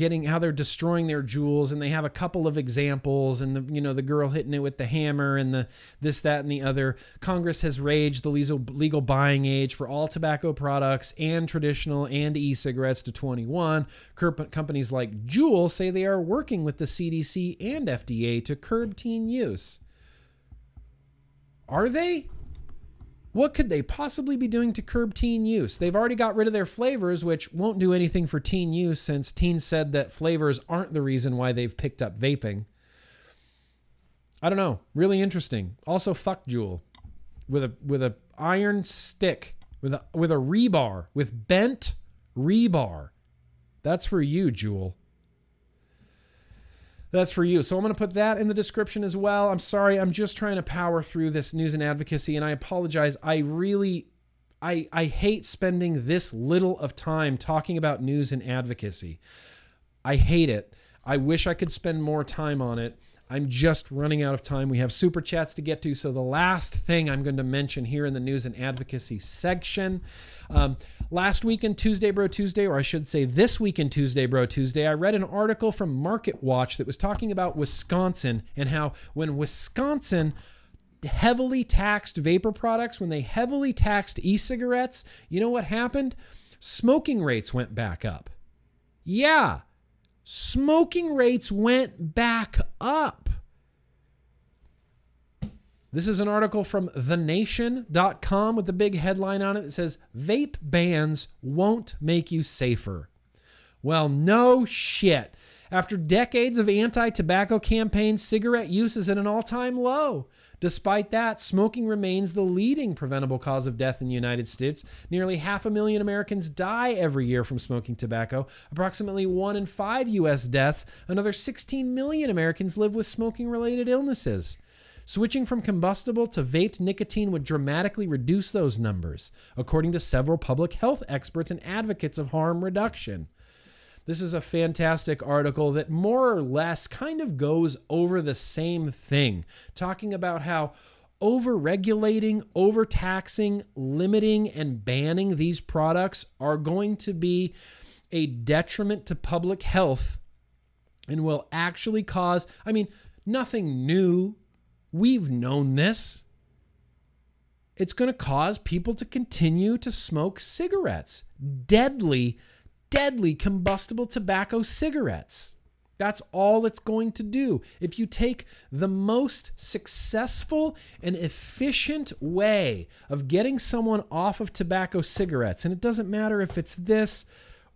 destroying their JUULs, and they have a couple of examples, and the girl hitting it with the hammer, and the this, that, and the other. Congress has raised the legal buying age for all tobacco products and traditional and e-cigarettes to 21. Companies like JUUL say they are working with the CDC and FDA to curb teen use. Are they? What could they possibly be doing to curb teen use? They've already got rid of their flavors, which won't do anything for teen use, since teens said that flavors aren't the reason why they've picked up vaping. I don't know. Really interesting. Also, fuck JUUL with a iron stick, with a rebar, with bent rebar. That's for you, JUUL. That's for you. So I'm going to put that in the description as well. I'm sorry. I'm just trying to power through this news and advocacy, and I apologize. I hate spending this little of time talking about news and advocacy. I hate it. I wish I could spend more time on it. I'm just running out of time. We have super chats to get to. So the last thing I'm going to mention here in the news and advocacy section, last week in Tuesday Bro Tuesday, or I should say this week in Tuesday Bro Tuesday, I read an article from Market Watch that was talking about Wisconsin and how when Wisconsin heavily taxed vapor products, when they heavily taxed e-cigarettes, you know what happened? Smoking rates went back up. Yeah. Smoking rates went back up. This is an article from thenation.com with the big headline on it that says, vape bans won't make you safer. Well, no shit. After decades of anti-tobacco campaigns, cigarette use is at an all-time low. Despite that, smoking remains the leading preventable cause of death in the United States. Nearly 500,000 Americans die every year from smoking tobacco. Approximately 1 in 5 U.S. deaths. Another 16 million Americans live with smoking-related illnesses. Switching from combustible to vaped nicotine would dramatically reduce those numbers, according to several public health experts and advocates of harm reduction. This is a fantastic article that more or less kind of goes over the same thing, talking about how over-regulating, overtaxing, limiting, and banning these products are going to be a detriment to public health and will actually cause, nothing new. We've known this. It's going to cause people to continue to smoke cigarettes. Deadly combustible tobacco cigarettes. That's all it's going to do. If you take the most successful and efficient way of getting someone off of tobacco cigarettes, and it doesn't matter if it's this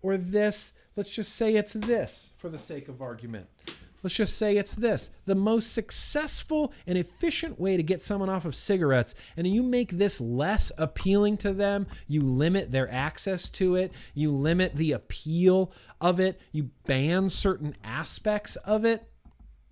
or this, let's just say it's this for the sake of argument. Let's just say it's this. The most successful and efficient way to get someone off of cigarettes, and you make this less appealing to them, you limit their access to it, you limit the appeal of it, you ban certain aspects of it,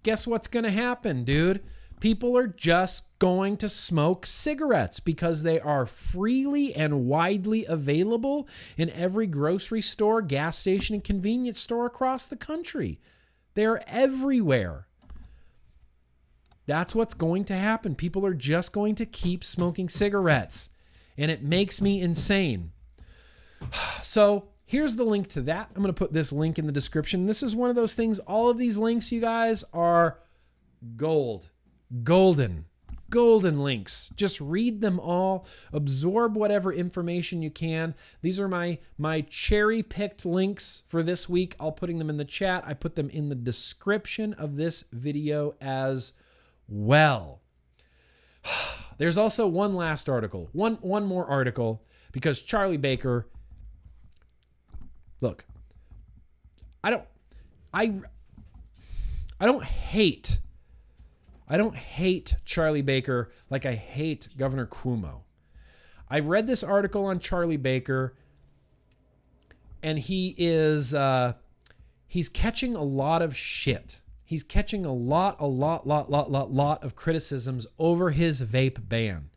guess what's going to happen, dude? People are just going to smoke cigarettes because they are freely and widely available in every grocery store, gas station, and convenience store across the country. They're everywhere. That's what's going to happen. People are just going to keep smoking cigarettes, and it makes me insane. So here's the link to that. I'm going to put this link in the description. This is one of those things. All of these links, you guys, are gold. Golden links. Just read them all. Absorb whatever information you can. These are my cherry-picked links for this week. I'll putting them in the chat. I put them in the description of this video as well. There's also one last article. One more article, because Charlie Baker, look, I don't hate I don't hate Charlie Baker like I hate Governor Cuomo. I read this article on Charlie Baker, and he's catching a lot of shit. He's catching a lot of criticisms over his vape ban.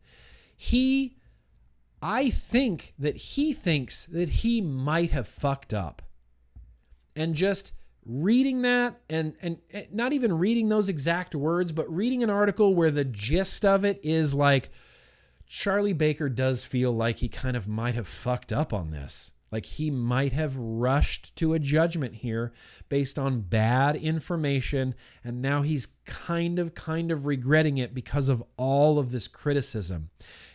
I think that he thinks that he might have fucked up. And just reading that, and not even reading those exact words, but reading an article where the gist of it is like, Charlie Baker does feel like he kind of might have fucked up on this. Like he might have rushed to a judgment here based on bad information, and now he's kind of regretting it because of all of this criticism.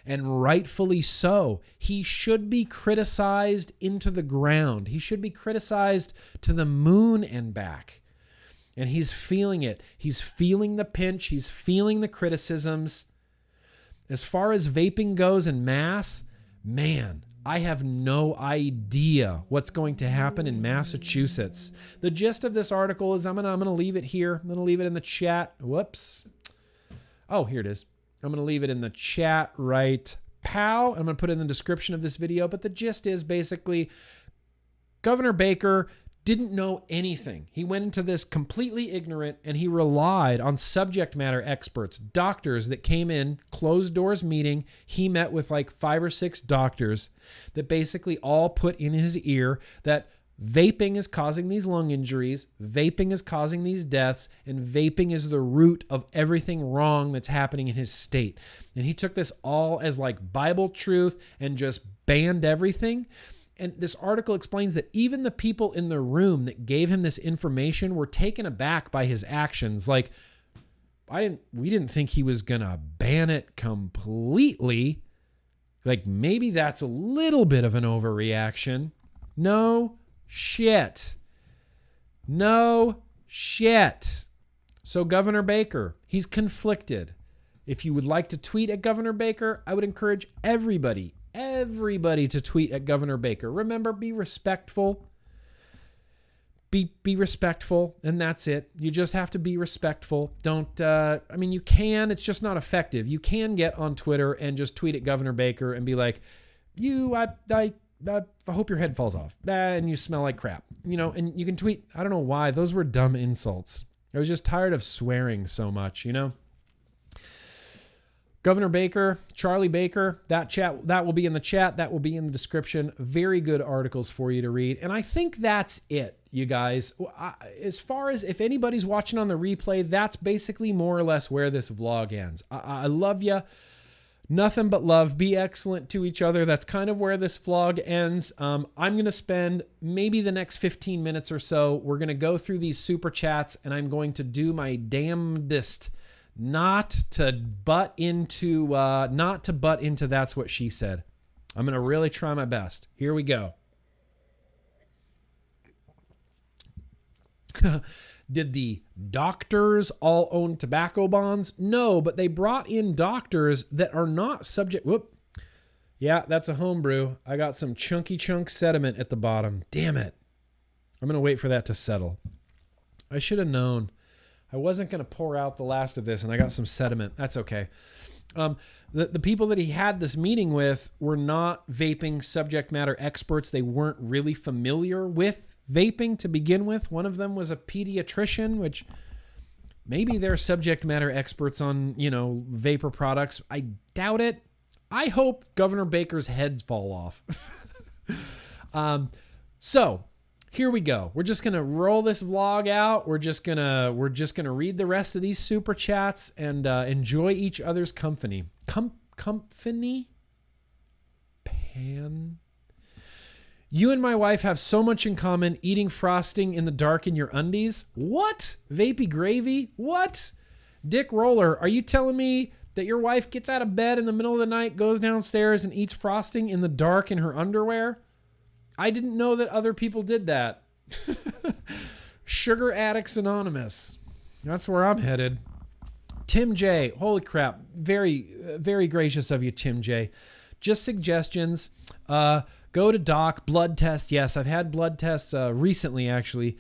And rightfully so. He should be criticized into the ground. He should be criticized to the moon and back. And he's feeling it. He's feeling the pinch. He's feeling the criticisms. As far as vaping goes in mass, man, I have no idea what's going to happen in Massachusetts. The gist of this article is I'm gonna leave it here. I'm gonna leave it in the chat. Whoops. Oh, here it is. I'm gonna leave it in the chat right pow. I'm gonna put it in the description of this video. But the gist is basically Governor Baker didn't know anything. He went into this completely ignorant, and he relied on subject matter experts, doctors that came in, closed doors meeting. He met with like 5 or 6 doctors that basically all put in his ear that vaping is causing these lung injuries, vaping is causing these deaths, and vaping is the root of everything wrong that's happening in his state. And he took this all as like Bible truth and just banned everything. And this article explains that even the people in the room that gave him this information were taken aback by his actions. Like, we didn't think he was going to ban it completely. Like, maybe that's a little bit of an overreaction. No shit. No shit. So Governor Baker, he's conflicted. If you would like to tweet at Governor Baker, I would encourage everybody to tweet at Governor Baker. Remember, be respectful. Be respectful, and that's it. You just have to be respectful. Don't, you can, it's just not effective. You can get on Twitter and just tweet at Governor Baker and be like, I hope your head falls off. And you smell like crap. And you can tweet, I don't know why, those were dumb insults. I was just tired of swearing so much, Governor Baker, Charlie Baker, that will be in the chat. That will be in the description. Very good articles for you to read. And I think that's it, you guys. As far as if anybody's watching on the replay, that's basically more or less where this vlog ends. I love you. Nothing but love. Be excellent to each other. That's kind of where this vlog ends. I'm going to spend maybe the next 15 minutes or so. We're going to go through these super chats, and I'm going to do my damnedest not to butt into That's What She Said. I'm going to really try my best. Here we go. Did the doctors all own tobacco bonds? No, but they brought in doctors that are not subject. Whoop. Yeah, that's a homebrew. I got some chunky chunk sediment at the bottom. Damn it. I'm going to wait for that to settle. I should have known. I wasn't going to pour out the last of this, and I got some sediment. That's okay. The people that he had this meeting with were not vaping subject matter experts. They weren't really familiar with vaping to begin with. One of them was a pediatrician, which maybe they're subject matter experts on, vapor products. I doubt it. I hope Governor Baker's heads fall off. So here we go. We're just going to roll this vlog out. We're just going to read the rest of these super chats and enjoy each other's company. Company? Pan? You and my wife have so much in common, eating frosting in the dark in your undies. What? Vapey gravy? What? Dick Roller, are you telling me that your wife gets out of bed in the middle of the night, goes downstairs and eats frosting in the dark in her underwear? I didn't know that other people did that. Sugar Addicts Anonymous. That's where I'm headed. Tim J. Holy crap. Very, very gracious of you, Tim J. Just suggestions. Go to doc, blood test. Yes, I've had blood tests recently, actually.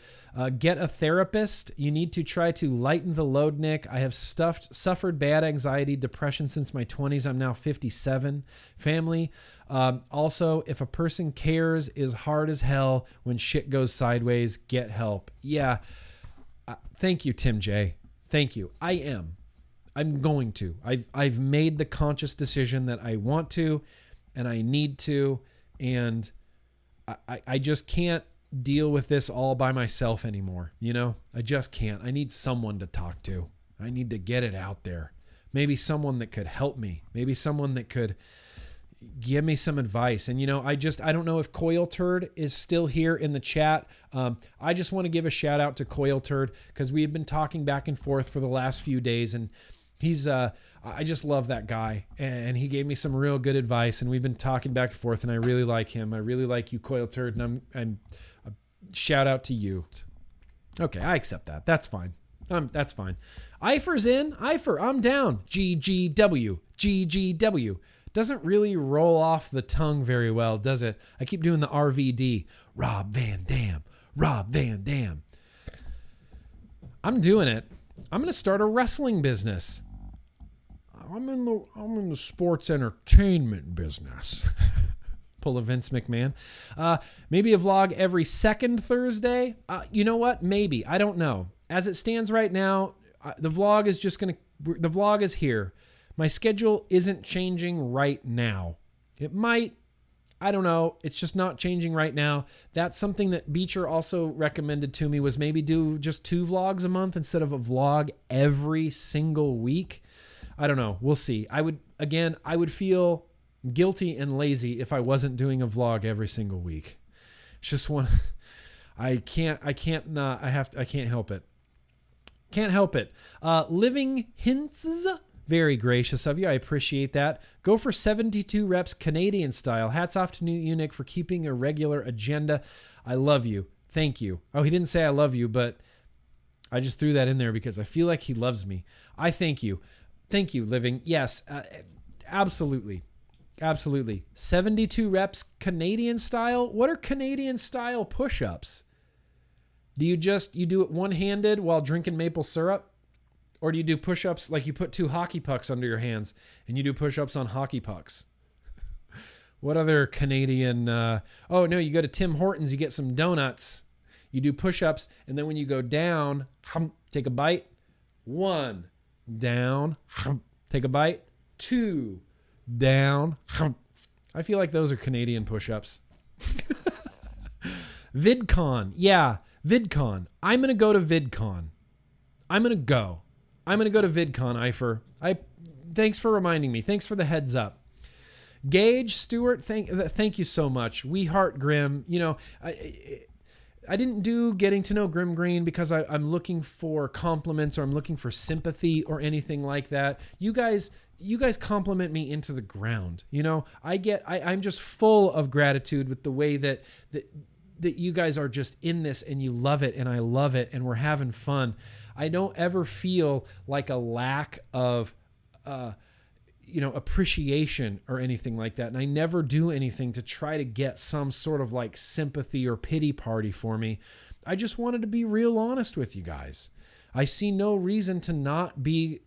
Get a therapist. You need to try to lighten the load, Nick. I have suffered bad anxiety, depression since my 20s. I'm now 57. Family. Also, if a person cares, is hard as hell when shit goes sideways, get help. Yeah. Thank you, Tim J. Thank you. I'm going to. I've made the conscious decision that I want to and I need to, and I just can't deal with this all by myself anymore. I just can't. I need someone to talk to. I need to get it out there. Maybe someone that could help me. Maybe someone that could give me some advice. And, I don't know if Coil Turd is still here in the chat. I just want to give a shout out to Coil Turd because we have been talking back and forth for the last few days, and he's, I just love that guy, and he gave me some real good advice, and we've been talking back and forth, and I really like him. I really like you, Coil Turd, and I'm shout out to you. Okay, I accept that. That's fine. That's fine. Eifer's in. Eifer, I'm down. GGW. GGW. Doesn't really roll off the tongue very well, does it? I keep doing the RVD. Rob Van Dam. Rob Van Dam. I'm doing it. I'm going to start a wrestling business. I'm in the sports entertainment business. Pull a Vince McMahon. Maybe a vlog every second Thursday. You know what? Maybe. I don't know. As it stands right now, the vlog is here. My schedule isn't changing right now. It might. I don't know. It's just not changing right now. That's something that Beecher also recommended to me, was maybe do just 2 vlogs a month instead of a vlog every single week. I don't know. We'll see. I would feel guilty and lazy if I wasn't doing a vlog every single week. It's just one. I can't help it. Can't help it. Living Hints. Very gracious of you. I appreciate that. Go for 72 reps Canadian style. Hats off to New Eunuch for keeping a regular agenda. I love you. Thank you. Oh, he didn't say I love you, but I just threw that in there because I feel like he loves me. I thank you. Thank you, Living. Yes, absolutely. Absolutely. 72 reps Canadian style. What are Canadian style push-ups? Do you do it one-handed while drinking maple syrup? Or do you do push-ups like you put 2 hockey pucks under your hands and you do push-ups on hockey pucks? What other Canadian... oh, no, you go to Tim Hortons, you get some donuts. You do push-ups, and then when you go down, take a bite. 1, down, take a bite. 2, down. I feel like those are Canadian push-ups. VidCon. Yeah, VidCon. I'm going to go to VidCon. I'm going to go to VidCon, Eifer. Thanks for reminding me. Thanks for the heads up. Gage, Stewart, thank you so much. We heart Grim. I didn't do Getting to Know GrimmGreen because I'm looking for compliments or I'm looking for sympathy or anything like that. You guys compliment me into the ground. I'm just full of gratitude with the way that you guys are just in this and you love it and I love it and we're having fun. I don't ever feel like a lack of, appreciation or anything like that. And I never do anything to try to get some sort of like sympathy or pity party for me. I just wanted to be real honest with you guys. I see no reason to not be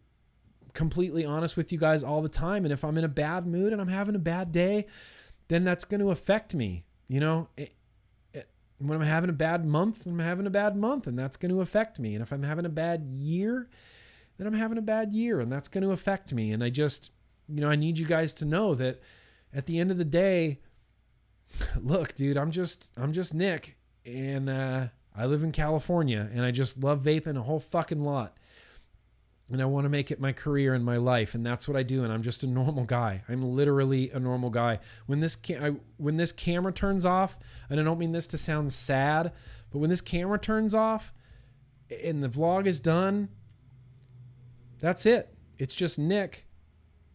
completely honest with you guys all the time. And if I'm in a bad mood and I'm having a bad day, then that's going to affect me. When I'm having a bad month, I'm having a bad month, and that's going to affect me. And if I'm having a bad year, then I'm having a bad year, and that's going to affect me. And I just, I need you guys to know that at the end of the day, look, dude, I'm just Nick, and I live in California, and I just love vaping a whole fucking lot. And I want to make it my career and my life, and that's what I do. And I'm just a normal guy. I'm literally a normal guy. When this camera turns off, and I don't mean this to sound sad, but when this camera turns off and the vlog is done, that's it. It's just Nick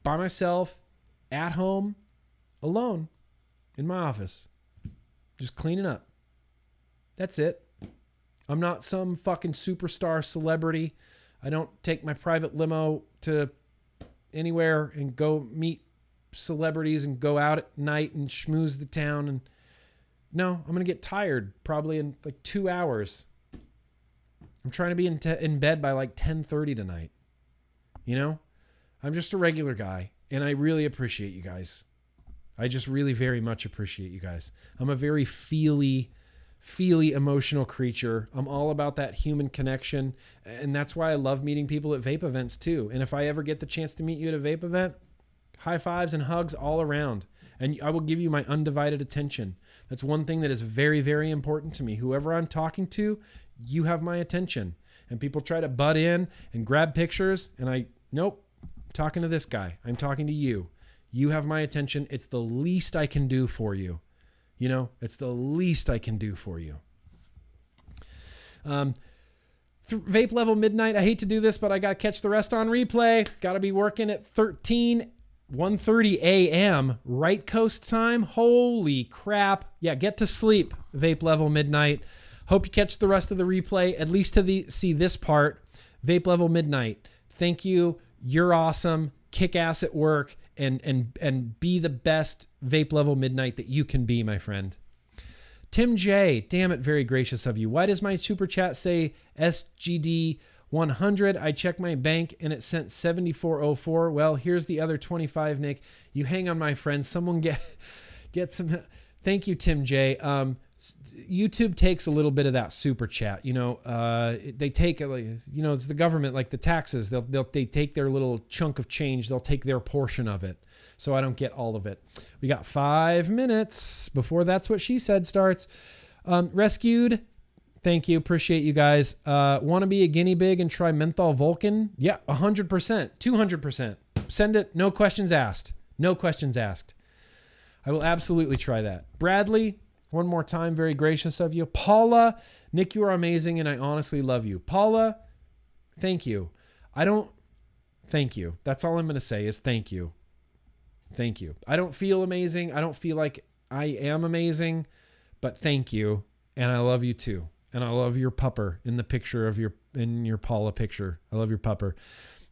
by myself at home, alone in my office, just cleaning up. That's it. I'm not some fucking superstar celebrity. I don't take my private limo to anywhere and go meet celebrities and go out at night and schmooze the town. And No, I'm going to get tired probably in like 2 hours. I'm trying to be in bed by like 10:30 tonight. You know, I'm just a regular guy, and I really appreciate you guys. I just really very much appreciate you guys. I'm a very feely emotional creature. I'm all about that human connection. And that's why I love meeting people at vape events too. And if I ever get the chance to meet you at a vape event, high fives and hugs all around. And I will give you my undivided attention. That's one thing that is very, very important to me. Whoever I'm talking to, you have my attention. And people try to butt in and grab pictures. And nope, I'm talking to this guy. I'm talking to you. You have my attention. It's the least I can do for you. You know, it's the least I can do for you. Vape level midnight. I hate to do this, but I got to catch the rest on replay. Got to be working at 1:30 a.m. right coast time. Holy crap. Yeah, get to sleep. Vape level midnight. Hope you catch the rest of the replay, at least to see this part. Vape level midnight. Thank you. You're awesome. Kick ass at work. And be the best vape level midnight that you can be, my friend. Tim J, damn it, very gracious of you. Why does my super chat say SGD 100? I checked my bank and it sent 7404. Well, here's the other 25, Nick. You hang on, my friend. Someone get some. Thank you, Tim J. YouTube takes a little bit of that super chat. You know, they take it, like, you know, it's the government, like the taxes. They take their little chunk of change. They'll take their portion of it. So I don't get all of it. We got 5 minutes before That's What She Said starts. Rescued. Thank you. Appreciate you guys. Want to be a guinea pig and try menthol Vulcan? Yeah, 100%, 200%. Send it. No questions asked. No questions asked. I will absolutely try that. Bradley. One more time, very gracious of you. Paula, Nick, you are amazing, and I honestly love you. Paula, thank you. Thank you. That's all I'm going to say is thank you. Thank you. I don't feel amazing. I don't feel like I am amazing, but thank you, and I love you too. And I love your pupper in the picture of in your Paula picture. I love your pupper.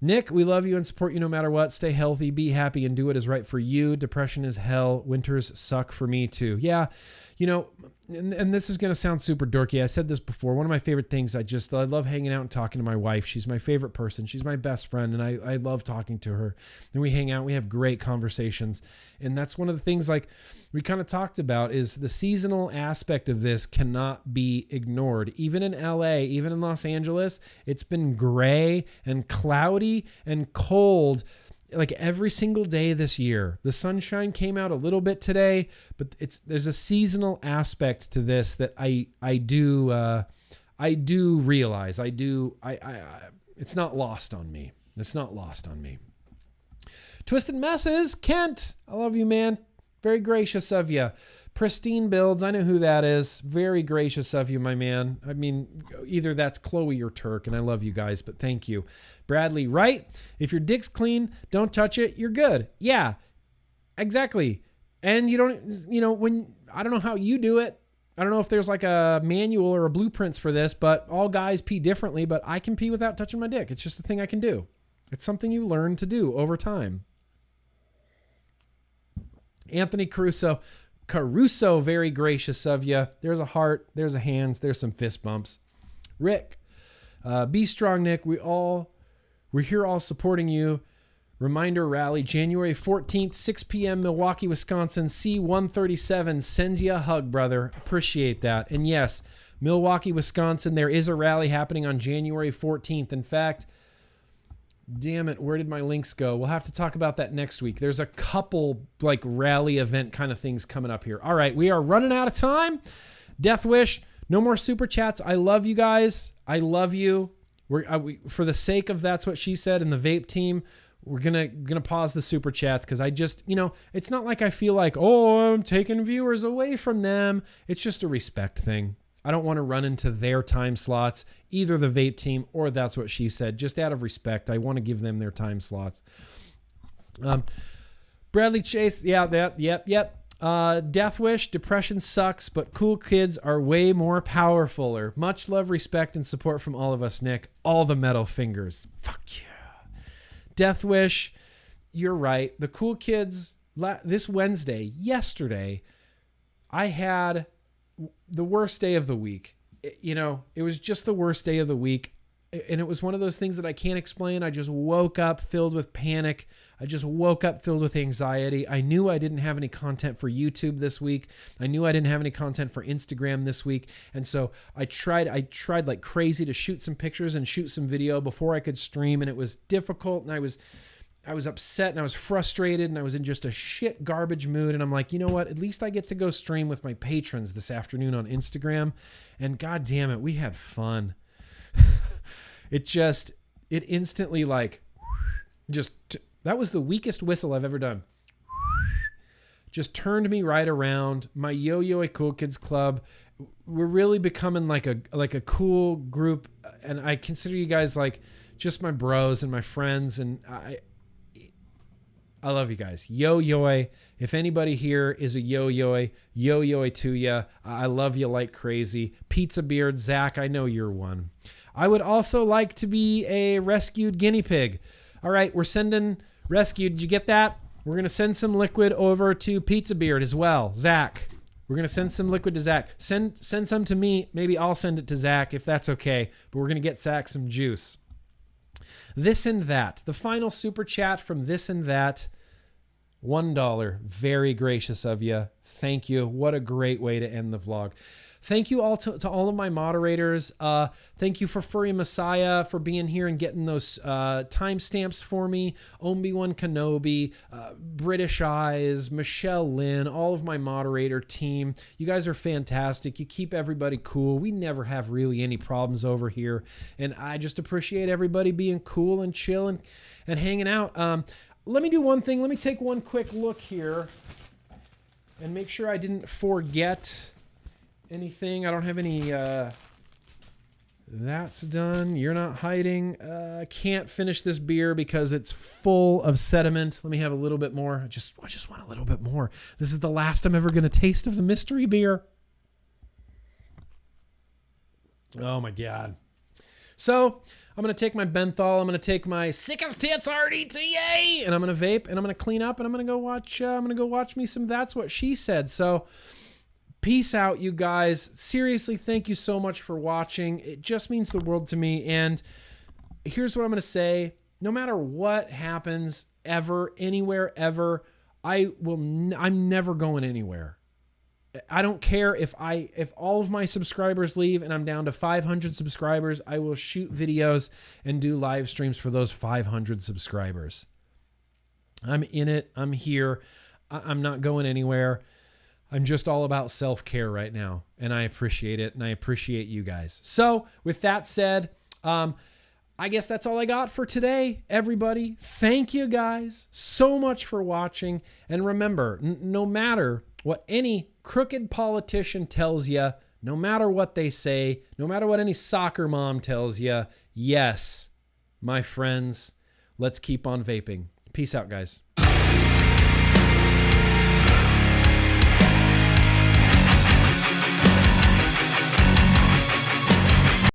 Nick, we love you and support you no matter what. Stay healthy, be happy, and do what is right for you. Depression is hell. Winters suck for me too. Yeah, you know, and this is going to sound super dorky. I said this before. One of my favorite things, I love hanging out and talking to my wife. She's my favorite person. She's my best friend, and I love talking to her. And we hang out. We have great conversations. And that's one of the things, like, we kind of talked about, is the seasonal aspect of this cannot be ignored. Even in LA, even in Los Angeles, it's been gray and cloudy and cold like every single day this year. The sunshine came out a little bit today, but there's a seasonal aspect to this that I do realize. It's not lost on me. It's not lost on me. Twisted Messes, Kent, I love you, man. Very gracious of you. Pristine Builds, I know who that is. Very gracious of you, my man. I mean, either that's Chloe or Terk, and I love you guys, but thank you. Bradley, right? If your dick's clean, don't touch it, you're good. Yeah, exactly. And you don't, you know, I don't know how you do it. I don't know if there's like a manual or a blueprints for this, but all guys pee differently, but I can pee without touching my dick. It's just a thing I can do. It's something you learn to do over time. Anthony Caruso, very gracious of you. There's a heart, there's a hands, there's some fist bumps. Rick, be strong, Nick. We're here all supporting you. Reminder rally, January 14th, 6 p.m., Milwaukee, Wisconsin. C137 sends you a hug, brother. Appreciate that. And yes, Milwaukee, Wisconsin, there is a rally happening on January 14th. In fact, damn it, where did my links go? We'll have to talk about that next week. There's a couple like rally event kind of things coming up here. All right, we are running out of time. Death Wish, no more super chats. I love you guys. I love you. For the sake of That's What She Said and the Vape team, we're gonna pause the super chats because I just, you know, it's not like I feel like, oh, I'm taking viewers away from them. It's just a respect thing. I don't want to run into their time slots, either the Vape team or That's What She Said. Just out of respect, I want to give them their time slots. Bradley Chase, yeah, yep. Death Wish, depression sucks, but cool kids are way more powerfuler. Much love, respect, and support from all of us, Nick. All the metal fingers. Fuck yeah. Death Wish, you're right. The cool kids, yesterday, I had the worst day of the week. It was just the worst day of the week. And it was one of those things that I can't explain. I just woke up filled with panic. I just woke up filled with anxiety. I knew I didn't have any content for YouTube this week. I knew I didn't have any content for Instagram this week. And so I tried like crazy to shoot some pictures and shoot some video before I could stream. And it was difficult. And I was upset and I was frustrated and I was in just a shit garbage mood. And I'm like, you know what? At least I get to go stream with my patrons this afternoon on Instagram. And God damn it, we had fun. It instantly that was the weakest whistle I've ever done. Just turned me right around. My Yo-Yo Cool Kids Club, we're really becoming like a cool group. And I consider you guys like just my bros and my friends. And I love you guys. Yo-Yo. If anybody here is a Yo-Yo to ya. I love you like crazy. Pizza Beard, Zach, I know you're one. I would also like to be a rescued guinea pig. All right, we're sending rescued. Did you get that? We're going to send some liquid over to Pizza Beard as well. Zach, we're going to send some liquid to Zach. Send some to me. Maybe I'll send it to Zach if that's okay. But we're going to get Zach some juice. This and That. The final super chat from This and That. $1. Very gracious of you. Thank you. What a great way to end the vlog. Thank you all to all of my moderators. Thank you for Furry Messiah for being here and getting those timestamps for me. Obi-Wan Kenobi, British Eyes, Michelle Lynn, all of my moderator team. You guys are fantastic. You keep everybody cool. We never have really any problems over here. And I just appreciate everybody being cool and chill and hanging out. Let me do one thing. Let me take one quick look here and make sure I didn't forget anything. I don't have any, that's done. You're not hiding. Can't finish this beer because it's full of sediment. Let me have a little bit more. I just want a little bit more. This is the last I'm ever going to taste of the mystery beer. Oh my God. So I'm going to take my Benthol. I'm going to take my Sick as Tits RDTA and I'm going to vape and I'm going to clean up and I'm going to go watch me some That's What She Said. So peace out, you guys. Seriously, thank you so much for watching. It just means the world to me. And here's what I'm going to say. No matter what happens ever, anywhere, ever, I'm never going anywhere. I don't care if all of my subscribers leave and I'm down to 500 subscribers, I will shoot videos and do live streams for those 500 subscribers. I'm in it. I'm here. I'm not going anywhere. I'm just all about self-care right now, and I appreciate it, and I appreciate you guys. So with that said, I guess that's all I got for today, everybody. Thank you guys so much for watching, and remember, no matter what any crooked politician tells you, no matter what they say, no matter what any soccer mom tells you, yes, my friends, let's keep on vaping. Peace out, guys.